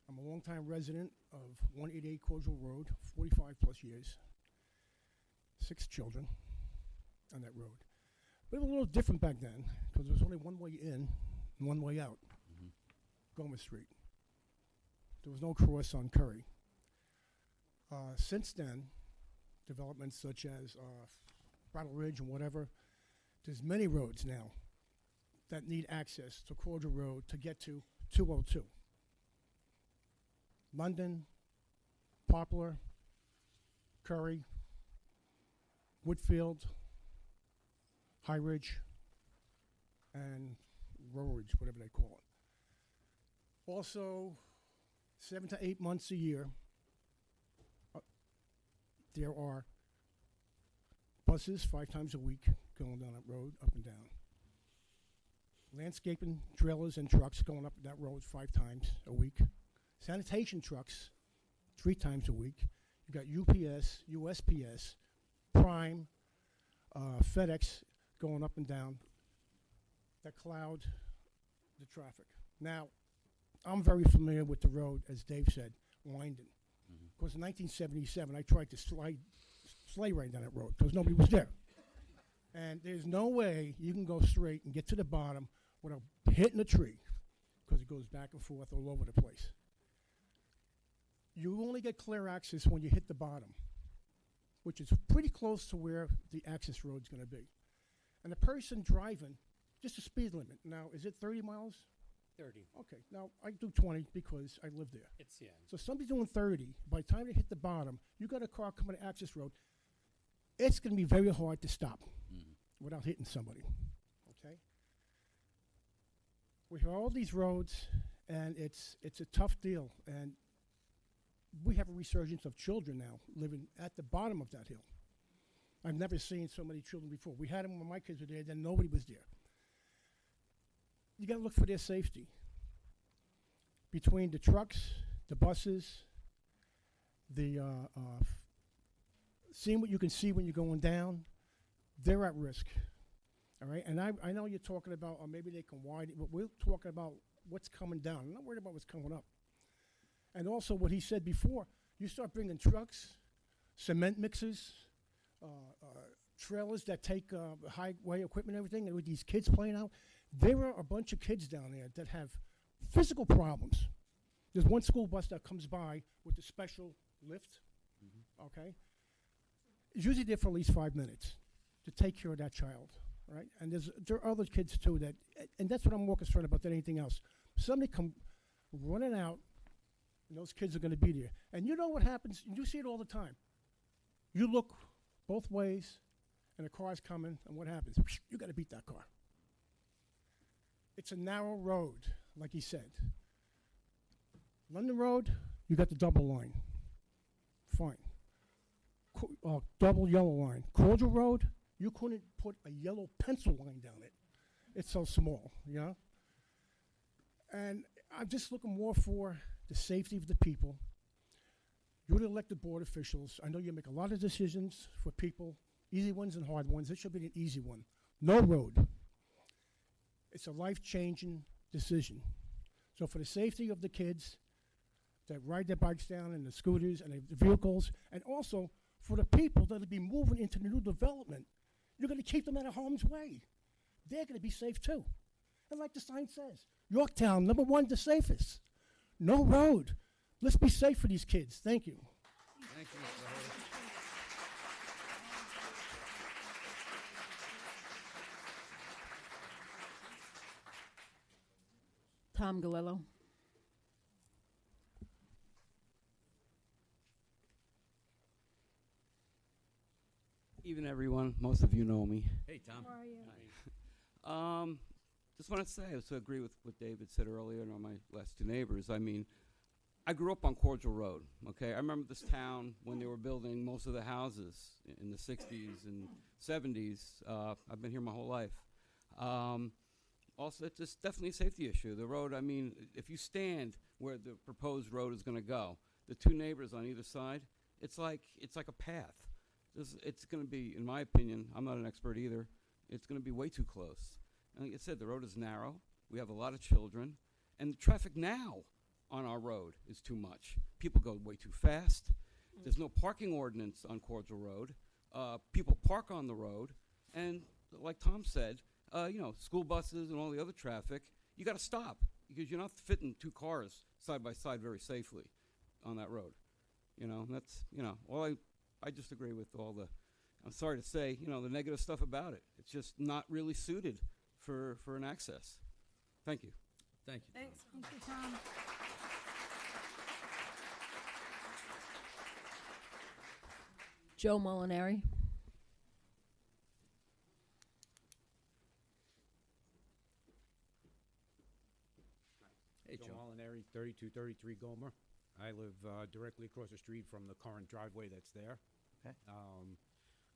I'm a longtime resident of 188 Cordial Road, 45 plus years. 6 children on that road. But it was a little different back then because there was only one way in and one way out. Gomer Street. There was no cross on Curry. Since then, developments such as Brattle Ridge and whatever, there's many roads now that need access to Cordial Road to get to 202. London, Poplar, Curry, Woodfield, High Ridge, and Row Ridge, whatever they call it. Also, 7 to 8 months a year, there are buses 5 times a week going down that road, up and down. landscaping trailers and trucks going up that road 5 times a week. Sanitation trucks 3 times a week. You got UPS, USPS, Prime, FedEx going up and down that cloud the traffic. Now, I'm very familiar with the road, as Dave said, winding. Because in 1977, I tried to sleigh ride down that road because nobody was there. And there's no way you can go straight and get to the bottom without hitting a tree because it goes back and forth all over the place. You only get clear access when you hit the bottom, which is pretty close to where the access road is going to be. And the person driving, just the speed limit. Now, is it 30 miles? 30. Okay, now I do 20 because I live there. It's, yeah. So somebody's doing 30. By the time they hit the bottom, you got a car coming to access road. It's going to be very hard to stop without hitting somebody. Okay. We have all these roads, and it's a tough deal. And we have a resurgence of children now living at the bottom of that hill. I've never seen so many children before. We had them when my kids were there, then nobody was there. You got to look for their safety. Between the trucks, the buses, the seeing what you can see when you're going down, they're at risk. All right, and I know you're talking about, maybe they can widen, but we're talking about what's coming down. I'm not worried about what's coming up. And also what he said before, you start bringing trucks, cement mixers, trailers that take highway equipment and everything, and with these kids playing out, there are a bunch of kids down there that have physical problems. There's one school bus that comes by with a special lift, okay? It's usually there for at least 5 minutes to take care of that child, right? And there are other kids too that, and that's what I'm more concerned about than anything else. Somebody come running out, and those kids are going to be there. And you know what happens? You see it all the time. You look both ways, and a car's coming, and what happens? You got to beat that car. It's a narrow road, like he said. London Road, you got the double line. Fine. Double yellow line. Cordial Road, you couldn't put a yellow pencil line down it. It's so small, you know? And I'm just looking more for the safety of the people. You're the elected board officials. I know you make a lot of decisions for people, easy ones and hard ones. This should be an easy one. No road. It's a life-changing decision. So for the safety of the kids that ride their bikes down and the scooters and the vehicles, and also for the people that will be moving into the new development, you're going to keep them out of harm's way. They're going to be safe too. And like the sign says, Yorktown, #1, the safest. No road. Let's be safe for these kids. Thank you. Thank you, Tom Galello. Evening, everyone. Most of you know me. Hey, Tom. How are you? Just want to say, I also agree with what David said earlier and on my last 2 neighbors. I mean, I grew up on Cordial Road, okay? I remember this town when they were building most of the houses in the 60s and 70s. I've been here my whole life. Also, it's definitely a safety issue. The road, I mean, if you stand where the proposed road is going to go, the 2 neighbors on either side, it's like a path. It's going to be, in my opinion, I'm not an expert either, it's going to be way too close. And like I said, the road is narrow. We have a lot of children. And the traffic now on our road is too much. People go way too fast. There's no parking ordinance on Cordial Road. People park on the road. And like Tom said, you know, school buses and all the other traffic, you got to stop because you're not fitting 2 cars side by side very safely on that road. You know, and that's, you know, I just agree with all the, I'm sorry to say, you know, the negative stuff about it. It's just not really suited for an access. Thank you. Thank you. Thanks. Thank you, Tom. Joe Molinari. Hey, Joe Joe. Molinari, 3233 Gomer. I live directly across the street from the current driveway that's there. Okay.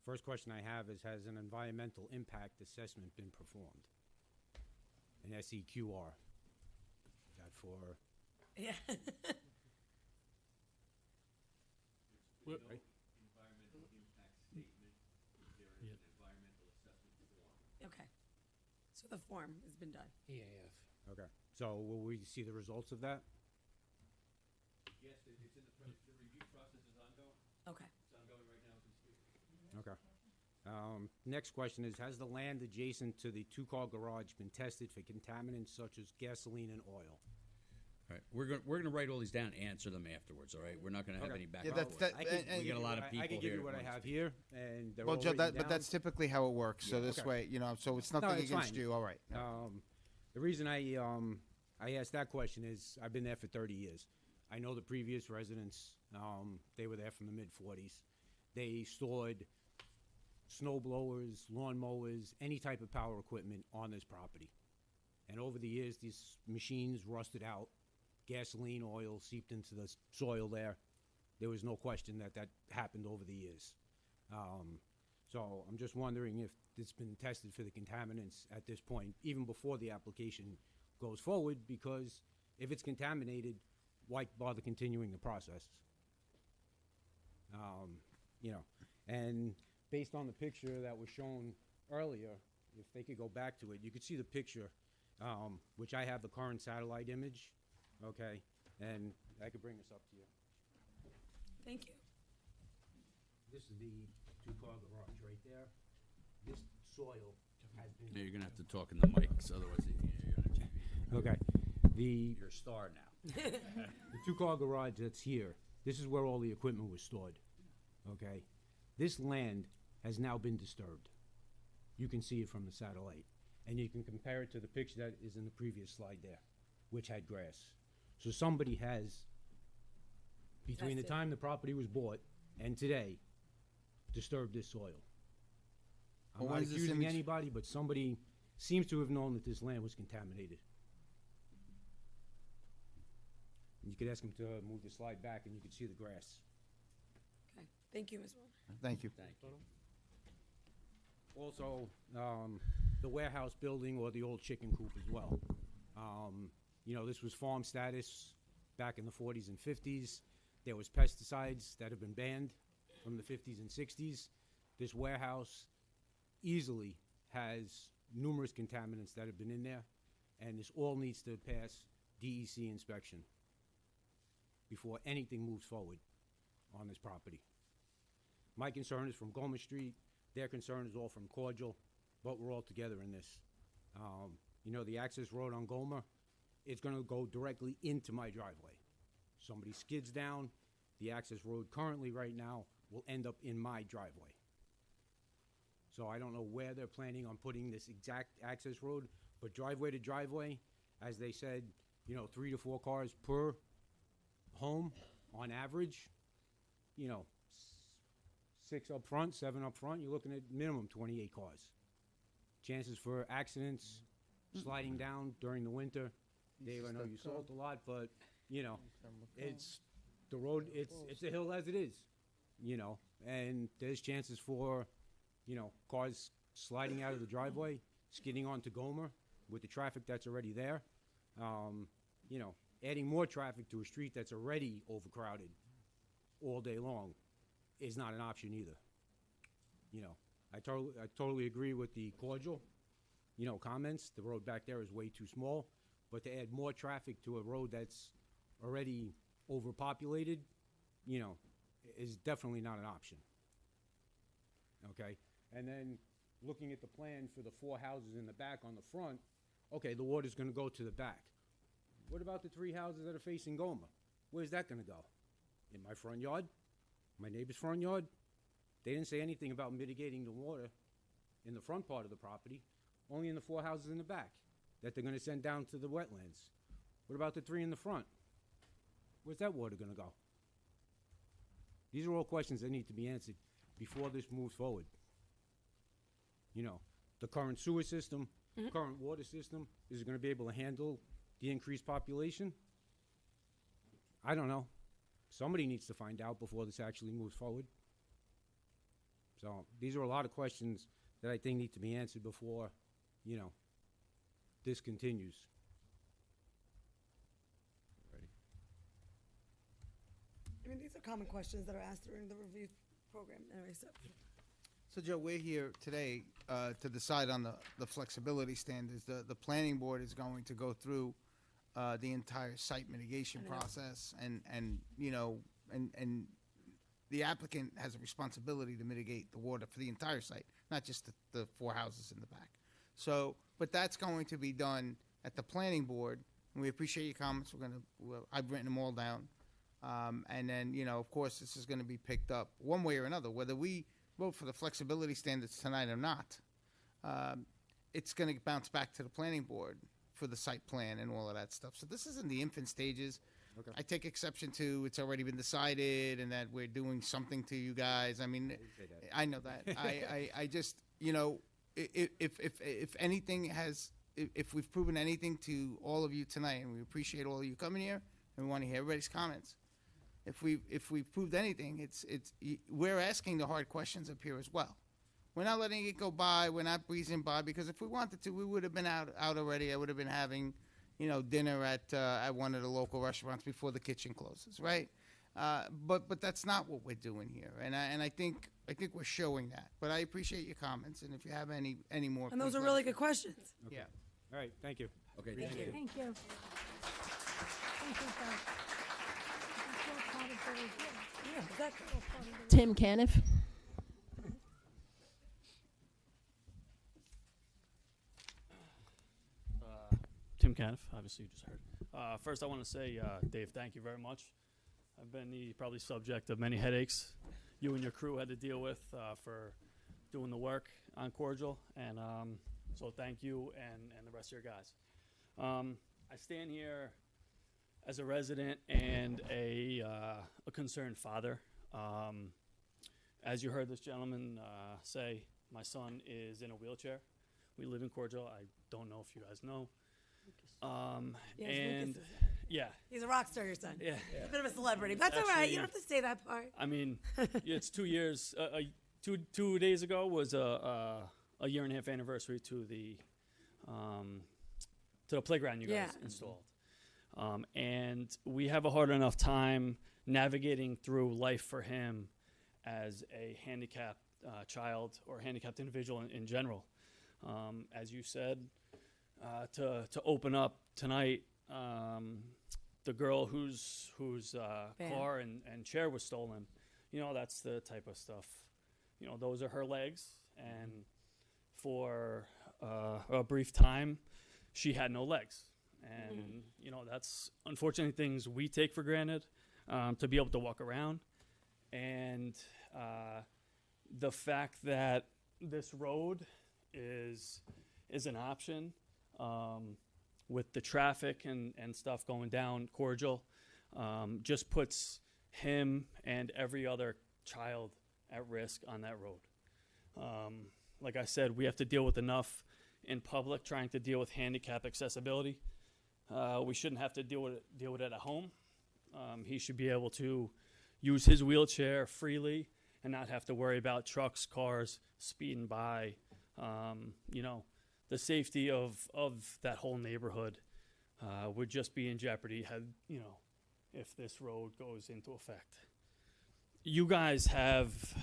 First question I have is, has an environmental impact assessment been performed? An an SEQR. That for Yeah. What- Environmental impact statement, there is Yeah. an environmental assessment form. Okay. So the form has been done. EAF. Okay. So will we see the results of that? Yes, it's in the review process is ongoing. Okay. It's ongoing right now as we speak. Okay. Next question is, has the land adjacent to the two-car garage been tested for contaminants such as gasoline and oil? All right, we're gonna write all these down and answer them afterwards. All right, we're not gonna have Okay. any back Yeah, and that's- forth. that- I can, We got a lot of people I can give here you that what I wanna have speak. here, and they're Well, all Joe, written but that's down. typically how it works. So Yeah, this okay. way, you know, so it's No, nothing it's against fine. you. All right. The reason I asked that question is I've been there for 30 years. I know the previous residents. They were there from the mid-40s. They stored snow blowers, lawn mowers, any type of power equipment on this property. And over the years, these machines rusted out. Gasoline, oil seeped into the soil there. There was no question that that happened over the years. So I'm just wondering if it's been tested for the contaminants at this point, even before the application goes forward, because if it's contaminated, why bother continuing the process? You know, and based on the picture that was shown earlier, if they could go back to it, you could see the picture, which I have the current satellite image, okay? And I could bring this up to you. Thank you. This is the two-car garage right there. This soil has been. Yeah, you're gonna have to talk in the mics, otherwise you can't hear you on TV. Okay. The You're a star now. the two-car garage that's here, this is where all the equipment was stored, okay? This land has now been disturbed. You can see it from the satellite. And you can compare it to the picture that is in the previous slide there, which had grass. So somebody has, between the That's it. time the property was bought and today, disturbed this soil. I'm Well, not when's this accusing image- anybody, but somebody seems to have known that this land was contaminated. And you could ask him to move the slide back and you could see the grass. Okay. Thank you, Ms. Warner. Thank you. Thank you. Also, the warehouse building or the old chicken coop as well. You know, this was farm status back in the 40s and 50s. There was pesticides that have been banned from the 50s and 60s. This warehouse easily has numerous contaminants that have been in there, and this all needs to pass DEC inspection before anything moves forward on this property. My concern is from Gomer Street. Their concern is all from Cordial, but we're all together in this. You know, the access road on Gomer, it's going to go directly into my driveway. Somebody skids down, the access road currently right now will end up in my driveway. So I don't know where they're planning on putting this exact access road, but driveway to driveway, as they said, you know, 3 to 4 cars per home on average, you know, 6 up front, 7 up front, you're looking at minimum 28 cars. Chances for accidents, sliding down during the winter. Dave, I know you salt a lot, but, you know, it's, the road, it's a hill as it is, you know, and there's chances for, you know, cars sliding out of the driveway, skidding onto Gomer with the traffic that's already there. You know, adding more traffic to a street that's already overcrowded all day long is not an option either. You know, I totally agree with the Cordial, you know, comments. The road back there is way too small, but to add more traffic to a road that's already overpopulated, you know, is definitely not an option. Okay, and then looking at the plan for the 4 houses in the back on the front, okay, the water's gonna go to the back. What about the 3 houses that are facing Gomer? Where's that gonna go? In my front yard? My neighbor's front yard? They didn't say anything about mitigating the water in the front part of the property, only in the 4 houses in the back that they're gonna send down to the wetlands. What about the 3 in the front? Where's that water gonna go? These are all questions that need to be answered before this moves forward. You know, the current sewer system, current water system, is it gonna be able to handle the increased population? I don't know. Somebody needs to find out before this actually moves forward. So these are a lot of questions that I think need to be answered before, you know, this continues. I mean, these are common questions that are asked during the review program. Anyway, So, Joe, we're here today to decide on the flexibility standards. The planning board is going to go through the entire site mitigation process, and the applicant has a responsibility to mitigate the water for the entire site, not just the 4 houses in the back. So, but that's going to be done at the planning board, and we appreciate your comments. I've written them all down. And then, of course, this is going to be picked up one way or another, whether we vote for the flexibility standards tonight or not. It's going to bounce back to the planning board for the site plan and all of that stuff. So this is in the infant stages. Okay. I take exception to it's already been decided and that we're doing something to you guys. I mean, I know that. I just, if anything if we've proven anything to all of you tonight, and we appreciate all of you coming here, and we want to hear everybody's comments. If we've proved anything, we're asking the hard questions up here as well. We're not letting it go by. We're not breezing by, because if we wanted to, we would have been out already. I would have been having, dinner at one of the local restaurants before the kitchen closes, right? But that's not what we're doing here, and I think we're showing that. But I appreciate your comments, and if you have any more, and those please are let really us know. good questions. Yeah. All right, thank you. Okay, Thank you. Thank you. Thank you, sir. Yeah, exactly. Tim Caniff. Tim Caniff, obviously you just heard. First, I want to say, Dave, thank you very much. I've been the probably subject of many headaches you and your crew had to deal with for doing the work on Cordial, and so thank you and the rest of your guys. I stand here as a resident and a concerned father. As you heard this gentleman say, my son is in a wheelchair. We live in Cordial. I don't know if you guys know. Yes, And Lucas is- yeah, He's a rock star, your son. Yeah. He's a bit of a celebrity. But that's all right. You don't have to say that part. I mean, it's 2 years. 2 days ago was a year and a half anniversary to the playground you guys installed. And we have a hard enough time navigating through life for him as a handicapped child or handicapped individual in general. As you said, to open up tonight, the girl whose car and chair was stolen, that's the type of stuff. Those are her legs, and for a brief time, she had no legs. And, that's unfortunately things we take for granted, to be able to walk around. And the fact that this road is an option, with the traffic and stuff going down Cordial, just puts him and every other child at risk on that road. Like I said, we have to deal with enough in public trying to deal with handicap accessibility. We shouldn't have to deal with it at home. He should be able to use his wheelchair freely and not have to worry about trucks, cars speeding by. The safety of that whole neighborhood would just be in jeopardy if this road goes into effect. You guys have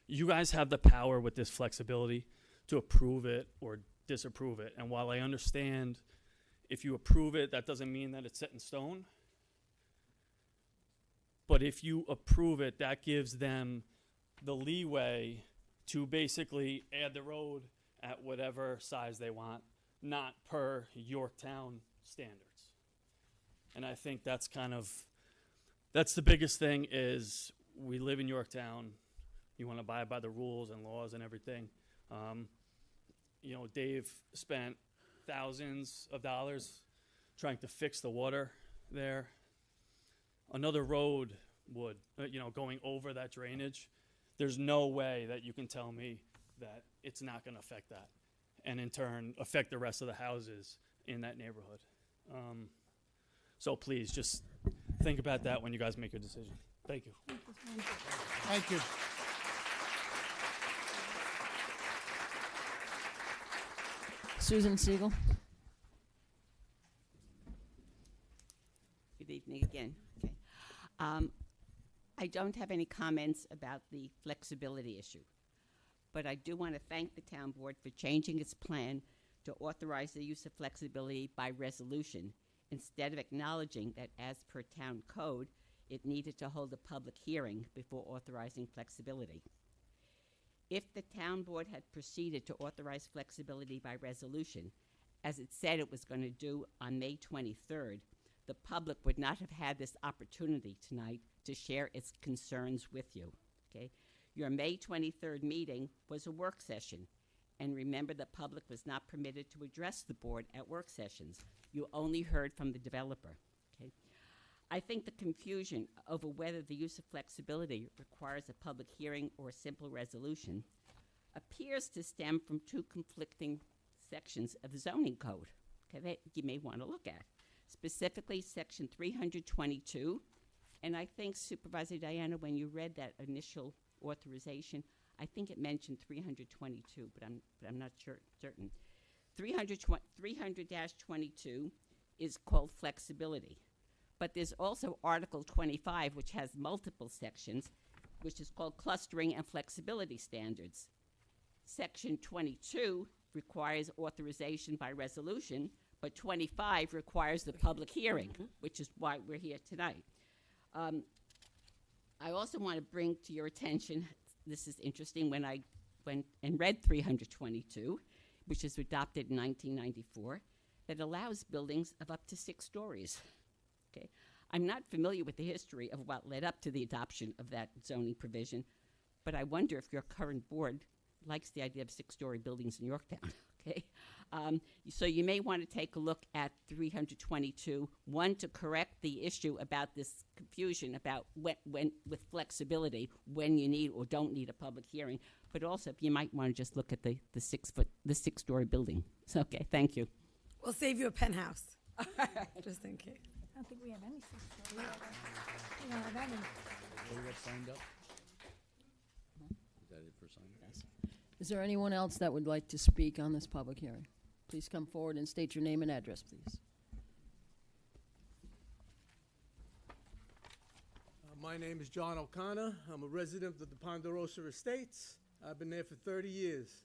the power with this flexibility to approve it or disapprove it. And while I understand if you approve it, that doesn't mean that it's set in stone. But if you approve it, that gives them the leeway to basically add the road at whatever size they want, not per Yorktown standards. And I think that's the biggest thing is we live in Yorktown. You want to abide by the rules and laws and everything. Dave spent thousands of dollars trying to fix the water there. Another road would, going over that drainage, there's no way that you can tell me that it's not going to affect that and in turn affect the rest of the houses in that neighborhood. So please just think about that when you guys make your decision. Thank you. Thank you. Susan Siegel. Good evening again. Okay. I don't have any comments about the flexibility issue, but I do want to thank the town board for changing its plan to authorize the use of flexibility by resolution instead of acknowledging that as per town code, it needed to hold a public hearing before authorizing flexibility. If the town board had proceeded to authorize flexibility by resolution, as it said it was going to do on May 23rd, the public would not have had this opportunity tonight to share its concerns with you, okay? Your May 23rd meeting was a work session, and remember the public was not permitted to address the board at work sessions. You only heard from the developer, okay? I think the confusion over whether the use of flexibility requires a public hearing or a simple resolution appears to stem from two conflicting sections of the zoning code, okay, that you may want to look at. Specifically, section 322, and I think Supervisor Diana, when you read that initial authorization, I think it mentioned 322, but I'm not certain. 300-22 is called flexibility, but there's also Article 25, which has multiple sections, which is called clustering and flexibility standards. Section 22 requires authorization by resolution, but 25 requires the public hearing, which is why we're here tonight. I also want to bring to your attention, this is interesting, when I went and read 322, which was adopted in 1994, that allows buildings of up to 6 stories. Okay, I'm not familiar with the history of what led up to the adoption of that zoning provision, but I wonder if your current board likes the idea of 6-story buildings in Yorktown. Okay, so you may want to take a look at 322. One, to correct the issue about this confusion about when with flexibility, when you need or don't need a public hearing, but also if you might want to just look at the 6-story building. So, okay, thank you. We'll save you a penthouse, just in case. I don't think we have any 6-story. We don't have any. Who got signed up? Is that it for sign up? Yes. Is there anyone else that would like to speak on this public hearing? Please come forward and state your name and address, please. My name is John O'Connor. I'm a resident of the Ponderosa Estates. I've been there for 30 years.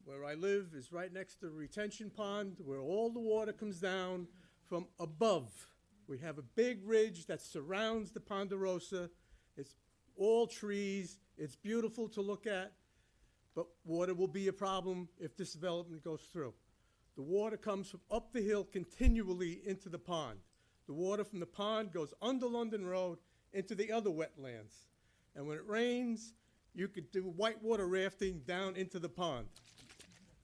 Where I live is right next to the retention pond where all the water comes down from above. We have a big ridge that surrounds the Ponderosa. It's all trees. It's beautiful to look at, but water will be a problem if this development goes through. The water comes from up the hill continually into the pond. The water from the pond goes under London Road into the other wetlands. And when it rains, you could do whitewater rafting down into the pond.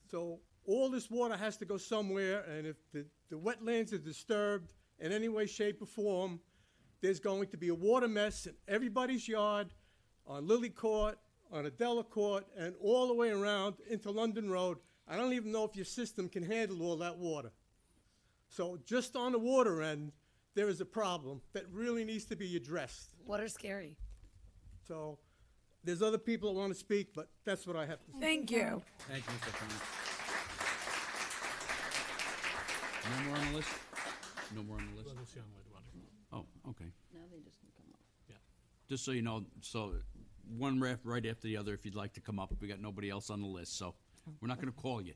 So all this water has to go somewhere, and if the wetlands are disturbed in any way, shape, or form, there's going to be a water mess in everybody's yard, on Lily Court, on Adela Court, and all the way around into London Road. I don't even know if your system can handle all that water. So just on the water end, there is a problem that really needs to be addressed. Water's scary. So there's other people that want to speak, but that's what I have to say. Thank you. Thank you, Mr. Frank. No more on the list? No more on the list? Well, this young lady wanted to- Oh, okay. Now they just can come up. Just so you know, so one ref right after the other if you'd like to come up. We got nobody else on the list, so we're not going to call you.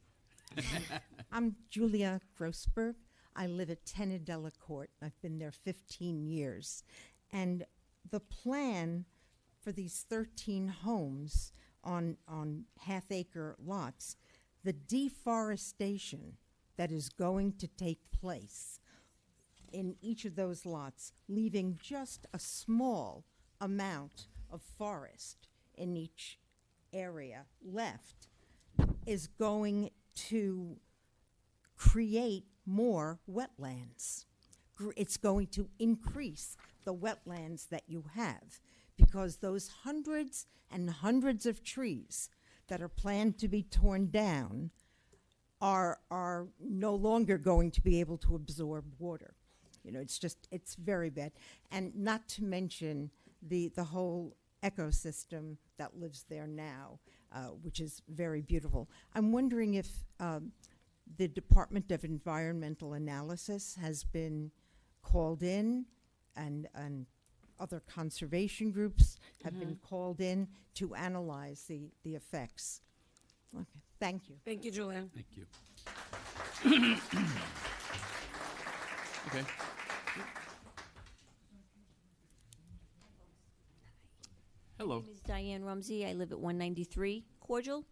I'm Julia Grossberg. I live at 10 Adela Court. I've been there 15 years. And the plan for these 13 homes on half-acre lots, the deforestation that is going to take place in each of those lots, leaving just a small amount of forest in each area left, is going to create more wetlands. It's going to increase the wetlands that you have because those hundreds and hundreds of trees that are planned to be torn down are no longer going to be able to absorb water. You know, it's very bad. And not to mention the whole ecosystem that lives there now. which is very beautiful. I'm wondering if the Department of Environmental Analysis has been called in, and other conservation groups have been called in to analyze the effects. Okay, thank you. Thank you, Julia. Thank you. Okay. Hello. My name is Diane Rumsey. I live at 193 Cordial.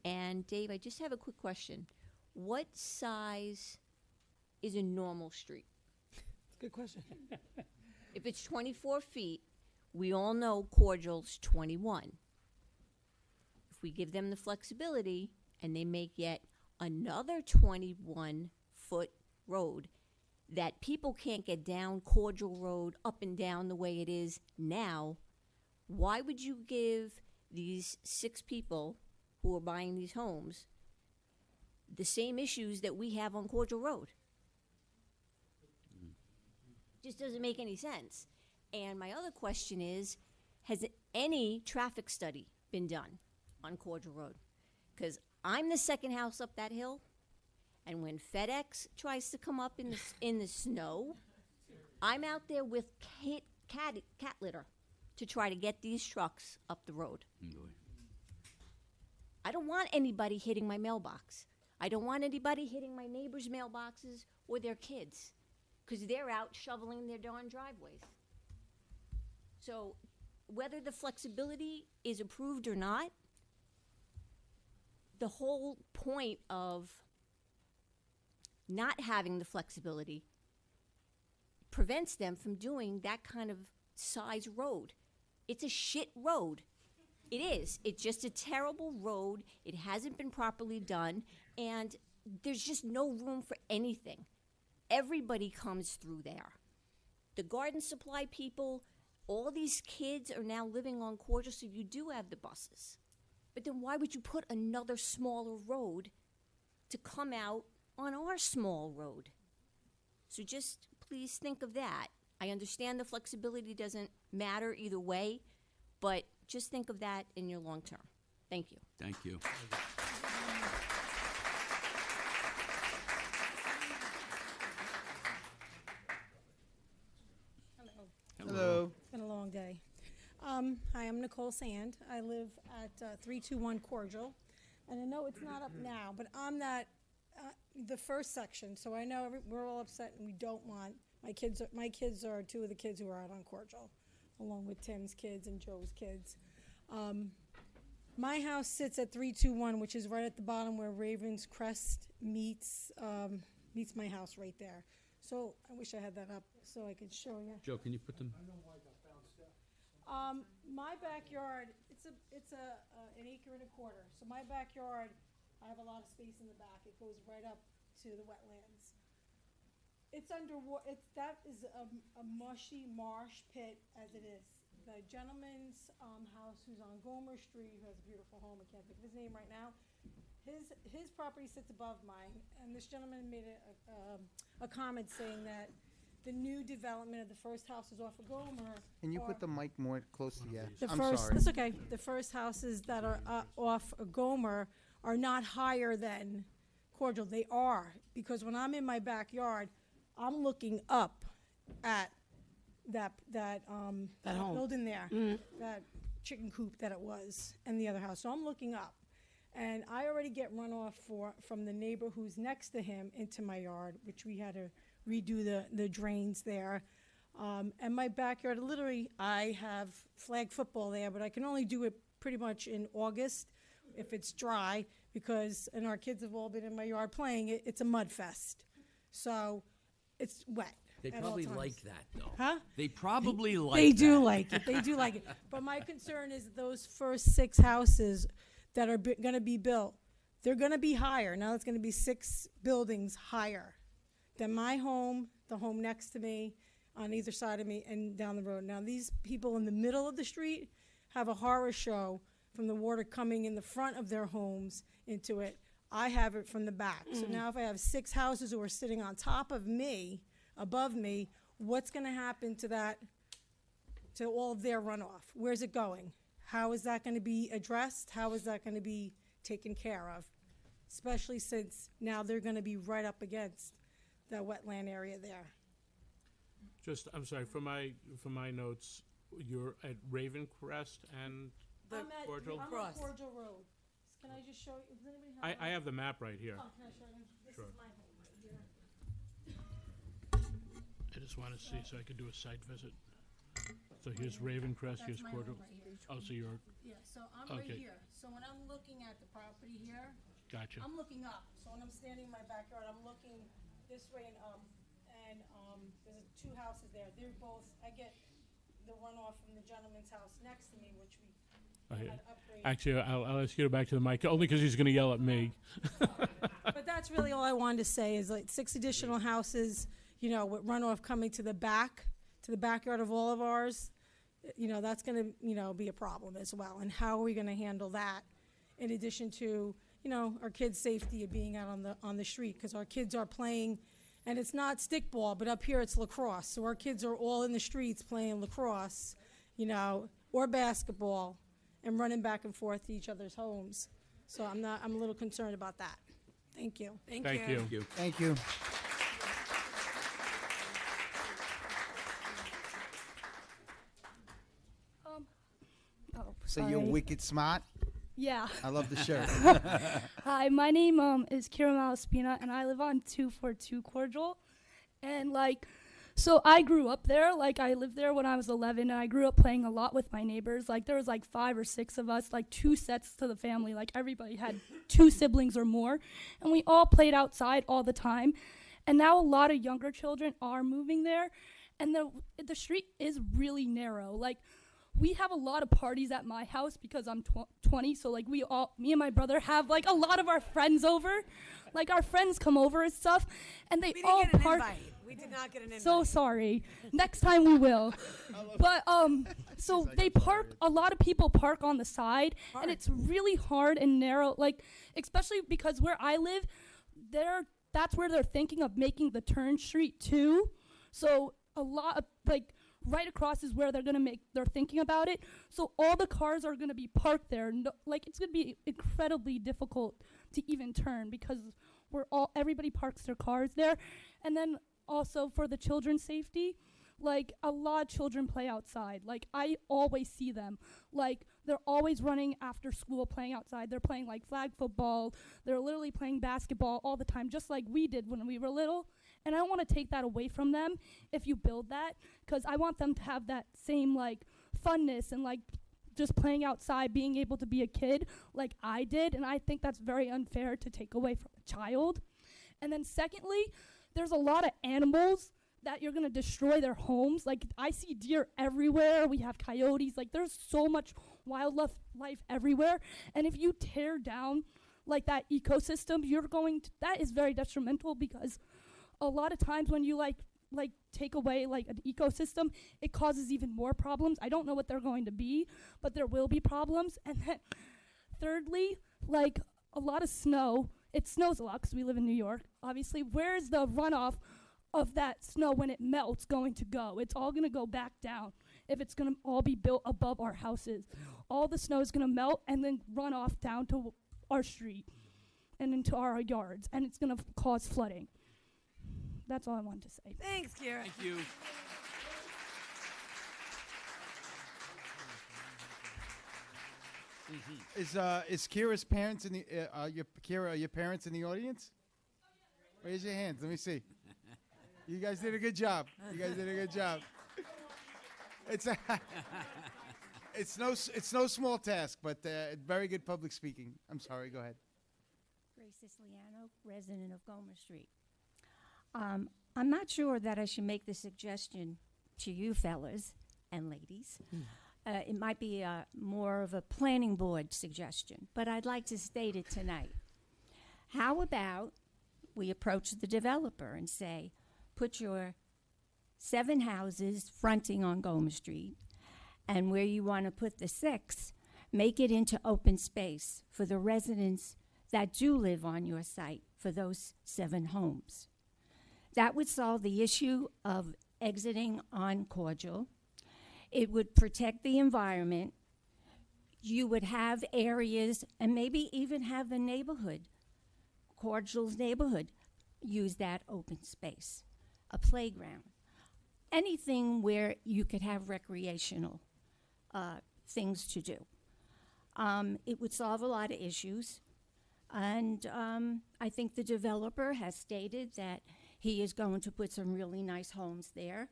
And Dave, I just have a quick question. What size is a normal street? Good question. If it's 24 feet, we all know Cordial's 21. If we give them the flexibility and they make yet another 21-foot road that people can't get down Cordial Road up and down the way it is now, why would you give these 6 people who are buying these homes the same issues that we have on Cordial Road? Just doesn't make any sense. And my other question is, has any traffic study been done on Cordial Road? Because I'm the second house up that hill, and when FedEx tries to come up in the snow, I'm out there with cat litter to try to get these trucks up the road. I don't want anybody hitting my mailbox. I don't want anybody hitting my neighbors' mailboxes or their kids, because they're out shoveling their darn driveways. So whether the flexibility is approved or not, the whole point of not having the flexibility prevents them from doing that kind of size road. It's a shit road. It is. It's just a terrible road. It hasn't been properly done, and there's just no room for anything. Everybody comes through there. The garden supply people, all these kids are now living on Cordial, so you do have the buses. But then why would you put another smaller road to come out on our small road? So just please think of that. I understand the flexibility doesn't matter either way, but just think of that in your long term. Thank you. Thank you. Hello. It's been a long day. Hi, I'm Nicole Sand. I live at 321 Cordial. And I know it's not up now, but I'm that, the first section, so I know we're all upset and we don't want, my kids are 2 of the kids who are out on Cordial, along with Tim's kids and Joe's kids. My house sits at 321, which is right at the bottom where Ravens Crest meets my house right there. So I wish I had that up so I could show you. Joe, can you put them? My backyard, it's an acre and a quarter. So my backyard, I have a lot of space in the back. It goes right up to the wetlands. It's underwater. That is a mushy marsh pit as it is. The gentleman's house who's on Gomer Street, who has a beautiful home, I can't think of his name right now. His property sits above mine, and this gentleman made a comment saying that the new development of the first houses off of Gomer. Can you put the mic more close to you? I'm sorry. That's okay. The first houses that are off of Gomer are not higher than Cordial. They are, because when I'm in my backyard, I'm looking up at that home building there, that chicken coop that it was, and the other house. So I'm looking up, and I already get runoff from the neighbor who's next to him into my yard, which we had to redo the drains there. And my backyard, literally, I have flag football there, but I can only do it pretty much in August if it's dry, and our kids have all been in my yard playing. It's a mud fest. So it's wet. They at all probably times. like that, though. Huh? They probably like They that. do like it. They do like it. But my concern is those first 6 houses that are going to be built, they're going to be higher. Now it's going to be 6 buildings higher than my home, the home next to me, on either side of me, and down the road. Now these people in the middle of the street have a horror show from the water coming in the front of their homes into it. I have it from the back. So now if I have 6 houses who are sitting on top of me, above me, what's going to happen to all of their runoff? Where's it going? How is that going to be addressed? How is that going to be taken care of? Especially since now they're going to be right up against the wetland area there. Just, I'm sorry, for my notes, you're at Ravencrest and Cordial? I'm on Cordial Road. Can I just show you? Does anybody have I have the map right here. Oh, can I show you? This Sure. is my home right here. I just want to see so I could do a site visit. So here's Ravencrest, That's here's my Cordial. home right here. Oh, so you're, Yeah, so I'm right Okay. here. So when I'm looking at the property here, Gotcha. I'm looking up. So when I'm standing in my backyard, I'm looking this way and up. And there's two houses there. They're both, I get the runoff from the gentleman's house next to me, which we oh, had yeah. upgraded. Actually, I'll ask you to go back to the mic, only because he's going to yell at me. But that's really all I wanted to say is like 6 additional houses, you know, with runoff coming to the backyard of all of ours. You know, that's going to, you know, be a problem as well. And how are we going to handle that in addition to, you know, our kids' safety of being out on the street? Because our kids are playing, and it's not stickball, but up here it's lacrosse. So our kids are all in the streets playing lacrosse, you know, or basketball, and running back and forth to each other's homes. So I'm a little concerned about that. Thank you. Thank you. Thank you. So you're Sorry. wicked smart. Yeah. I love the shirt. Hi, my name is Kira Malaspina, and I live on 242 Cordial. And, like, so I grew up there. Like, I lived there when I was 11, and I grew up playing a lot with my neighbors. Like, there was, like, 5 or 6 of us, like, 2 sets to the family. Like, everybody had 2 siblings or more. And we all played outside all the time. And now a lot of younger children are moving there. And the street is really narrow. Like, we have a lot of parties at my house because I'm 20, so like me and my brother have like a lot of our friends over. Like our friends come over and stuff, and they We all didn't get an park. invite. We did not get an invite. So sorry. Next time we will. But so they park. A lot of people park on the side, and it's really hard and narrow. Like especially because where I live, that's where they're thinking of making the turn street too. So a lot of like. Right across is where they're thinking about it. So all the cars are gonna be parked there. No, like it's gonna be incredibly difficult to even turn because everybody parks their cars there. And then also for the children's safety, like a lot of children play outside. Like I always see them. Like they're always running after school playing outside. They're playing like flag football. They're literally playing basketball all the time, just like we did when we were little. And I don't want to take that away from them if you build that, because I want them to have that same like funness and like just playing outside, being able to be a kid like I did. And I think that's very unfair to take away from a child. And then secondly, there's a lot of animals that you're going to destroy their homes. Like I see deer everywhere. We have coyotes. Like there's so much wildlife everywhere. And if you tear down like that ecosystem, that is very detrimental because a lot of times when you like take away like an ecosystem, it causes even more problems. I don't know what they're going to be, but there will be problems. And then thirdly, like a lot of snow, it snows a lot because we live in New York, obviously. Where's the runoff of that snow when it melts going to go? It's all going to go back down if it's going to all be built above our houses. All the snow is going to melt and then run off down to our street and into our yards, and it's going to cause flooding. That's all I wanted to say. Thanks, Kira. Thank you. Is Kira's parents in the Kira, are your parents in the audience? Raise your hands. Let me see. You guys did a good job. You guys did a good job. It's no small task, but very good public speaking. I'm sorry. Go ahead. Grace Siciliano, resident of Gomer Street. I'm not sure that I should make the suggestion to you fellas and ladies. It might be more of a planning board suggestion, but I'd like to state it tonight. How about we approach the developer and say, put your 7 houses fronting on Gomer Street, and where you want to put the 6, make it into open space for the residents that do live on your site for those 7 homes. That would solve the issue of exiting on Cordial. It would protect the environment. you would have areas and maybe even have a neighborhood, Cordial's neighborhood, use that open space, a playground, anything where you could have recreational things to do. It would solve a lot of issues. And I think the developer has stated that he is going to put some really nice homes there.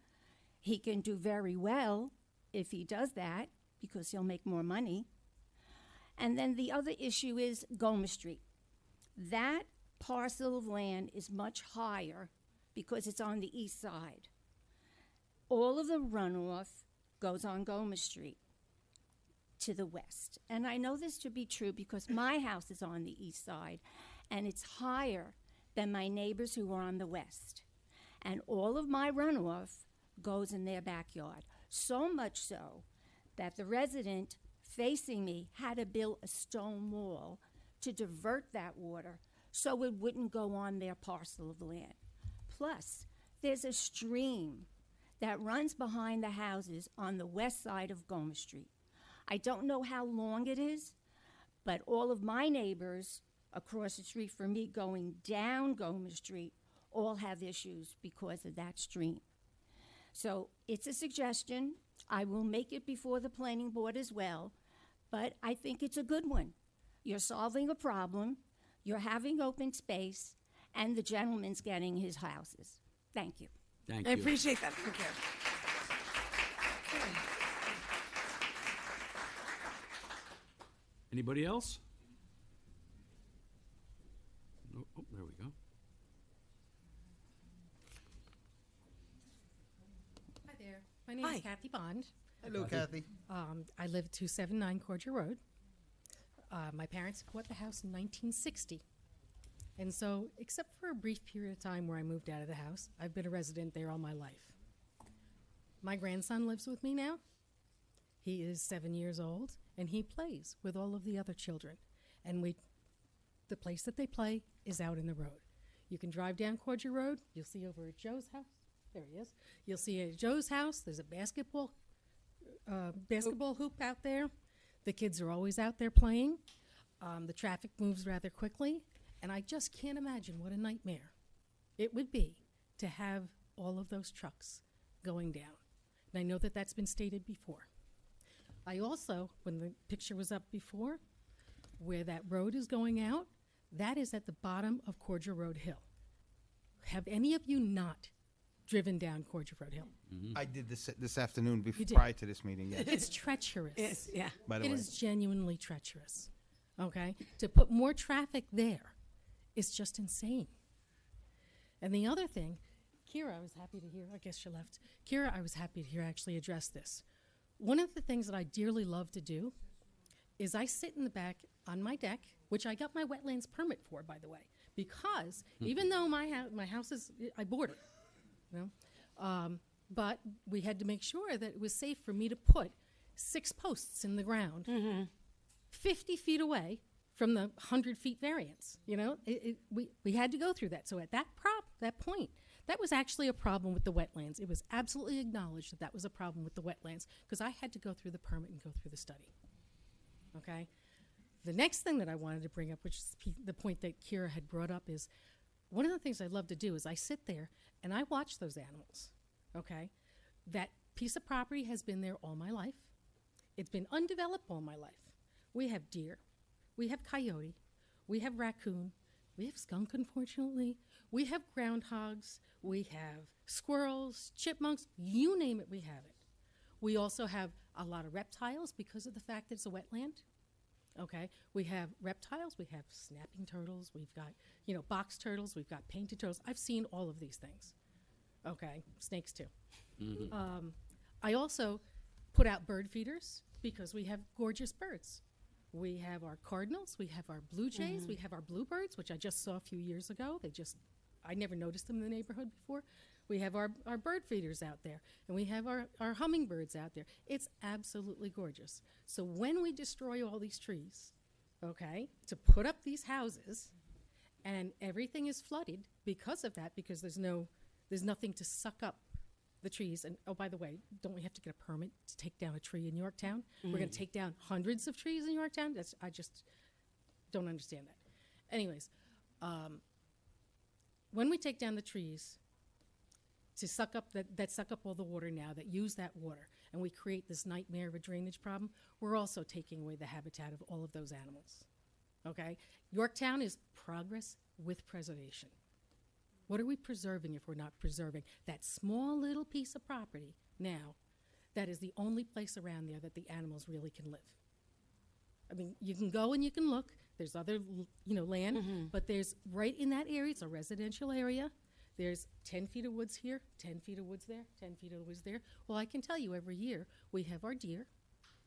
He can do very well if he does that because he'll make more money. And then the other issue is Gomer Street. That parcel of land is much higher because it's on the east side. All of the runoff goes on Gomer Street to the west. And I know this to be true because my house is on the east side and it's higher than my neighbors who are on the west. And all of my runoff goes in their backyard. So much so that the resident facing me had to build a stone wall to divert that water so it wouldn't go on their parcel of land. Plus, there's a stream that runs behind the houses on the west side of Gomer Street. I don't know how long it is, but all of my neighbors across the street from me going down Gomer Street all have issues because of that stream. So it's a suggestion. I will make it before the planning board as well, but I think it's a good one. You're solving a problem, you're having open space, and the gentleman's getting his houses. Thank you. Thank I you. appreciate that. Thank you. Anybody else? Oh, there we go. Hi there. My name Hi. is Kathy Bond. Hello, Kathy. I live at 279 Cordial Road. My parents bought the house in 1960. And so, except for a brief period of time where I moved out of the house, I've been a resident there all my life. My grandson lives with me now. He is 7 years old, and he plays with all of the other children. And the place that they play is out in the road. You can drive down Cordial Road. You'll see over at Joe's house. There he is. You'll see at Joe's house, there's a basketball hoop out there. The kids are always out there playing. The traffic moves rather quickly. And I just can't imagine what a nightmare it would be to have all of those trucks going down. And I know that that's been stated before. I also, when the picture was up before, where that road is going out, that is at the bottom of Cordial Road Hill. Have any of you not driven down Cordial Road Hill? I did this afternoon You did? prior to this meeting, yes. It's treacherous. Yes, yeah. By the It way. is genuinely treacherous. Okay? To put more traffic there is just insane. And the other thing, Kira, I was happy to hear, I guess she left. Kira, I was happy to hear actually address this. One of the things that I dearly love to do is I sit in the back on my deck, which I got my wetlands permit for, by the way, because even though my house is, I border, you know, but we had to make sure that it was safe for me to put 6 posts in the ground, 50 feet away from the 100 feet variance. You know, we had to go through that. So at that point, that was actually a problem with the wetlands. It was absolutely acknowledged that that was a problem with the wetlands because I had to go through the permit and go through the study. Okay? The next thing that I wanted to bring up, which is the point that Kira had brought up, is one of the things I love to do is I sit there and I watch those animals. Okay? That piece of property has been there all my life. It's been undeveloped all my life. We have deer. We have coyote. We have raccoon. We have skunk, unfortunately. We have groundhogs. We have squirrels, chipmunks, you name it, we have it. We also have a lot of reptiles because of the fact that it's a wetland. Okay, we have reptiles, we have snapping turtles, we've got, you know, box turtles, we've got painted turtles. I've seen all of these things. Okay, snakes too. I also put out bird feeders because we have gorgeous birds. We have our cardinals, we have our blue jays, we have our bluebirds, which I just saw a few years ago. I never noticed them in the neighborhood before. We have our bird feeders out there, and we have our hummingbirds out there. It's absolutely gorgeous. So when we destroy all these trees, okay, to put up these houses, and everything is flooded because of that, because there's nothing to suck up the trees, and oh, by the way, don't we have to get a permit to take down a tree in Yorktown? We're going Mm. to take down hundreds of trees in Yorktown? I just don't understand that. Anyways, when we take down the trees to suck up that suck up all the water now, that use that water, and we create this nightmare of a drainage problem, we're also taking away the habitat of all of those animals. Okay? Yorktown is progress with preservation. What are we preserving if we're not preserving that small little piece of property now that is the only place around there that the animals really can live? I mean, you can go and you can look. There's other, land, but there's right in that area, it's a residential area. There's 10 feet of woods here, 10 feet of woods there, 10 feet of woods there. Well, I can tell you every year we have our deer,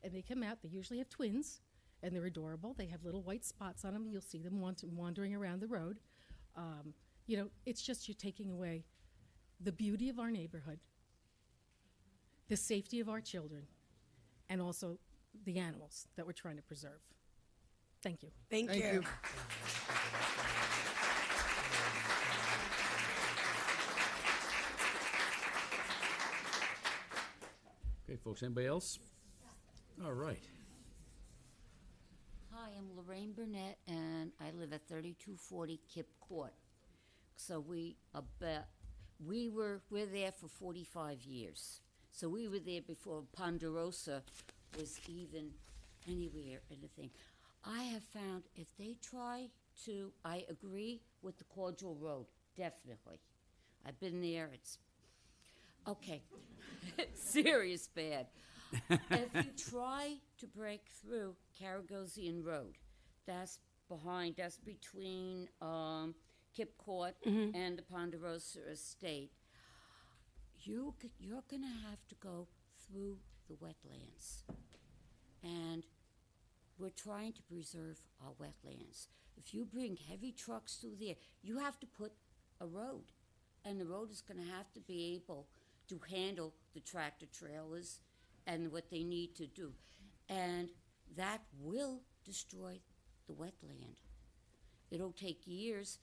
and they come out. They usually have twins, and they're adorable. They have little white spots on them. You'll see them wandering around the road. It's just you're taking away the beauty of our neighborhood, the safety of our children, and also the animals that we're trying to preserve. Thank you. Thank you. Okay, folks, anybody else? All right. Hi, I'm Lorraine Burnett, and I live at 3240 Kip Court. So we're there for 45 years. So we were there before Ponderosa was even anywhere, anything. I have found if they try to, I agree with the Cordial Road, definitely. I've been there, it's, okay, serious bad. If you try to break through Caragosian Road, that's between Kip Court and the Ponderosa Estate, you're going to have to go through the wetlands. And we're trying to preserve our wetlands. If you bring heavy trucks through there, you have to put a road. And the road is going to have to be able to handle the tractor trailers and what they need to do. And that will destroy the wetland. It'll take years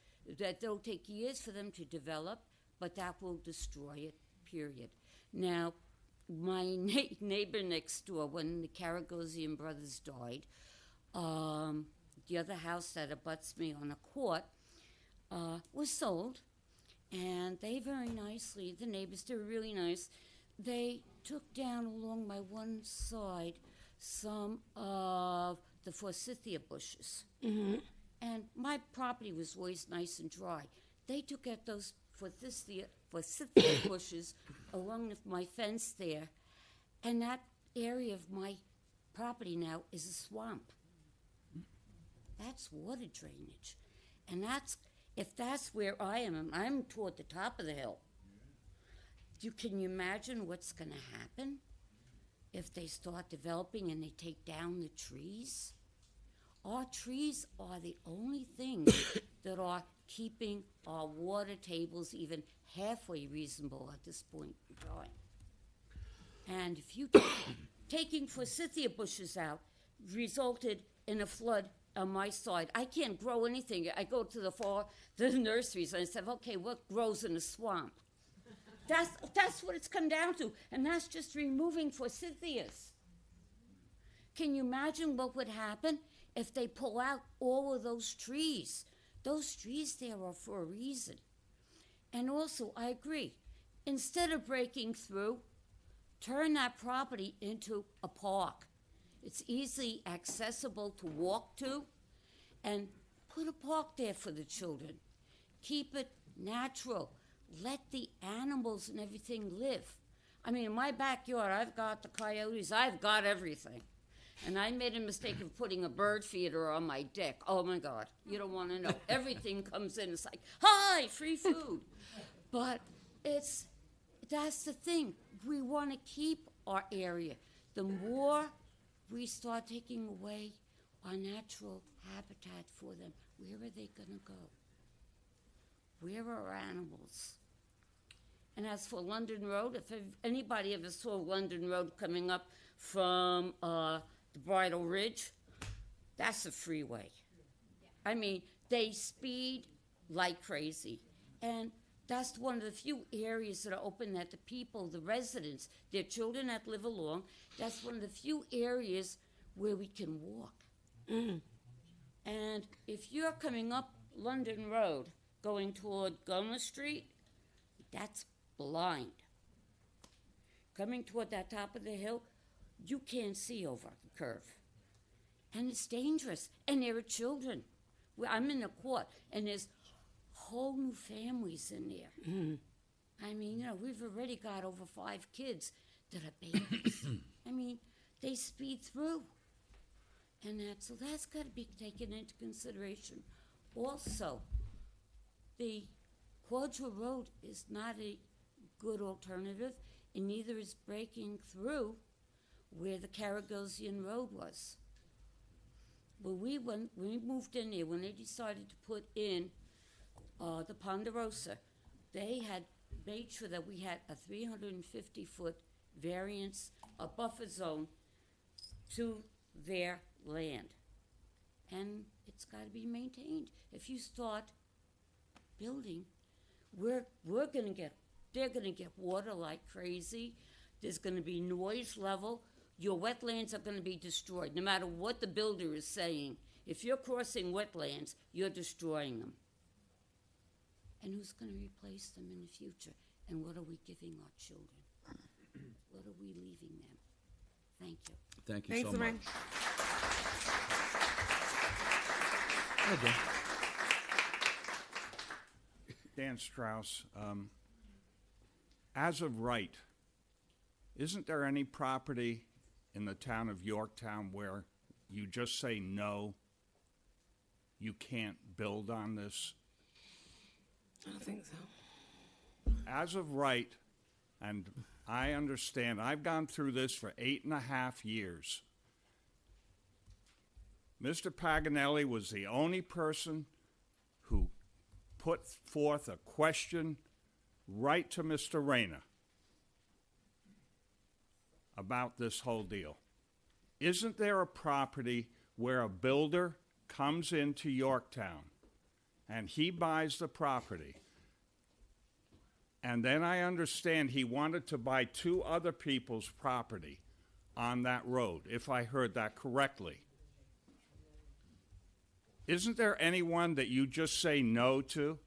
for them to develop, but that will destroy it, period. Now, my neighbor next door, when the Caragosian brothers died, the other house that abuts me on a court was sold, and they very nicely, the neighbors, they were really nice, they took down along my one side some of the forsythia bushes. And my property was always nice and dry. They took out those forsythia bushes along my fence there, and that area of my property now is a swamp. That's water drainage. And if that's where I am, and I'm toward the top of the hill, can you imagine what's going to happen if they start developing and they take down the trees? Our trees are the only things that are keeping our water tables even halfway reasonable at this point in time. And if you taking forsythia bushes out resulted in a flood on my side, I can't grow anything. I go to the nurseries and I said, okay, what grows in a swamp? That's what it's come down to, and that's just removing forsythias. Can you imagine what would happen if they pull out all of those trees? Those trees there are for a reason. And also, I agree, instead of breaking through, turn that property into a park. It's easily accessible to walk to, and put a park there for the children. Keep it natural. Let the animals and everything live. I mean, in my backyard, I've got the coyotes, I've got everything. And I made a mistake of putting a bird feeder on my deck. Oh my God, you don't want to know. Everything comes in, it's like, hi, free food. But that's the thing. We want to keep our area. The more we start taking away our natural habitat for them, where are they going to go? Where are our animals? And as for London Road, if anybody ever saw London Road coming up from the Bridle Ridge, that's a freeway. I mean, they speed like crazy. And That's one of the few areas that are open that the people, the residents, their children that live along, that's one of the few areas where we can walk. And if you're coming up London Road, going toward Gomer Street, that's blind. Coming toward that top of the hill, you can't see over the curve. And it's dangerous. And there are children. I'm in the court, and there's whole new families in there. I mean, you know, we've already got over 5 kids that are babies. I mean, they speed through. And so that's got to be taken into consideration. Also, the Cordial Road is not a good alternative, and neither is breaking through where the Caragosian Road was. When we moved in there, when they decided to put in the Ponderosa, they had made sure that we had a 350-foot variance, a buffer zone to their land. And it's got to be maintained. If you start building, they're going to get water like crazy. There's going to be noise level. Your wetlands are going to be destroyed, no matter what the builder is saying. If you're crossing wetlands, you're destroying them. And who's going to replace them in the future? And what are we giving our children? What are we leaving them? Thank you. Thank you Thanks, so Lorraine. much. Okay. Dan Strauss. As of right, isn't there any property in the town of Yorktown where you just say no, you can't build on this? I don't think so. As of right, and I understand, I've gone through this for 8.5 years. Mr. Paganelli was the only person who put forth a question right to Mr. Rayner about this whole deal. Isn't there a property where a builder comes into Yorktown and he buys the property, and then I understand he wanted to buy 2 other people's property on that road, if I heard that correctly? Isn't there anyone that you just say no to,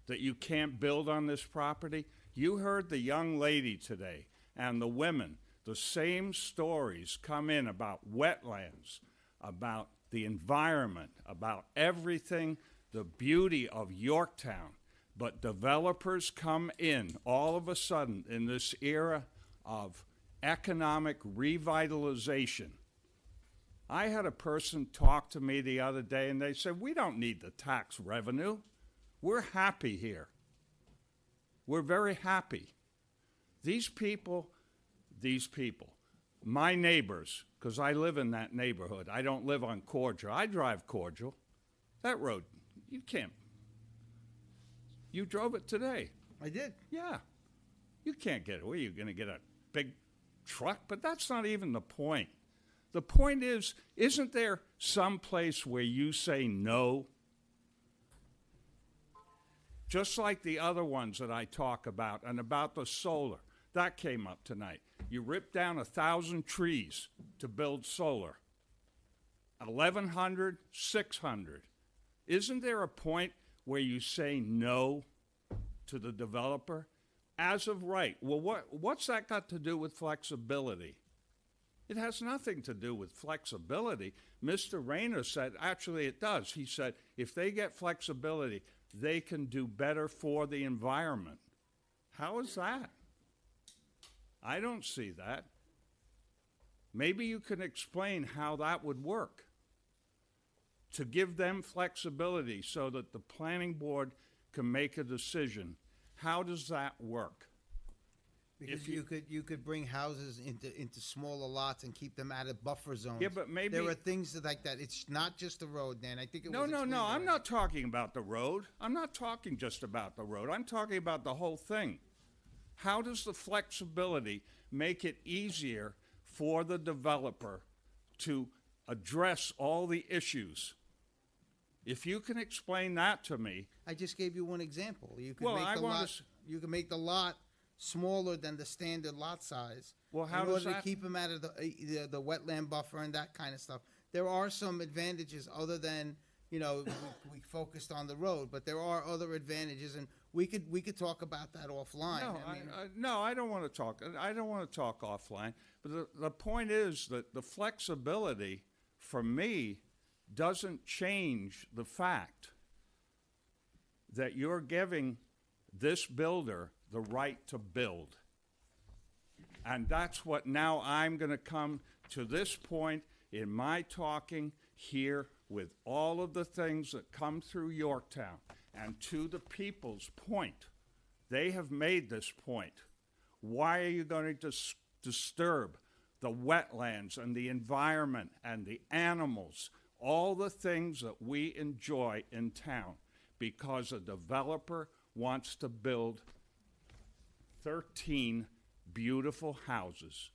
that you can't build on this property? You heard the young lady today and the women, the same stories come in about wetlands, about the environment, about everything, the beauty of Yorktown. But developers come in all of a sudden in this era of economic revitalization. I had a person talk to me the other day, and they said, we don't need the tax revenue. We're happy here. We're very happy. These people, my neighbors, because I live in that neighborhood. I don't live on Cordial. I drive Cordial. That road, you can't. You drove it today. I did. Yeah. You can't get it. Where are you going to get a big truck? But that's not even the point. The point is, isn't there some place where you say no? Just like the other ones that I talk about, and about the solar. That came up tonight. You ripped down 1,000 trees to build solar. 1,100, 600. Isn't there a point where you say no to the developer? As of right. Well, what's that got to do with flexibility? It has nothing to do with flexibility. Mr. Rayner said, actually it does. He said, if they get flexibility, they can do better for the environment. How is that? I don't see that. Maybe you can explain how that would work, to give them flexibility so that the planning board can make a decision. How does that work? Because you could bring houses into smaller lots and keep them out of buffer zones. Yeah, but maybe there are things like that. It's not just the road, Dan. I think it was No. explained I'm already. not talking about the road. I'm not talking just about the road. I'm talking about the whole thing. How does the flexibility make it easier for the developer to address all the issues If you can explain that to me, I just gave you one example. You could Well, make I the wanna lot. s- You can make the lot smaller than the standard lot size. Well, how in does order that- to keep them out of the wetland buffer and that kind of stuff. There are some advantages other than we focused on the road, but there are other advantages, and we could talk about that offline. No, I don't want to talk. I don't want to talk offline. But the point is that the flexibility, for me, doesn't change the fact that you're giving this builder the right to build. And that's what now I'm going to come to this point in my talking here with all of the things that come through Yorktown. And to the people's point, they have made this point. Why are you going to disturb the wetlands and the environment and the animals, all the things that we enjoy in town? Because a developer wants to build 13 beautiful houses.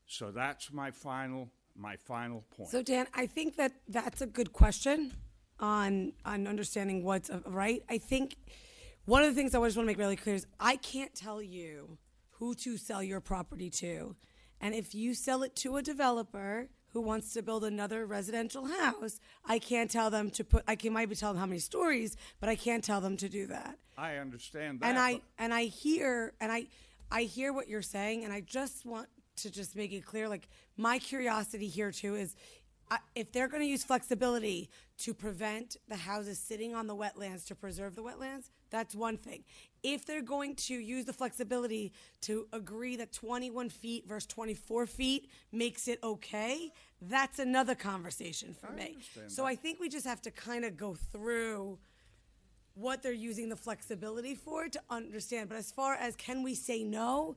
So that's my final point. So Dan, I think that that's a good question on understanding what's right. I think one of the things I just want to make really clear is I can't tell you who to sell your property to. And if you sell it to a developer who wants to build another residential house, I can't tell them to I can maybe tell them how many stories, but I can't tell them to do that. I understand that. And I hear what you're saying, and I just want to just make it clear, like, my curiosity here too is if they're going to use flexibility to prevent the houses sitting on the wetlands to preserve the wetlands, that's one thing. If they're going to use the flexibility to agree that 21 feet versus 24 feet makes it okay, that's another conversation for me. So I think we just have to kind of go through what they're using the flexibility for to understand. But as far as can we say no,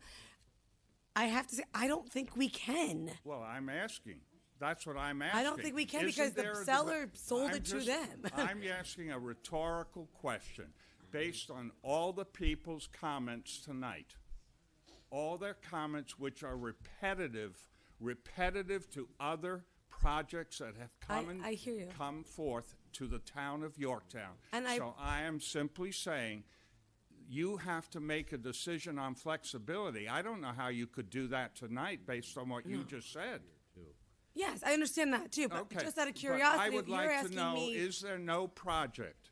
I have to say I don't think we can. Well, I'm asking. That's what I'm asking. I don't think we can Isn't because the there a seller sold it to them. I'm asking a rhetorical question based on all the people's comments tonight. All their comments which are repetitive to other projects that have I hear you. come forth to the town of Yorktown. And so I am simply saying you have to make a decision on flexibility. I don't know how you could do that tonight based on what you just said. Yes, I understand that too. But Okay, just out of but curiosity, I would if you're like to asking know, me, is there no project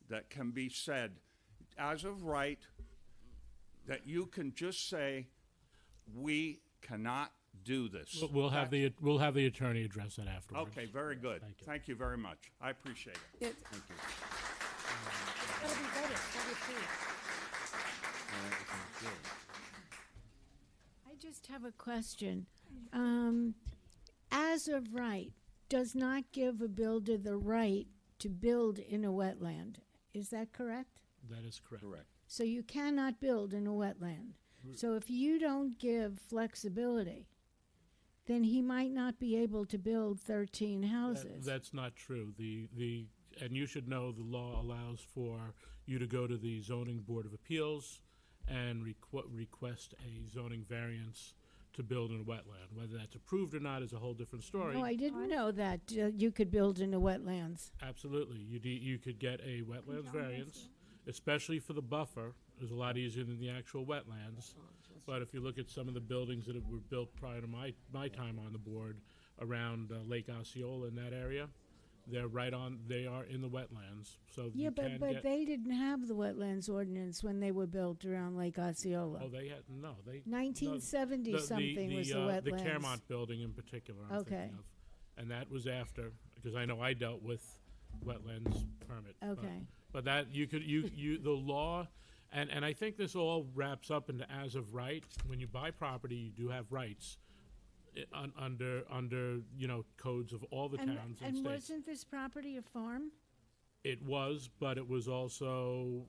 that can be said as of right that you can just say, we cannot do this? We'll have the attorney address that afterwards. Okay, very good. Thank you very much. I appreciate it. Yes. Thank you. Gotta be vetted, gotta be clear. I just have a question. As of right, does not give a builder the right to build in a wetland. Is that correct? That is correct. So you cannot build in a wetland. So if you don't give flexibility, then he might not be able to build 13 houses. That's not true. And you should know the law allows for you to go to the Zoning Board of Appeals and request a zoning variance to build in a wetland. Whether that's approved or not is a whole different story. No, I didn't know that you could build in the wetlands. Absolutely. You could get a wetlands variance, especially for the buffer. It's a lot easier than the actual wetlands. But if you look at some of the buildings that were built prior to my time on the board around Lake Osceola in that area, they are in the wetlands. So Yeah, you but can get, they didn't have the wetlands ordinance when they were built around Lake Osceola. Oh, they had no. They 1970 no, something was the wetlands. The Claremont building in particular. I'm thinking of, and that was after because I know I dealt with wetlands permit. Okay. But that you the law, and I think this all wraps up into as of right. When you buy property, you do have rights. Under codes of all the towns and and states. wasn't this property a farm? It was, but it was also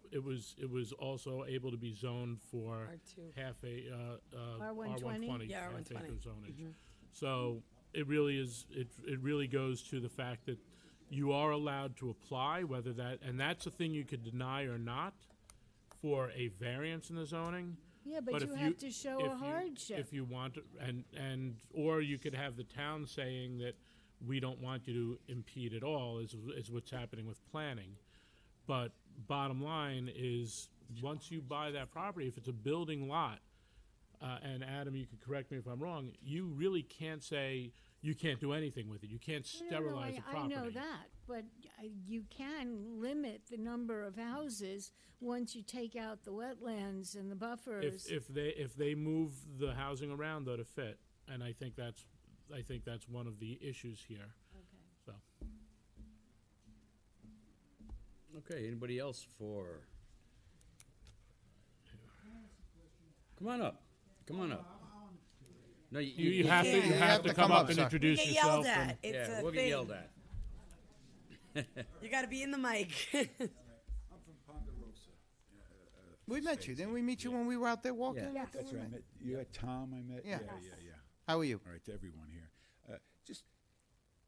able to be zoned for R2. half a R120? Yeah, half R120. acre zonage. So it really is. It really goes to the fact that you are allowed to apply, whether and that's a thing you could deny or not for a variance in the zoning. Yeah, but you if have to show if a hardship. If you want to, or you could have the town saying that we don't want you to impede at all, is what's happening with planning. But bottom line is, once you buy that property, if it's a building lot, and Adam, you can correct me if I'm wrong, you really can't say you can't do anything with it. You can't sterilize the property. I know that, but you can limit the number of houses once you take out the wetlands and the buffers. If they move the housing around though to fit, and I think that's one of the issues here. Okay. So. Okay, anybody else for? Come on up. Come on up. No, You have to come up and introduce You get yourself. yelled at. and- It's yeah, a we'll thing. get yelled at. You got to be in the mic. I'm from Ponderosa. We met you. Didn't we meet you when we were out there walking? Yeah, that's right. I met you at Tom. I met. Yeah. Yeah. How are you? All right, to everyone here. Just,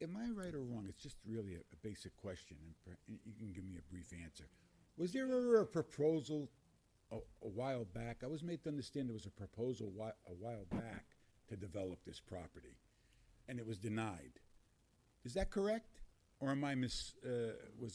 am I right or wrong? It's just really a basic question, and you can give me a brief answer. Was there ever a proposal a while back? I was made to understand there was a proposal a while back to develop this property, and it was denied. Is that correct? Or am I was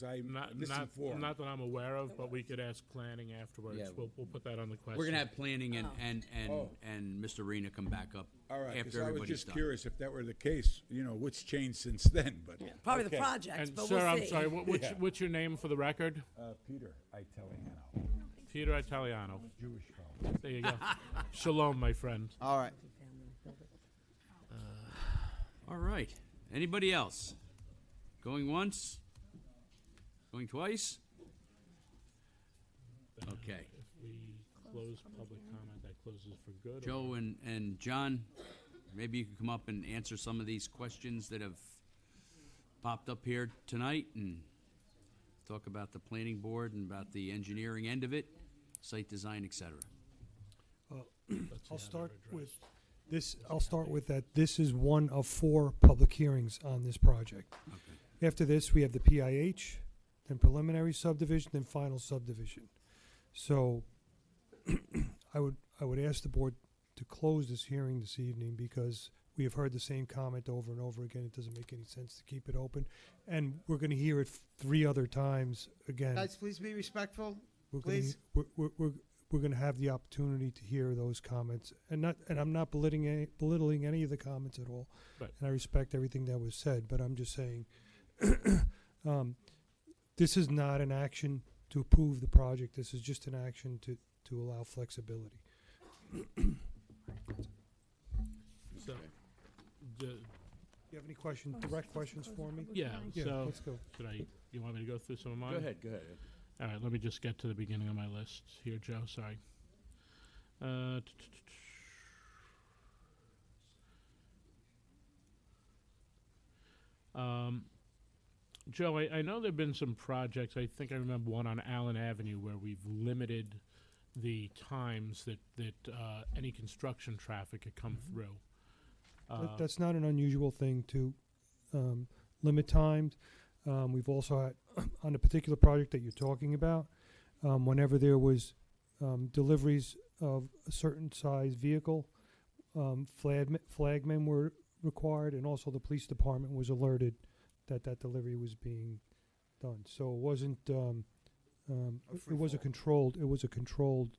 I misinformed? Not that I'm aware of, but we could ask planning afterwards. Yeah. We'll put that on the question. We're gonna have planning and Oh. Mr. Arena come back up All right, because after I was everybody's just done. curious if that were the case. You know, what's changed since then? But Probably okay. the project, And but sir, we'll I'm see. sorry. What's, Yeah. what's your name for the record? Peter Italiano, Peter Italiano. Jewish fellow. There you go. Shalom, my friend. All right. All right. Anybody else? Going once? Going twice? Okay. If we close public comment, that closes for good. Joe and John, maybe you could come up and answer some of these questions that have popped up here tonight and talk about the planning board and about the engineering end of it, site design, et cetera. I'll start with this. I'll start with that. This is one of 4 public hearings on this project. Okay. After this, we have the PIH, then preliminary subdivision, then final subdivision. So I would ask the board to close this hearing this evening because we have heard the same comment over and over again. It doesn't make any sense to keep it open. And we're going to hear it 3 other times again. Guys, please be respectful. We're Please. we're going to have the opportunity to hear those comments, and I'm not belittling any of the comments at all. Right. And I respect everything that was said, but I'm just saying, this is not an action to approve the project. This is just an action to allow flexibility. So, you have any questions, direct questions for me? Yeah. So let's go. You want me to go through some of mine? Go ahead. All right, let me just get to the beginning of my list here, Joe. Sorry. Joe, I know there have been some projects. I think I remember one on Allen Avenue where we've limited the times that any construction traffic could come through. That's not an unusual thing to limit times. We've also had, on the particular project that you're talking about, whenever there was deliveries of a certain size vehicle, flagmen were required, and also the police department was alerted that delivery was being done. So it wasn't. It was a controlled. It was a controlled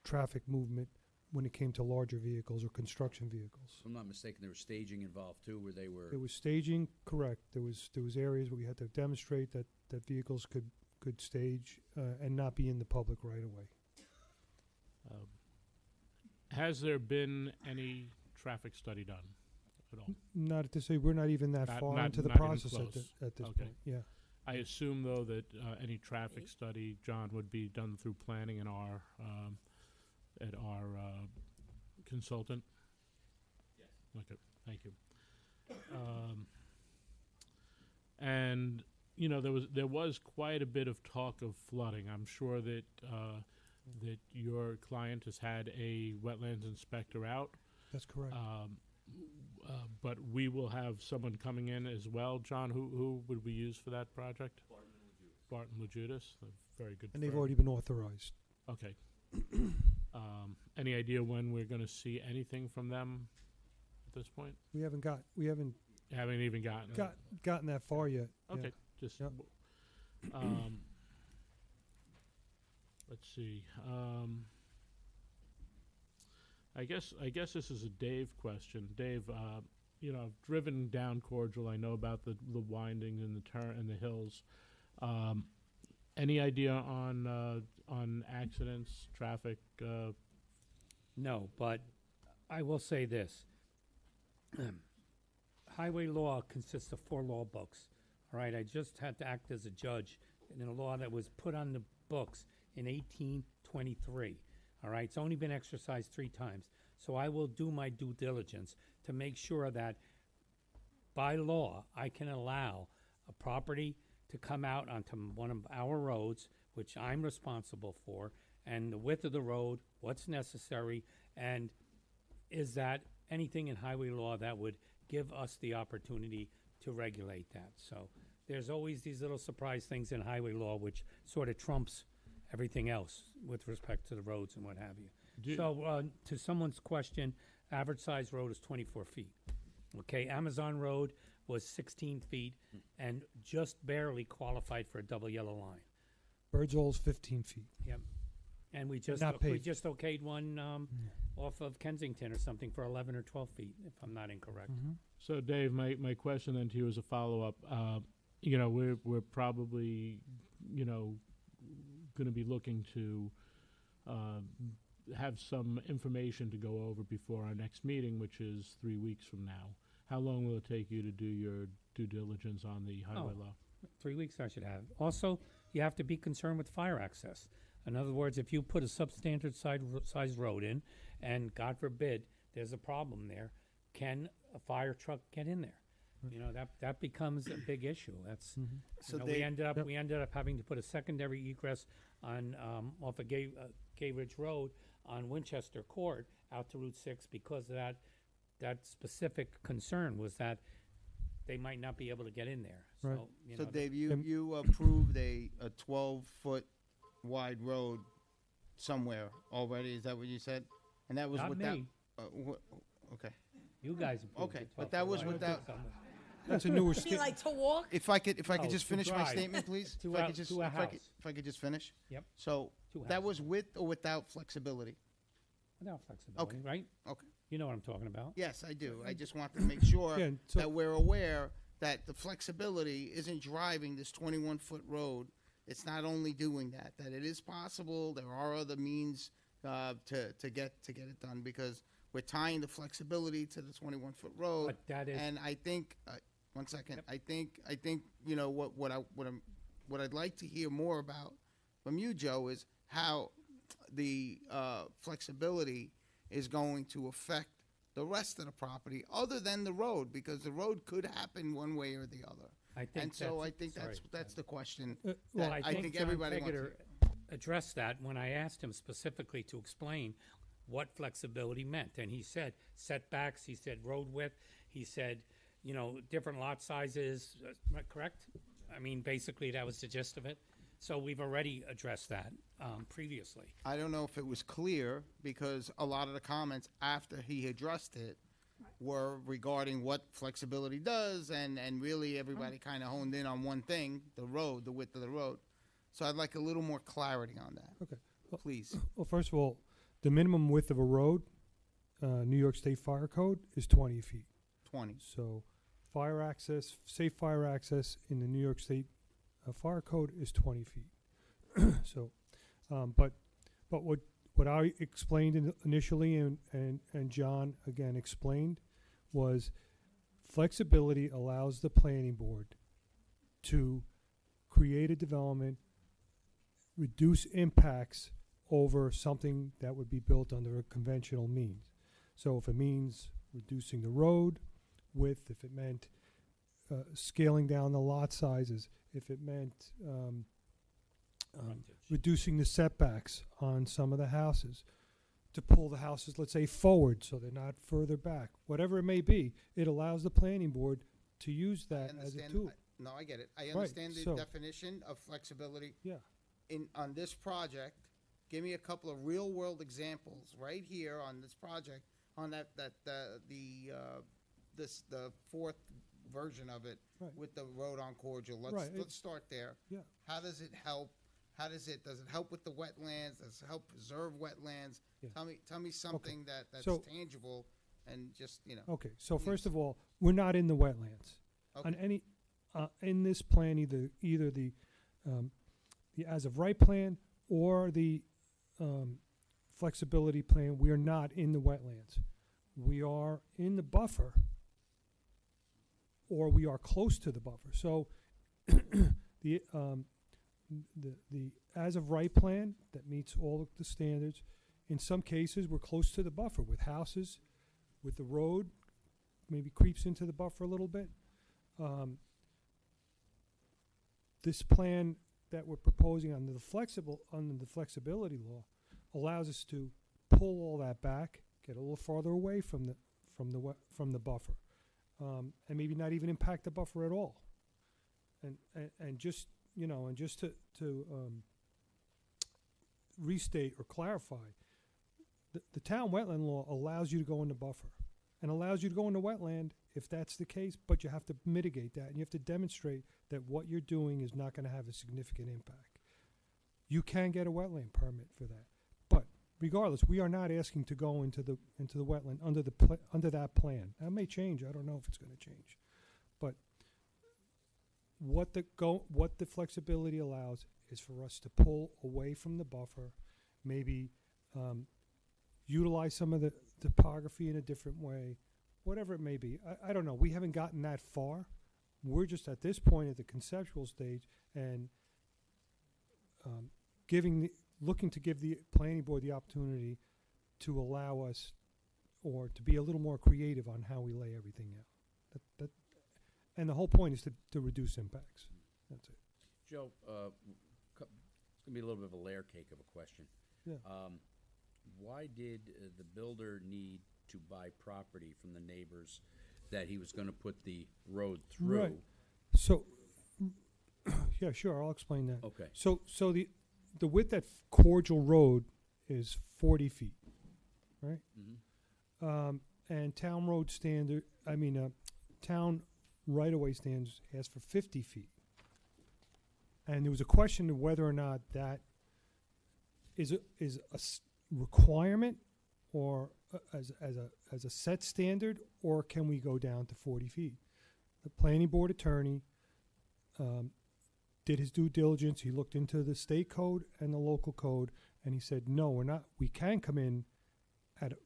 traffic movement when it came to larger vehicles or construction vehicles. If I'm not mistaken, there was staging involved too, where they were. There was staging, correct. There was areas where we had to demonstrate that vehicles could stage and not be in the public right away. Has there been any traffic study done at all? Not at this stage. We're not even that far into the not even process close. at this Okay. point. Yeah. I assume though that any traffic study, John, would be done through planning and our consultant. Yes. Okay. Thank you. And you know there was quite a bit of talk of flooding. I'm sure that that your client has had a wetlands inspector out. That's correct. But we will have someone coming in as well. John, who would we use for that project? Barton Lejudas, a very good. And they've firm. already been authorized. Okay. Any idea when we're going to see anything from them at this point? We haven't Haven't even gotten. gotten that far yet. yeah. Okay, just. Yep. Let's see. I guess this is a Dave question. Dave, I've driven down Cordial. I know about the windings and the turn and the hills. Any idea on accidents, traffic? No, but I will say this. Highway law consists of 4 law books. All right, I just had to act as a judge in a law that was put on the books in 1823. All right, it's only been exercised 3 times. So I will do my due diligence to make sure that by law I can allow a property to come out onto one of our roads, which I'm responsible for, and the width of the road, what's necessary, and is that anything in highway law that would give us the opportunity to regulate that. So there's always these little surprise things in highway law which sort of trumps everything else with respect to the roads and what have you. So to someone's question, average size road is 24 feet. Okay, Amazon Road was 16 feet and just barely qualified for a double yellow line. Birdsall's 15 feet. Yep. And we just Not paved. okayed one off of Kensington or something for 11 or 12 feet, if I'm not incorrect. So, Dave, my question then to you as a follow-up, we're probably, going to be looking to have some information to go over before our next meeting, which is 3 weeks from now. How long will it take you to do your due diligence on the highway law? 3 weeks I should have. Also, you have to be concerned with fire access. In other words, if you put a substandard size road in, and God forbid there's a problem there, can a fire truck get in there? That becomes a big issue. That's So we ended up having to put a secondary egress on off of Gay Ridge Road on Winchester Court out to Route 6 because of that specific concern was that they might not be able to get in there. Right. So Dave, you approved a 12-foot wide road somewhere already. Is that what you said? And that was Not without. me. Okay. You guys approved Okay, it, but that was so I without. did something. That's a newer Would you like to walk? If I could Oh, just to finish my drive. statement, please. To If I a- could just, to a if I could just finish. Yep. So To a that house. was with or without flexibility. Without flexibility, right? Okay. You know what I'm talking about. Yes, I do. I just want to make sure Yeah, so- that we're aware that the flexibility isn't driving this 21-foot road. It's not only doing that; that it is possible. There are other means to get it done because we're tying the flexibility to the 21-foot road. But that is- and I think 1 second. I think what I'd like to hear more about from you, Joe, is how the flexibility is going to affect the rest of the property, other than the road, because the road could happen one way or the other. I think And so that's- I think sorry. that's the question. Well, that I think John everybody wants. Tegeter addressed that when I asked him specifically to explain what flexibility meant, and he said setbacks, he said road width, he said different lot sizes. Am I correct? I mean, basically that was the gist of it. So we've already addressed that previously. I don't know if it was clear because a lot of the comments after he addressed it were regarding what flexibility does, and really everybody kind of honed in on one thing, the road, the width of the road. So I'd like a little more clarity on that. Okay. Please. Well, first of all, the minimum width of a road, New York State Fire Code, is 20 feet. 20. So safe fire access in the New York State Fire Code is 20 feet. So, but what I explained initially and John again explained was flexibility allows the planning board to create a development, reduce impacts over something that would be built under a conventional means. So if it means reducing the road width, if it meant scaling down the lot sizes, if it meant reducing the setbacks on some of the houses, to pull the houses, let's say, forward so they're not further back, whatever it may be, it allows the planning board to use that as a tool. No, I get it. I Right, understand the so- definition of flexibility. Yeah. On this project, give me a couple of real-world examples right here on this project on the fourth version of it Right. with the road on Cordial. Right, Let's start there. Yeah. How does it help? Does it help with the wetlands? Does it help preserve wetlands? Yeah. Tell me something that's So- tangible and just, Okay, so first of all, we're not in the wetlands. On any, in this plan, either the as of right plan or the flexibility plan, we are not in the wetlands. We are in the buffer, or we are close to the buffer. So the as of right plan that meets all of the standards. In some cases, we're close to the buffer with houses, with the road, maybe creeps into the buffer a little bit. This plan that we're proposing under the flexibility law allows us to pull all that back, get a little farther away from the buffer, and maybe not even impact the buffer at all. And just to restate or clarify, the town wetland law allows you to go in the buffer and allows you to go in the wetland if that's the case, but you have to mitigate that and you have to demonstrate that what you're doing is not going to have a significant impact. You can get a wetland permit for that, but regardless, we are not asking to go into the wetland under that plan. That may change. I don't know if it's going to change, but what the flexibility allows is for us to pull away from the buffer, maybe utilize some of the topography in a different way, whatever it may be. I don't know. We haven't gotten that far. We're just at this point at the conceptual stage and looking to give the planning board the opportunity to allow us or to be a little more creative on how we lay everything out. And the whole point is to reduce impacts. That's it. Joe, it's going to be a little bit of a layer cake of a question. Yeah. Why did the builder need to buy property from the neighbors that he was going to put the road through? Right. So, yeah, sure, I'll explain that. Okay. So the width at Cordial Road is 40 feet, right? Mm-hmm. And town road standard, town right-of-way standards ask for 50 feet. And there was a question of whether or not that is a requirement or as a set standard, or can we go down to 40 feet? The planning board attorney did his due diligence. He looked into the state code and the local code, and he said, no, we're not. We can come in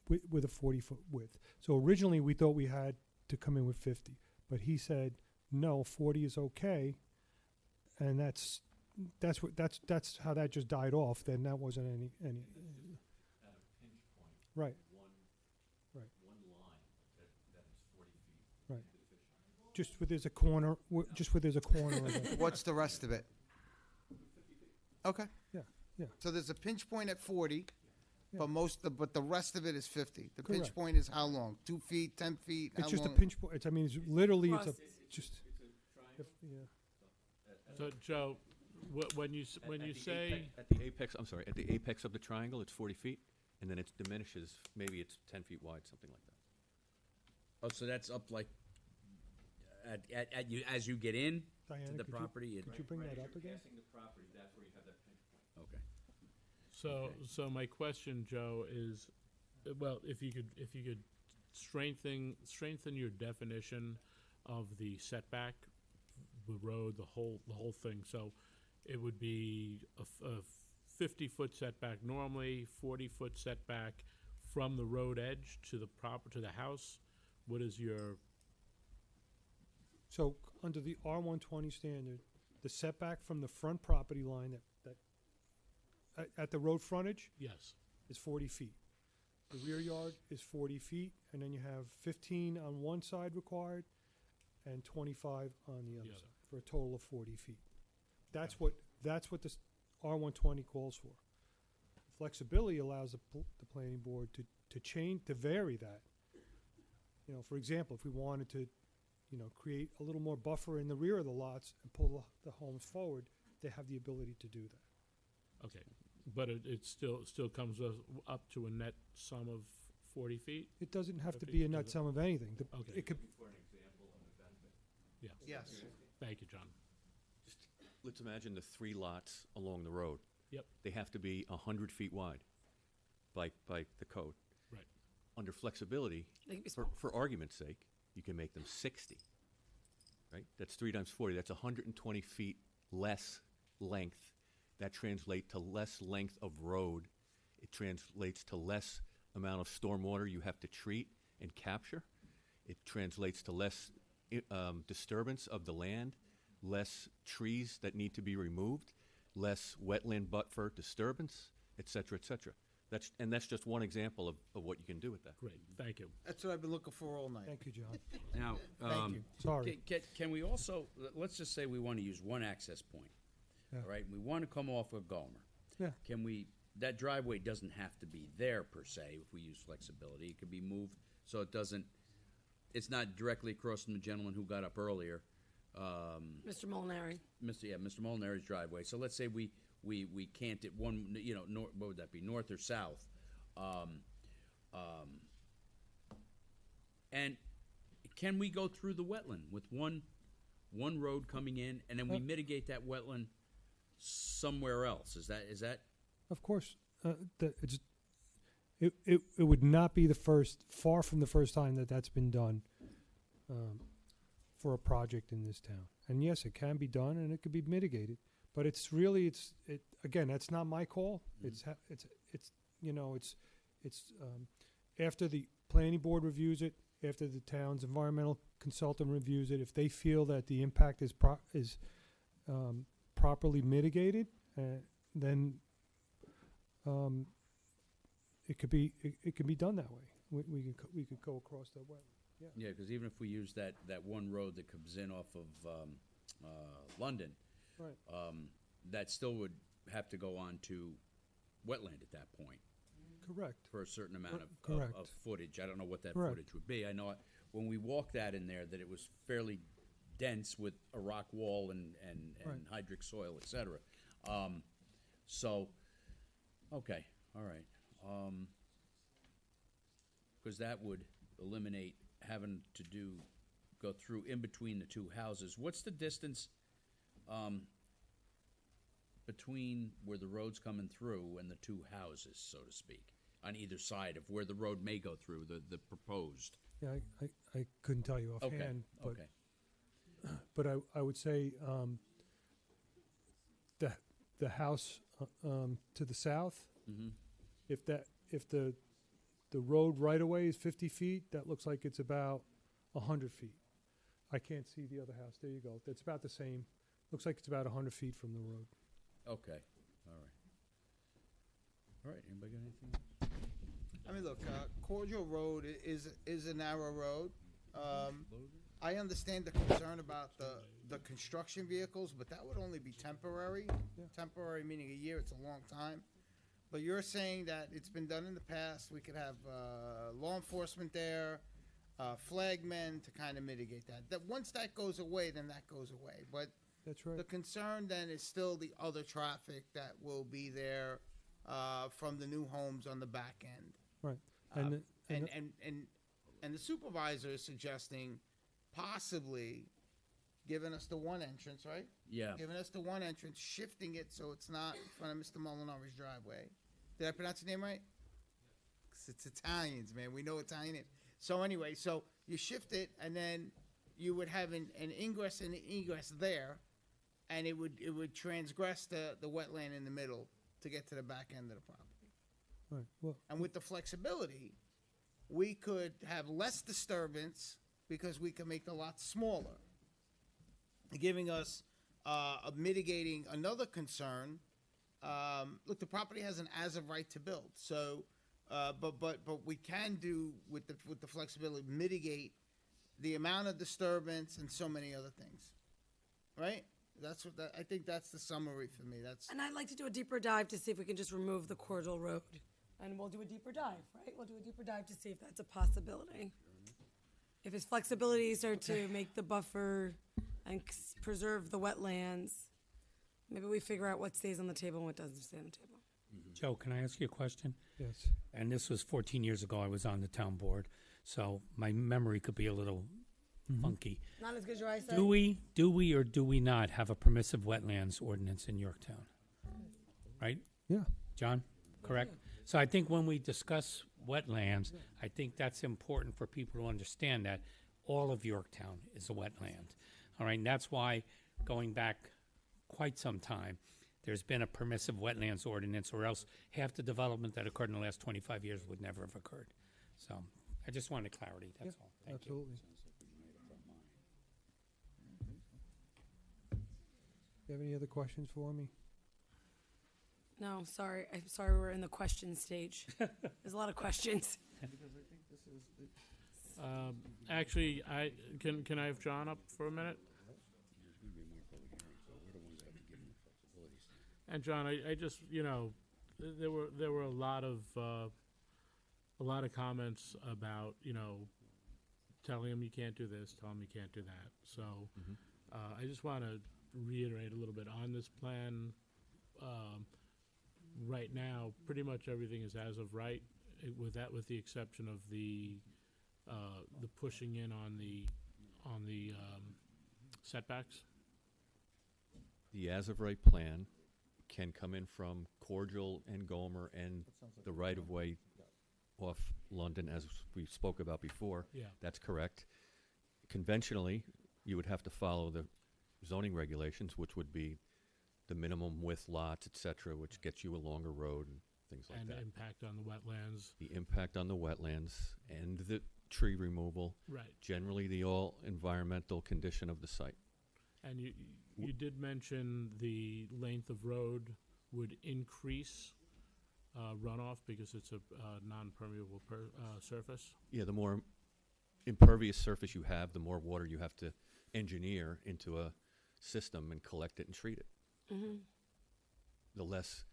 with a 40-foot width. So originally we thought we had to come in with 50, but he said, no, 40 is okay, and that's how that just died off. Then that wasn't any At a pinch point, right. One line that is 40 feet. Right. Just where there's a corner. Just where there's a corner. What's the rest of it? Okay. Yeah. Yeah. So there's a pinch point at 40, but but the rest of it is 50. The pinch Correct. point is how long? 2 feet, 10 feet? It's How just long? a pinch point. It's literally just. Yeah. So, Joe, when you say at the apex, I'm sorry, at the apex of the triangle, it's 40 feet, and then it diminishes. Maybe it's 10 feet wide, something like that. Oh, so that's up like as you get in Diana, to the could property. Could you bring that up again? Passing the property, that's where you have that pinch point. Okay. So my question, Joe, is, well, if you could strengthen your definition of the setback, the road, the whole thing. So it would be a 50-foot setback normally, 40-foot setback from the road edge to the house. What is your? So under the R120 standard, the setback from the front property line at the road frontage, Yes. is 40 feet. The rear yard is 40 feet, and then you have 15 on one side required and 25 on the other side, for a total of 40 feet. That's what this R120 calls for. Flexibility allows the planning board to vary that. For example, if we wanted to, create a little more buffer in the rear of the lots and pull the homes forward, they have the ability to do that. Okay, but it still comes up to a net sum of 40 feet? It doesn't have to 50? be a nut sum of anything. Okay. It could, Yes. Yes. Thank you, John. Let's imagine the 3 lots along the road. Yep. They have to be 100 feet wide by the code. Right. Under flexibility, They can be for argument's sake, you can make them 60. Right? That's 3 times 40. That's 120 feet less length. That translates to less length of road. It translates to less amount of stormwater you have to treat and capture. It translates to less disturbance of the land, less trees that need to be removed, less wetland buffer disturbance, et cetera, et cetera. That's just one example of what you can do with that. Great, thank you. That's what I've been looking for all night. thank you, John. Now, Thank you. Sorry. Can we also, let's just say we want to use one access point, Yeah. all right? We want to come off of Gomer. Yeah. Can we, that driveway doesn't have to be there per se if we use flexibility. It could be moved so it doesn't, it's not directly across from the gentleman who got up earlier. Mr. Molinari. Mr. Molinari's driveway. So let's say we can't at one, what would that be, north or south? And can we go through the wetland with one road coming in, and then we mitigate that wetland somewhere else? Is that? Of course, it would not be far from the first time that's been done for a project in this town. And yes, it can be done, and it could be mitigated. But again, that's not my call. It's after the planning board reviews it, after the town's environmental consultant reviews it, if they feel that the impact is properly mitigated, then it could be done that way. We could go across that way. Yeah. Yeah, because even if we use that one road that comes in off of London, Right. That still would have to go on to wetland at that point. Correct. For a certain amount Correct. of footage. I don't know what that Correct. footage would be. I know when we walked that in there that it was fairly dense with a rock wall and Right. hydric soil, et cetera. Okay, all right. Because that would eliminate having to go through in between the two houses. What's the distance between where the road's coming through and the two houses, so to speak, on either side of where the road may go through, the proposed? Yeah, I couldn't tell you Okay, offhand, but okay. but I would say the house to the south, Mhm. if the road right away is 50 feet, that looks like it's about 100 feet. I can't see the other house. There you go. That's about the same. Looks like it's about 100 feet from the road. Okay, all right. All right, anybody got anything else? I mean, look, Cordial Road is a narrow road. I understand the concern about the construction vehicles, but that would only be temporary. Temporary meaning a year, it's a long time. But you're saying that it's been done in the past, we could have law enforcement there, flagmen to kind of mitigate that. That once that goes away, then that goes away. But that's right. The concern then is still the other traffic that will be there from the new homes on the back end. Right. And the supervisor is suggesting possibly giving us the one entrance, right? Yeah. Giving us the one entrance, shifting it so it's not in front of Mr. Molinari's driveway. Did I pronounce your name right? 'Cause it's Italians, man. We know Italian. So anyway, so you shift it, and then you would have an ingress and an egress there, and it would transgress the wetland in the middle to get to the back end of the property. Right. Well, And with the flexibility, we could have less disturbance because we can make the lot smaller, giving us mitigating another concern. Look, the property has an as-of right to build, so but we can do with the flexibility mitigate the amount of disturbance and so many other things, right? I think that's the summary for me. And I'd like to do a deeper dive to see if we can just remove the Cordial Road. And we'll do a deeper dive, right? We'll do a deeper dive to see if that's a possibility. If his flexibilities are to make the buffer and preserve the wetlands, maybe we figure out what stays on the table and what doesn't stay on the table. Joe, can I ask you a question? Yes. And this was 14 years ago. I was on the town board, so my memory could be a little funky. Not as good as your eyesight. Do we or do we not have a permissive wetlands ordinance in Yorktown? Right? Yeah. John, correct? So I think when we discuss wetlands, I think that's important for people to understand that all of Yorktown is a wetland. All right, and that's why going back quite some time, there's been a permissive wetlands ordinance, or else half the development that occurred in the last 25 years would never have occurred. So I just wanted clarity, that's all. Thank Absolutely. You have any other questions for me? No, sorry. I'm sorry we're in the question stage. There's a lot of questions. Actually, can I have John up for a minute? And John, I just, there were a lot of comments about, telling him you can't do this, telling him you can't do that. So I just want to reiterate a little bit on this plan. Right now, pretty much everything is as of right, with the exception of the pushing in on the setbacks. The as-of-right plan can come in from Cordial and Gomer and the right-of-way off London, as we spoke about before. Yeah. That's correct. Conventionally, you would have to follow the zoning regulations, which would be the minimum width lots, et cetera, which gets you a longer road and things like And that. impact on the wetlands. The impact on the wetlands and the tree removal. Right. Generally, the all environmental condition of the site. And you did mention the length of road would increase runoff because it's a non-permeable surface. Yeah, the more impervious surface you have, the more water you have to engineer into a system and collect it and treat it. The less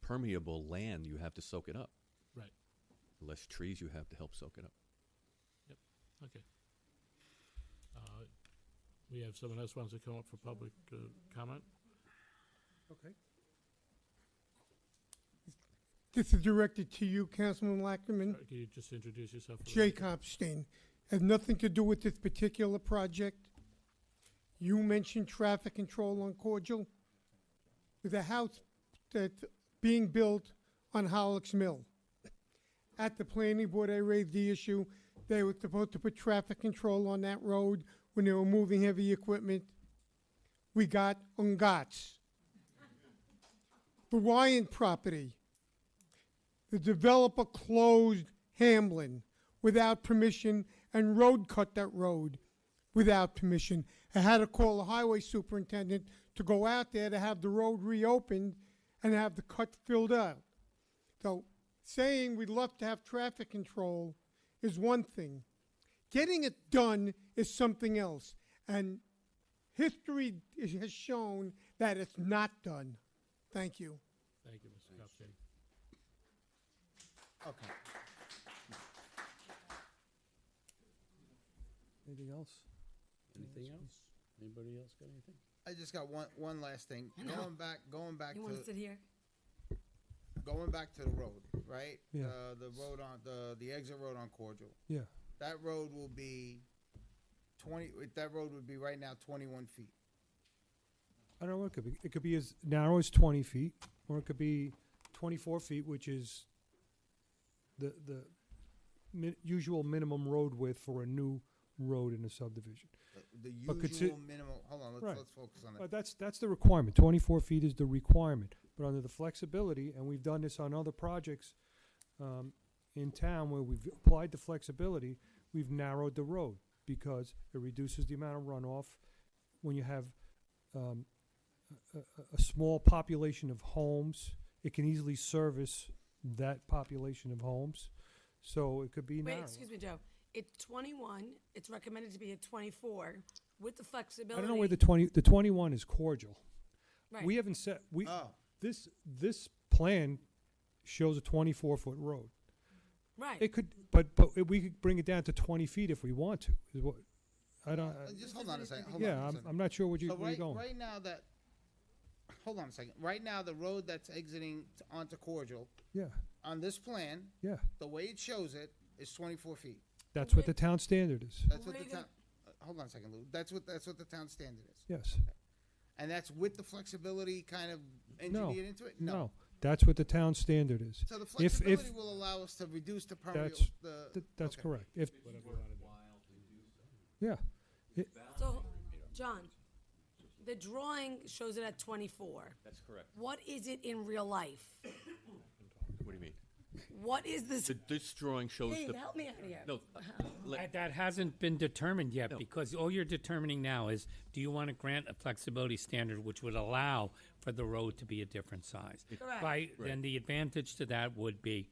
permeable land you have to soak it up. Right. The less trees you have to help soak it up. Yep. Okay. We have someone else wants to come up for public comment. Okay. This is directed to you, Councilman Lackerman. Can you just introduce yourself? Jay Kopstein. Has nothing to do with this particular project. You mentioned traffic control on Cordial. There's a house that's being built on Hollick's Mill. At the planning board, I raised the issue. They were supposed to put traffic control on that road when they were moving heavy equipment. We got ungats. The Wyant property. The developer closed Hamlin without permission and road cut that road without permission. I had to call the highway superintendent to go out there to have the road reopened and have the cut filled out. So saying we'd love to have traffic control is one thing. Getting it done is something else. And history has shown that it's not done. Thank you. Thank you, Mr. Kopstein. Okay. Anything else? Anything else? Anybody else got anything? I just got one last thing. I know. Going back You to want to sit here? going back to the road, right? Yeah. The road on the exit road on Cordial. Yeah. That road will be 20. That road would be right now 21 feet. I don't know what it could be. It could be as narrow as 20 feet, or it could be 24 feet, which is the usual minimum road width for a new road in a subdivision. The But usual minimum. Hold on, let's focus on that. But that's the requirement. 24 feet is the requirement. But under the flexibility, and we've done this on other projects in town where we've applied the flexibility, we've narrowed the road because it reduces the amount of runoff. When you have a small population of homes, it can easily service that population of homes. So it could be Wait, narrow. excuse me, Joe. It's 21. It's recommended to be at 24 with the I flexibility. don't know where the 21 is Cordial. Right. We haven't set this plan shows a 24-foot road. Right. It could, but we could bring it down to 20 feet if we want to. Is what I don't. Just hold on a second. I'm not sure what so where you're going. Right now hold on a second. Right now, the road that's exiting onto Cordial, Yeah, on this plan, yeah. the way it shows it is 24 feet. That's what the town standard is. That's what the town. Hold on a second, Lou. That's what the town standard is. Yes. And that's with the flexibility kind of No. engineered into it. No. That's what the town standard is. So the If flexibility will allow us to reduce the permeable. that's okay. correct. If yeah. So, John, the drawing shows it at 24. That's correct. What is it in real life? What do you mean? What is this? This drawing shows Dave, the. help me out here. No, That hasn't been determined yet because all you're determining now is do you want to grant a flexibility standard which would allow for the road to be a different size? Correct. Then the advantage to that would be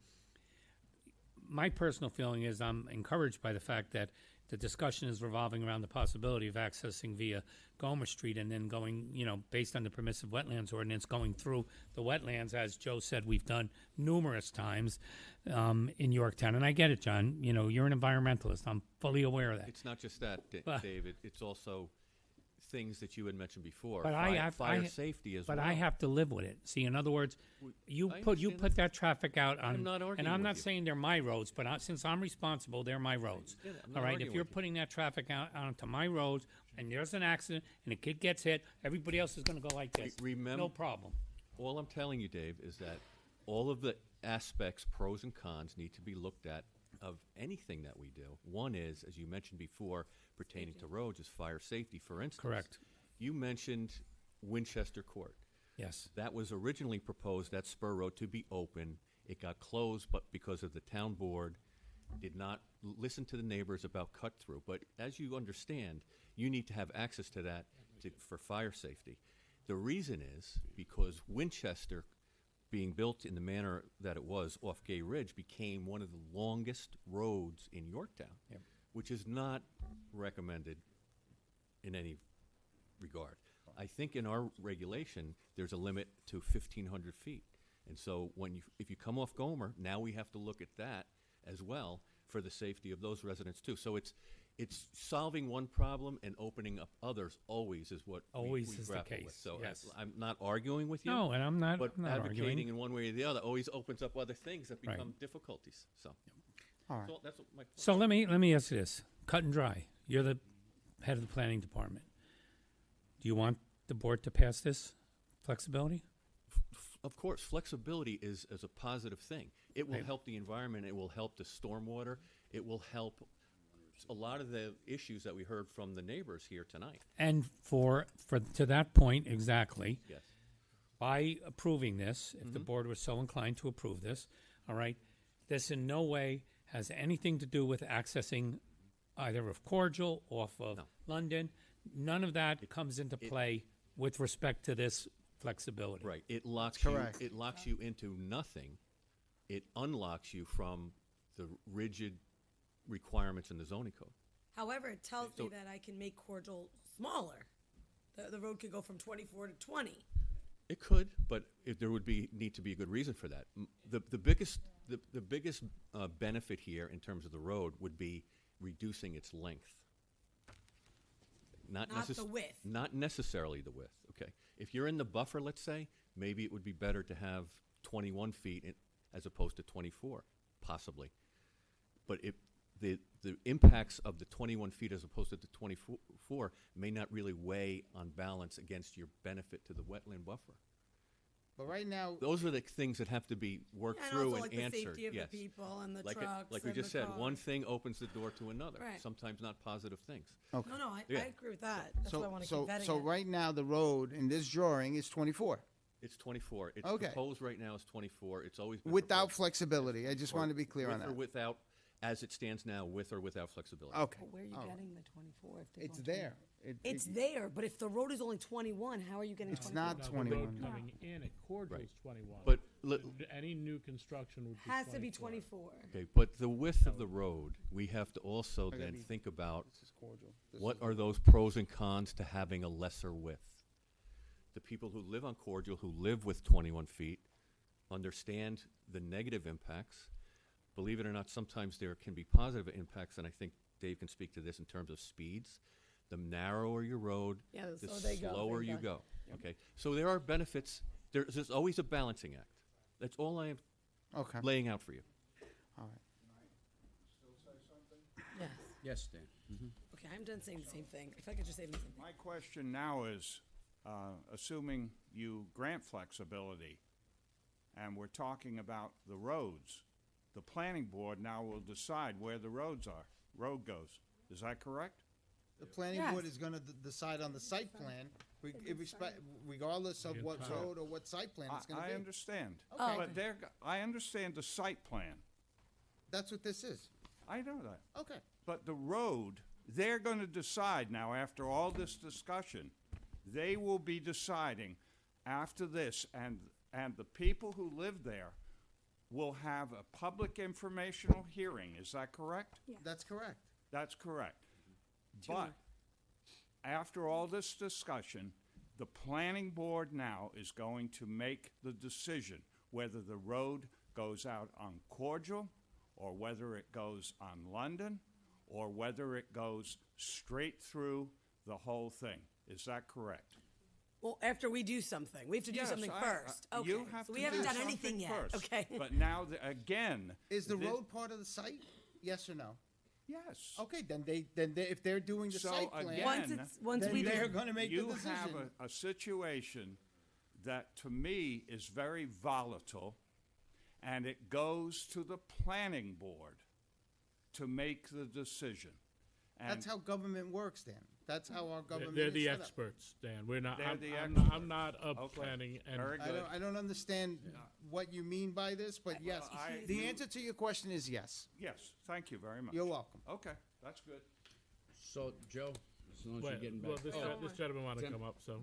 my personal feeling is I'm encouraged by the fact that the discussion is revolving around the possibility of accessing via Gomer Street and then going, based on the permissive wetlands ordinance, going through the wetlands, as Joe said, we've done numerous times in Yorktown. And I get it, John. You're an environmentalist. I'm fully aware of that. It's not just that, David. It's also things that you had mentioned before. But fire safety as well. But I have to live with it. See, in other words, you I put understand that traffic out on. I'm not arguing and I'm with not you. saying they're my roads, but since I'm responsible, they're my roads. I'm not All right. arguing If you're with you. putting that traffic out onto my roads, and there's an accident, and a kid gets hit, everybody else is going to go like this. Remember, No problem. All I'm telling you, Dave, is that all of the aspects, pros and cons, need to be looked at of anything that we do. One is, as you mentioned before, pertaining to roads, is fire safety, for instance. Correct. You mentioned Winchester Court. Yes. That was originally proposed, that spur road, to be open. It got closed, but because of the town board, did not listen to the neighbors about cut-through. But as you understand, you need to have access to that for fire safety. The reason is because Winchester, being built in the manner that it was off Gay Ridge, became one of the longest roads in Yorktown, which is not recommended in any regard. I think in our regulation, there's a limit to 1,500 feet. And so if you come off Gomer, now we have to look at that as well for the safety of those residents too. So it's solving one problem and opening up others always is what Always we is the grapple case, with. So yes. I'm not arguing with you. No, and I'm not. But I'm not advocating arguing. in one way or the other always opens up other things that Right. become difficulties. So, All right. so that's what my point. So let me ask you this: cut and dry. You're the head of the planning department. Do you want the board to pass this flexibility? Of course, flexibility is a positive thing. It will Right. help the environment. It will help the stormwater. It will help a lot of the issues that we heard from the neighbors here tonight. And for to that point exactly, Yes. by approving this, if Mm-hmm. the board was so inclined to approve this, all right, this in no way has anything to do with accessing either of Cordial, off of London. None of that comes into play with respect to this flexibility. Right. It locks Correct. you. It locks you into nothing. It unlocks you from the rigid requirements in the zoning code. However, it tells So- me that I can make Cordial smaller. The road could go from 24 to 20. It could, but there would need to be a good reason for that. The biggest benefit here in terms of the road would be reducing its length. Not the width. Not necessarily the width. Okay, if you're in the buffer, let's say, maybe it would be better to have 21 feet as opposed to 24, possibly. But the impacts of the 21 feet as opposed to the 24 may not really weigh on balance against your benefit to the wetland buffer. But right now, Those are the things that have to be worked And through also, and like, the answered. safety of the yes. people and the like trucks like we and just the said, one cars. thing opens the door to another. Right. Sometimes not positive things. okay. No, I Yeah. agree with that. That's why I want to keep vetting so it. right now the road in this drawing is 24 It's 24. It's Okay. proposed right now is 24. It's always been without proposed. flexibility. I just Or want to be clear with on or that. without, as it stands now, with or without flexibility. Okay. But where are you All right. getting the 24? If they're It's going there. 20? It's there, but if the road is only 21, how are you getting It's 24? not Now, the 21. road coming in at Cordial's 21. But Any new construction would be Has to be 24. 24. Okay, but the width of the road, we have to also gotta then be- think about This is cordial. This what is- are those pros and cons to having a lesser width. The people who live on Cordial, who live with 21 feet, understand the negative impacts. Believe it or not, sometimes there can be positive impacts, and I think Dave can speak to this in terms of speeds. The narrower your road, Yeah, the so they go, slower they you go. go. Okay, so there are benefits. There's always a balancing act. That's all I am laying out for you. All right. Yes. Yes, Dan. Okay, I'm done saying the same thing. If I could just say the same thing. My question now is, assuming you grant flexibility, and we're talking about the roads, the planning board now will decide where the road goes. Is that correct? The planning Yes. board is gonna decide on the site plan, regardless of what road or what site plan it's gonna I be. understand. Okay. But I understand the site plan. That's what this is. I know that. Okay. But the road, they're going to decide now, after all this discussion, they will be deciding after this, and the people who live there will have a public informational hearing. Is that correct? That's correct. That's correct. But after all this discussion, the planning board now is going to make the decision whether the road goes out on Cordial, or whether it goes on London, or whether it goes straight through the whole thing. Is that correct? Well, after we do something, we have to do Yes, something first. Okay. You have so to we haven't do done something anything yet. first. Okay. But now, again. Is the thi- road part of the site? Yes or no? Yes. Okay, then if they're doing the So site plan, again, then they're going to make the you decision. have a situation that to me is very volatile, and it goes to the planning board to make the decision. And That's how government works, Dan. That's how our government They're is the set up. experts, Dan. We're not. They're I'm, the I'm, experts. I'm not a Okay. planning and. Very good. I don't understand what you mean by this, but yes, the answer to your question is yes. Yes, thank you very much. You're welcome. Okay, that's good. So, Joe, as long as you're Wait, getting back. well, this gentleman wanted to Tim. come up, so.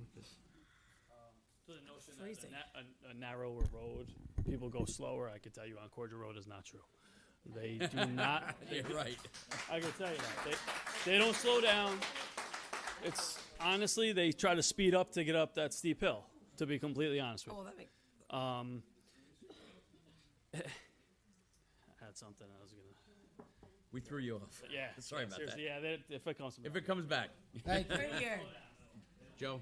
To the notion that a narrower road, people go slower, I can tell you on Cordial Road is not true. They do not. You're right. I can tell you that. They don't slow down. It's honestly, they try to speed up to get up that steep hill, to be completely honest with Oh, you. that makes. I had something I was going to. We threw you off. Yeah. Sorry about that. seriously, Yeah, if it comes to If it comes back. Thank you. Right here. Joe,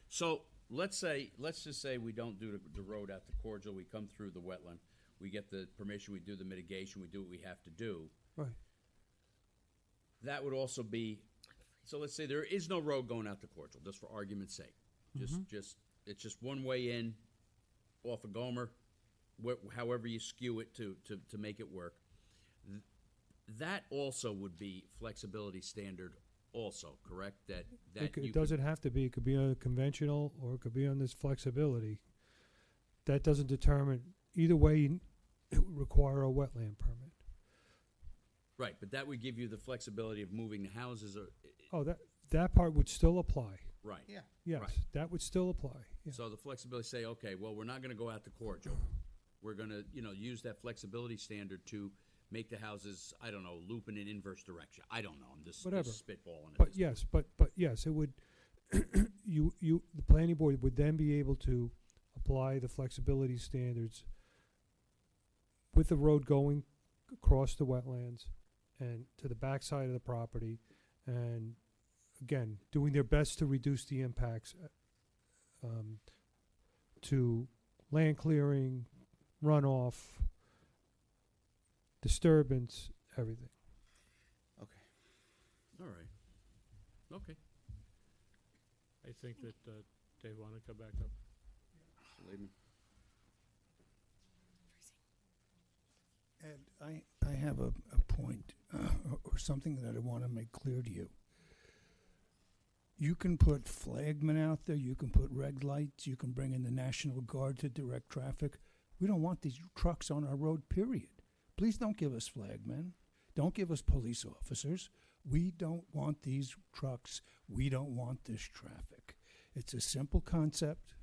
so let's just say we don't do the road out to Cordial, we come through the wetland, we get the permission, we do the mitigation, we do what we have to do. Right. That would also be, so let's say there is no road going out to Cordial, just for argument's sake. It's just one way in, off of Gomer, however you skew it to make it work. That also would be flexibility standard also, correct? That It doesn't have to be. It could be a conventional, or it could be on this flexibility. That doesn't determine. Either way, it would require a wetland permit. Right, but that would give you the flexibility of moving the houses. Oh, that part would still apply. Right. Yeah. Yes, Right. that would still apply. Yeah. So the flexibility, say, okay, well, we're not going to go out to Cordial. We're going to, use that flexibility standard to make the houses, I don't know, loop in an inverse direction. I don't know. I'm just Whatever. spitballing. But yes, but yes, it would. The planning board would then be able to apply the flexibility standards with the road going across the wetlands and to the backside of the property, and again, doing their best to reduce the impacts to land clearing, runoff, disturbance, everything. Okay. All right. Okay. I think that Dave want to come back up. Lehman. Ed, I have a point or something that I want to make clear to you. You can put flagmen out there, you can put red lights, you can bring in the National Guard to direct traffic. We don't want these trucks on our road, period. Please don't give us flagmen. Don't give us police officers. We don't want these trucks. We don't want this traffic. It's a simple concept,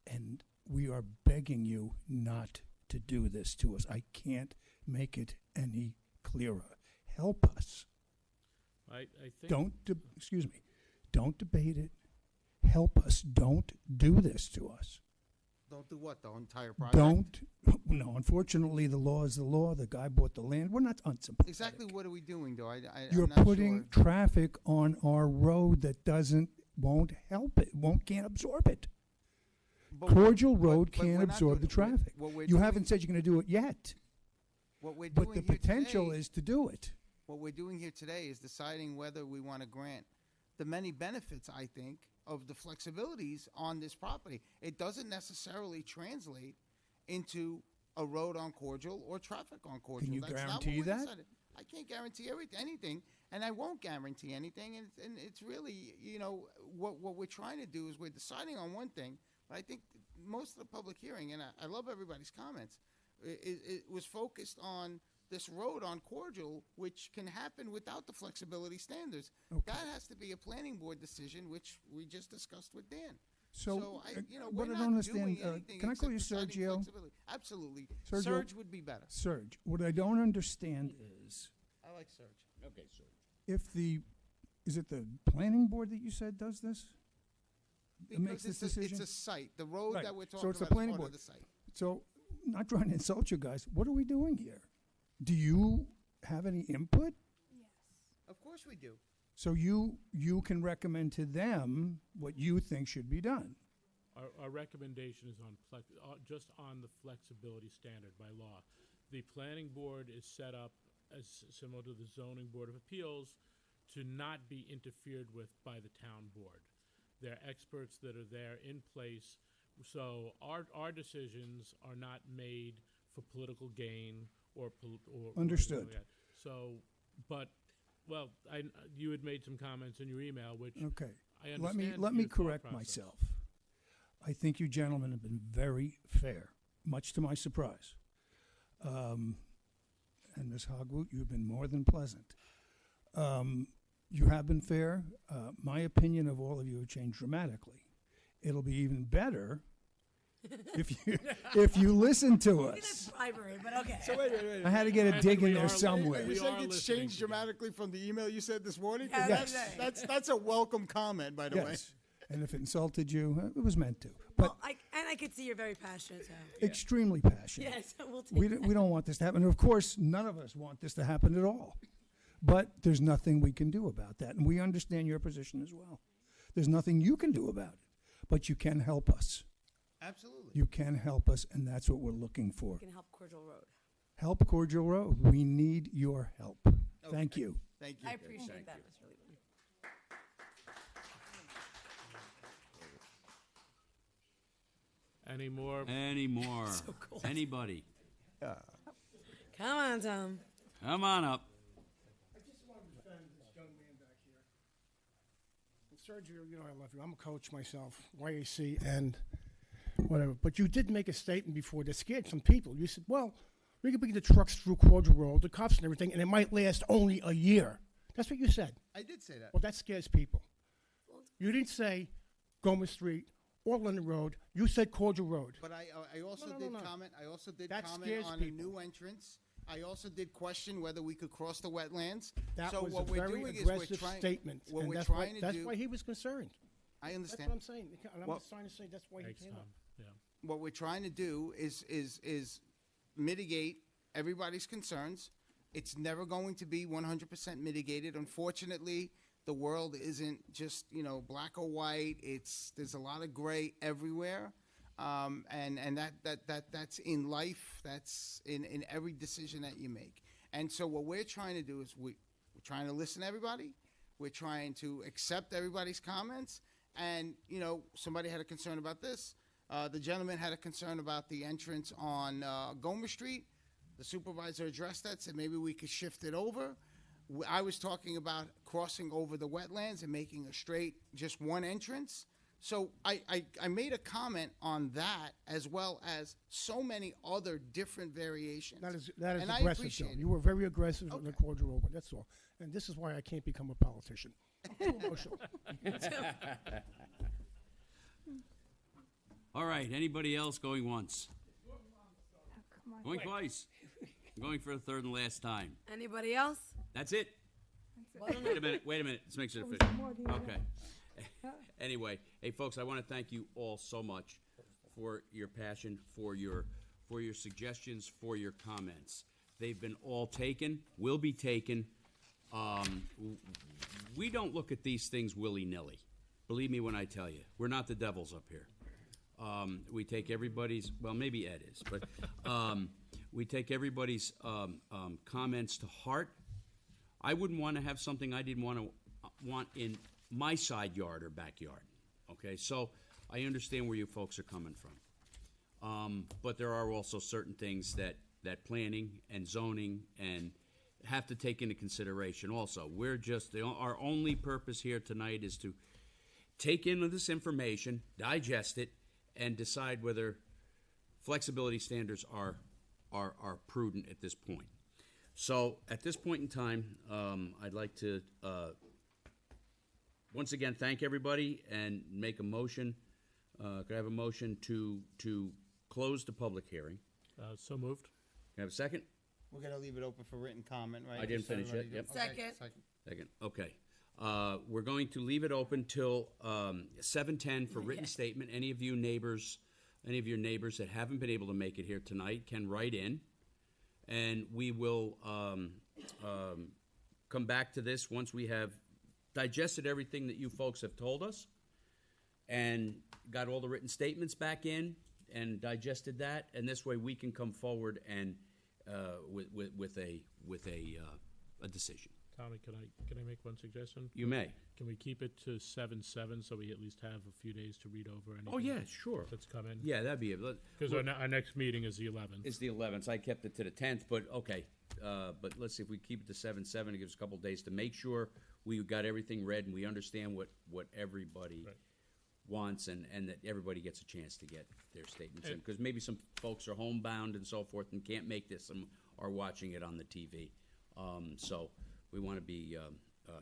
and we are begging you not to do this to us. I can't make it any clearer. Help us. I think. Don't debate it. Help us. Don't do this to us. Don't do what? The entire project? Don't. No, unfortunately, the law is the law. The guy bought the land. We're not unsympathetic. Exactly what are we doing, though? You're I'm not putting sure. traffic on our road that doesn't won't help it, can't absorb it. But Cordial but- Road but can't we're not absorb the doing- traffic. what we're You doing- haven't said you're going to do it yet, What we're but doing the here potential today- is to do it. What we're doing here today is deciding whether we want to grant the many benefits, I think, of the flexibilities on this property. It doesn't necessarily translate into a road on Cordial or traffic on Cordial. Can you That's not what guarantee we that? decided. I can't guarantee anything, and I won't guarantee anything. And it's really, what we're trying to do is we're deciding on one thing, but I think most of the public hearing, and I love everybody's comments, it was focused on this road on Cordial, which can happen without the flexibility standards. Okay. That has to be a planning board decision, which we just discussed with Dan. So, we're what I not don't understand, doing anything can I call you except deciding Sergio? flexibility. Absolutely. Sergio- Surge would be better. Serge, what I don't understand is I like Surge. Okay, Serge. if is it the planning board that you said does this? That makes Because this it's decision? a site. The road Right. that we're talking So it's about the planning is part board. of the site. So, not trying to insult you guys, what are we doing here? Do you have any input? Of course we do. So you can recommend to them what you think should be done. Our recommendation is on just on the flexibility standard by law. The planning board is set up as similar to the zoning board of appeals to not be interfered with by the town board. They're experts that are there in place, so our decisions are not made for political gain or Understood. anything like that. So, but you had made some comments in your email, which Okay. I Let me understand your thought correct process. myself. I think you gentlemen have been very fair, much to my surprise. And Ms. Hogwood, you've been more than pleasant. You have been fair. My opinion of all of you have changed dramatically. It'll be even better if you listen to us. Bribery, but okay. So wait. I had to get a dig in there somewhere. You saying it's changed dramatically from the email you said this morning? Yeah, Yes. That's a welcome comment, by the way. Yes. And if it insulted you, it was meant to. Well, I could see you're very passionate. So. Extremely passionate. Yes, we'll take We don't want this to happen. And of course, none of us want this to happen at all. But there's nothing we can do about that. And we understand your position as well. There's nothing you can do about it. But you can help us. Absolutely. You can help us, and that's what we're looking for. You can help Cordial Road. Help Cordial Road. We need your help. Thank you. Thank you. I appreciate that, Mr. Lieberman. Any more? Any more? So cold. Anybody? Come on, Tom. Come on up. I just want to defend this young man back here. And Sergio, you know I love you. I'm a coach myself, YAC and whatever. But you did make a statement before that scared some people. You said, well, we could bring the trucks through Cordial Road, the cops and everything, and it might last only a year. That's what you said. I did say that. Well, that scares people. You didn't say Gomez Street or London Road. You said Cordial Road. But I also No, did no. comment. I also did That comment scares on people. a new entrance. I also did question whether we could cross the wetlands. That so was what a we're very doing is we're aggressive trying. statement. What and we're that's trying why, to that's do. why he was concerned. I understand. That's what I'm saying. And I'm Well- just trying to say that's why Thanks, he came Tom. up. Yeah. What we're trying to do is mitigate everybody's concerns. It's never going to be 100% mitigated. Unfortunately, the world isn't just black or white. There's a lot of gray everywhere, and that's in life. That's in every decision that you make. And so what we're trying to do is we're trying to listen to everybody. We're trying to accept everybody's comments. And somebody had a concern about this. The gentleman had a concern about the entrance on Gomer Street. The supervisor addressed that, said maybe we could shift it over. I was talking about crossing over the wetlands and making a straight, just one entrance. So I made a comment on that as well as so many other different variations. That is and I aggressive, appreciate Joe. it. You were very aggressive on the Cordial Road. That's all. And this is why I can't become a politician. I'm too emotional. All right. Anybody else going once? Going twice. Going for the third and last time. Anybody else? That's it. Well, Wait a minute. Let's make sure Oh, to is finish. there more? Do you Okay. Anyway, hey folks, I want to thank you all so much for your passion, for your suggestions, for your comments. They've been all taken, will be taken. We don't look at these things willy-nilly. believe me when I tell you, we're not the devils up here. We take everybody's, well, maybe Ed is, but we take everybody's comments to heart. I wouldn't want to have something I didn't want in my side yard or backyard. Okay, so I understand where you folks are coming from. But there are also certain things that planning and zoning and have to take into consideration also. We're just, our only purpose here tonight is to take in this information, digest it, and decide whether flexibility standards are prudent at this point. So at this point in time, I'd like to once again thank everybody and make a motion. Could I have a motion to close the public hearing? So moved. Can I have a second? We're gonna leave it open for written comment, right? I didn't Just finish everybody yet. Yep. do- okay, Second. Second, okay. We're going to leave it open till 7:10 for written statement. Any of your neighbors that haven't been able to make it here tonight can write in, and we will come back to this once we have digested everything that you folks have told us and got all the written statements back in and digested that, and this way we can come forward and with a decision. Tommy, can I make one suggestion? You may. Can we keep it to 7/7 so we at least have a few days to read over anything? Oh, yeah, sure. That's come in. Yeah, that'd be it. Because our next meeting is the 11th. It's the 11th. I kept it to the 10th, but okay. But let's see if we keep it to 7/7. It gives us a couple days to make sure we got everything read and we understand what everybody wants and that everybody gets a chance to get their statements in. Because maybe some folks are homebound and so forth and can't make this and are watching it on the TV. So we want to be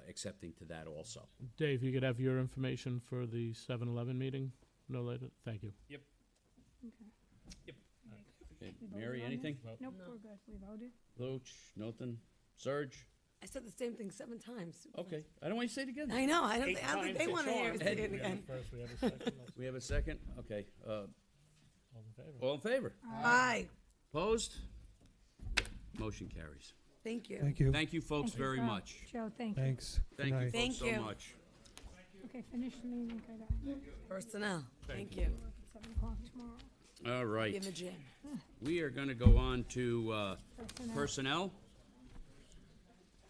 accepting to that also. Dave, you could have your information for the 7-11 meeting no later? Thank you. Yep. Okay. Okay, Mary, anything? Nope, we're good. We voted. Loach, nothing? Serge? I said the same thing 7 times. Okay. I don't want you to say it again. I know. I don't think they want to hear us say it again. First, we have a second. We have a second? Okay. All in favor? All in favor? Aye. Opposed? Motion carries. Thank you. Thank you. Thank you folks very Joe. much. Joe, thank you. Thanks. Thank Good you night. folks Thank so you. much. Okay, finish the meeting. Personnel. Thank you. 7 o'clock tomorrow. All right. In the gym. We are going to go on to personnel.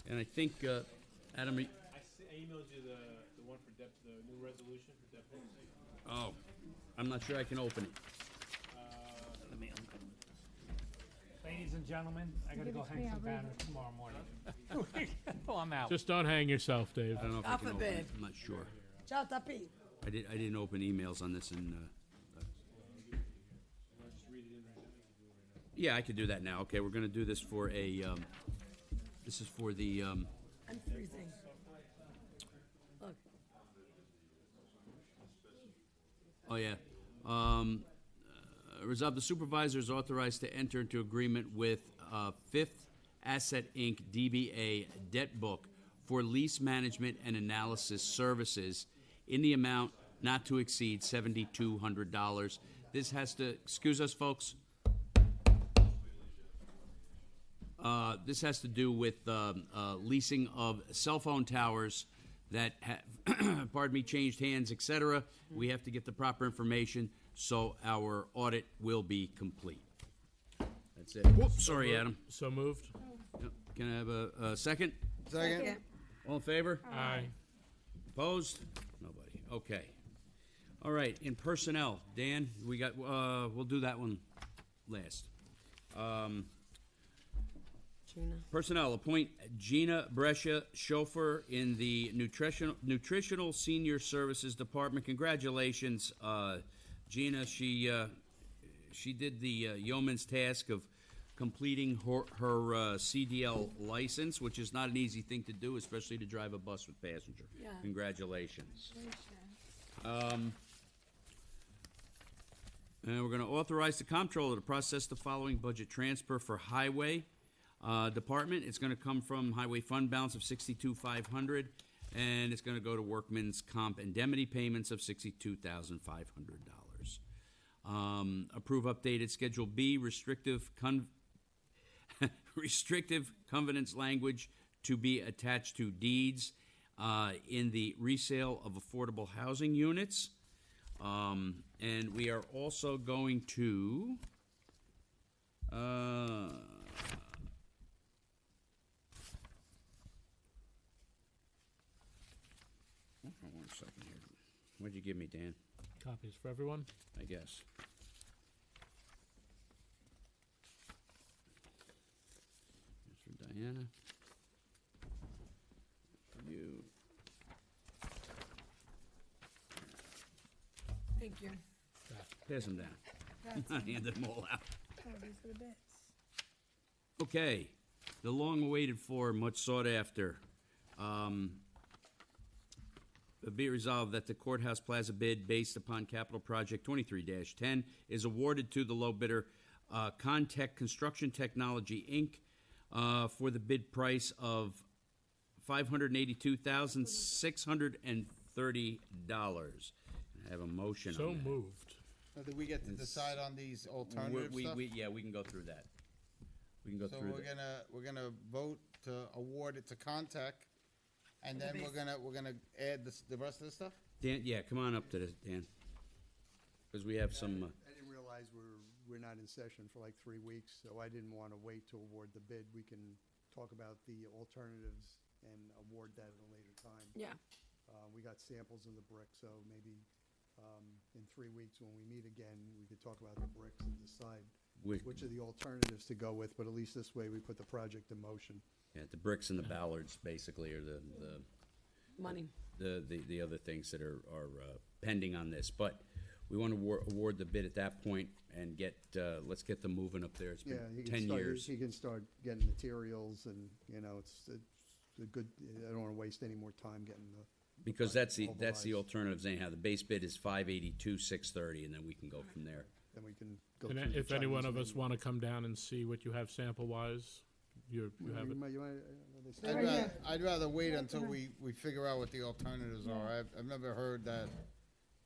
And I think, Adam, I emailed you the one for the new resolution for deputy. oh, I'm not sure I can open it. Let me Ladies and gentlemen, I gotta Give go it to me, hang some I'll read banners tomorrow morning. Oh, I'm out. Just don't hang yourself, Dave. I don't know if I God can open forbid. it. I'm not sure. Ciao, Tapi. I didn't open emails on this and, yeah, I could do that now. Okay, we're going to do this for a, this is for the, I'm freezing. Look. oh, yeah. Resolve the supervisor is authorized to enter into agreement with Fifth Asset Inc. DBA Debt Book for lease management and analysis services in the amount not to exceed $7,200. This has to, excuse us, folks. This has to do with leasing of cell phone towers that have, pardon me, changed hands, etc. We have to get the proper information so our audit will be complete. That's it. Whoops, sorry, Adam. So moved. Yep. Can I have a second? Second. All in favor? Aye. Opposed? Nobody. Okay. All right. In personnel, Dan, we got. We'll do that one last. Gina. Personnel, appoint Gina Brescia, chauffeur in the Nutritional Senior Services Department. Congratulations, Gina. She did the yeoman's task of completing her CDL license, which is not an easy thing to do, especially to drive a bus with passenger. Yeah. Congratulations. And we're going to authorize the comptroller to process the following budget transfer for highway department. It's going to come from highway fund balance of $62,500, and it's going to go to workman's comp indemnity payments of $62,500. Approve updated Schedule B restrictive restrictive covenants language to be attached to deeds. in the resale of affordable housing units. And we are also going to, hold on one second here. What'd you give me, Dan? Copies for everyone? I guess. Here's for Diana. For you. Thank you. Pass them down. That's Hand them all out. Oh, these are the bits. Okay, the long-awaited for, much sought after. Be it resolved that the Courthouse Plaza bid based upon Capital Project 23-10 is awarded to the low bidder, Contech Construction Technology, Inc., for the bid price of $582,630. I have a motion So on that. moved. Now, do we get to decide on these alternative stuff? Yeah, we can go through that. We can go So through we're that. gonna vote to award it to Contech, and then we're gonna add the rest of the stuff? Dan, yeah, come on up to this, Dan. Because we have some, I didn't realize we're not in session for like 3 weeks, so I didn't want to wait to award the bid. We can talk about the alternatives and award that at a later time. Yeah. We got samples of the brick, so maybe in 3 weeks when we meet again, we could talk about the bricks and decide which of the alternatives to go with, but at least this way we put the project in motion. yeah, the bricks and the ballards basically are the Money. the other things that are pending on this. But we want to award the bid at that point and get, let's get them moving up there. It's Yeah, been he can 10 start, years. he can start getting materials and, it's a good, I don't want to waste any more time getting the. Because that's the mobilized. alternatives anyhow. The base bid is 582,630, and then we can go from there. Then we can go And through the if any one Chinese of us menu. want to come down and see what you have sample-wise, you have it. I'd rather wait until we figure out what the alternatives are. I've never heard that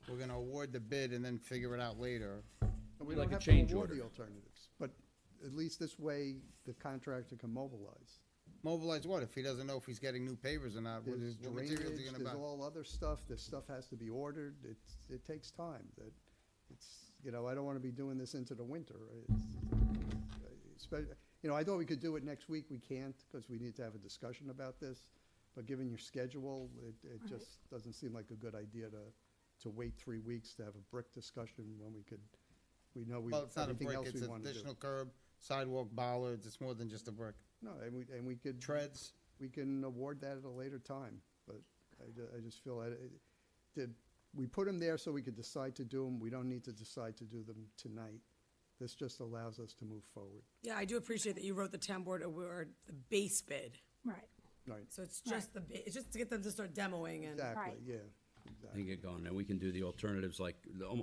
we're gonna award the bid and then figure it out later. And we Like don't a have change to award order. the alternatives, but at least this way, the contractor can mobilize. Mobilize what? If he doesn't know if he's getting new pavers or not, what There's materials drainage, is he gonna buy? there's all other stuff, this stuff has to be ordered, it takes time, I don't wanna be doing this into the winter. I thought we could do it next week, we can't, because we need to have a discussion about this, but given your schedule, it just doesn't seem like a good idea to wait 3 weeks to have a brick discussion when we know Well, it's not a everything brick, else it's we want to do. additional curb, sidewalk bollards, it's more than just a brick. No, and we could. Treads. We can award that at a later time, but I just feel we put them there so we could decide to do them. We don't need to decide to do them tonight. This just allows us to move forward. Yeah, I do appreciate that you wrote the town board award the base bid. Right. Right. So it's just it's just to get them to start demoing and. Exactly, yeah. And get going. And we can do the alternatives like,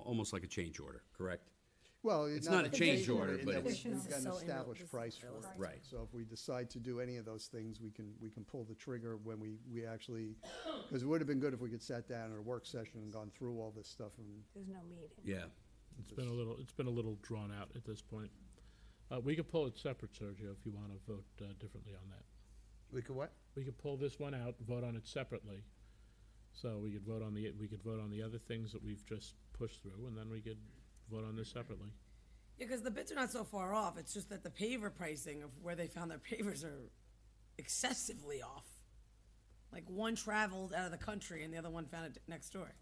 almost like a change order, correct? Well, It's not a change order, in but that it's. we've got an so established this is price for it. Right. So if we decide to do any of those things, we can pull the trigger when we actually, because it would have been good if we could sat down in a work session and gone through all this stuff and. There's no meeting. Yeah. It's been a little drawn out at this point. We could pull it separate, Sergio, if you want to vote differently on that. We could what? We could pull this one out, vote on it separately. So we could vote on the other things that we've just pushed through, and then we could vote on this separately. Yeah, because the bids are not so far off. It's just that the paver pricing of where they found their pavers are excessively off. Like one traveled out of the country and the other one found it next door.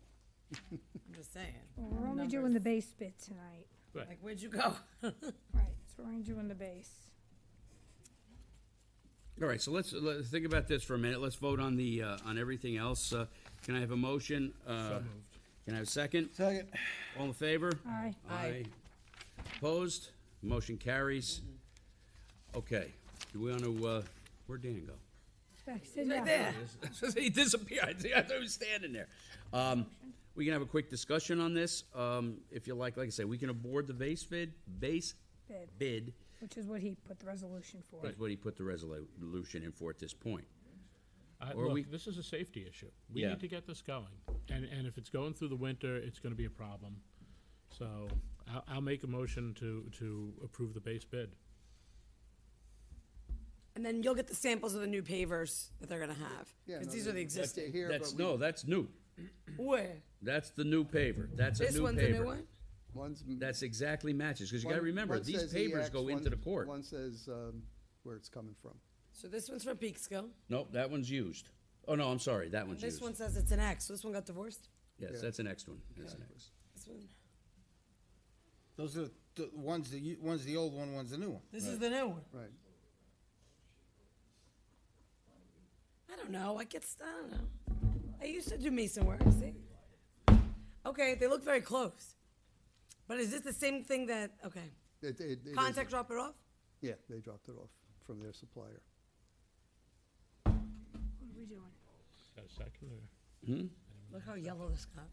I'm just saying. Well, we're only Numbers. doing the base bid tonight. Right. Like, where'd you go? Right, so we're only doing the base. All right, so let's think about this for a minute. Let's vote on the, on everything else. Can I have a motion? So moved. Can I have a second? Second. All in favor? Aye. Aye. Opposed? Motion carries. Okay, do we want to, where'd Dan go? He's right there. He disappeared. I thought he was standing there. We can have a quick discussion on this, if you like. Like I say, we can award the base bid, Which is what he put the resolution for. That's what he put the resolution in for at this point. Or Look, we- this is a safety issue. We Yeah. need to get this going. And if it's going through the winter, it's going to be a problem. So I'll make a motion to approve the base bid. And then you'll get the samples of the new pavers that they're gonna have. Yeah, Because no, these are the that's existing. here, That's, but we- no, that's new. Where? That's the new paver. That's a This new one's paver. a new one? One's That's exactly matches, because you one- gotta remember, one these says pavers EX, go into the court. One says where it's coming from. So this one's from Peekskill. Nope, that one's used. Oh, no, I'm sorry, that one's This used. one says it's an X. So this one got divorced? Yes, Yeah. that's the next one. That's the next. This one. Those are the one's the old one, one's the new one. This is the new one. Right. I don't know. I don't know. I used to do mason work, see? Okay, they look very close. But is this the same thing that, okay. It Contact is- drop it off? Yeah, they dropped it off from their supplier. What are we doing? Got a second or? Look how yellow this got.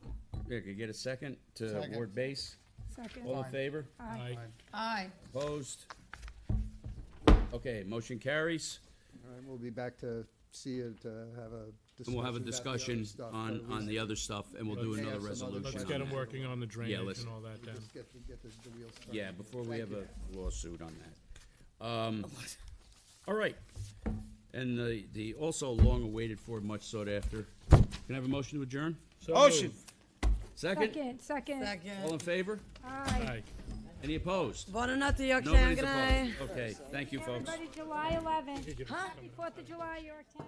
Yeah, could you get a second to Second. award base? Second. All in favor? Aye. Aye. Opposed? Okay, motion carries. All right, we'll be back to see you to have a discussion. And we'll have a about the other discussion stuff, on, but on the other stuff, and we'll do Okay, another have some other resolution Let's on get them that. working on the drainage let's- and all that then. Just get the wheels started. Yeah, before we Thank have you. a lawsuit on that. All right. And the also long-awaited for, much sought after. Can I have a motion to adjourn? Motion. Second? Second. All in favor? Aye. Aye. Any opposed? Buonanotte, Yorktown. Nobody's Good night. opposed. Okay, thank you, folks. Everybody, July 11th. Huh? Happy 4th of July, Yorktown.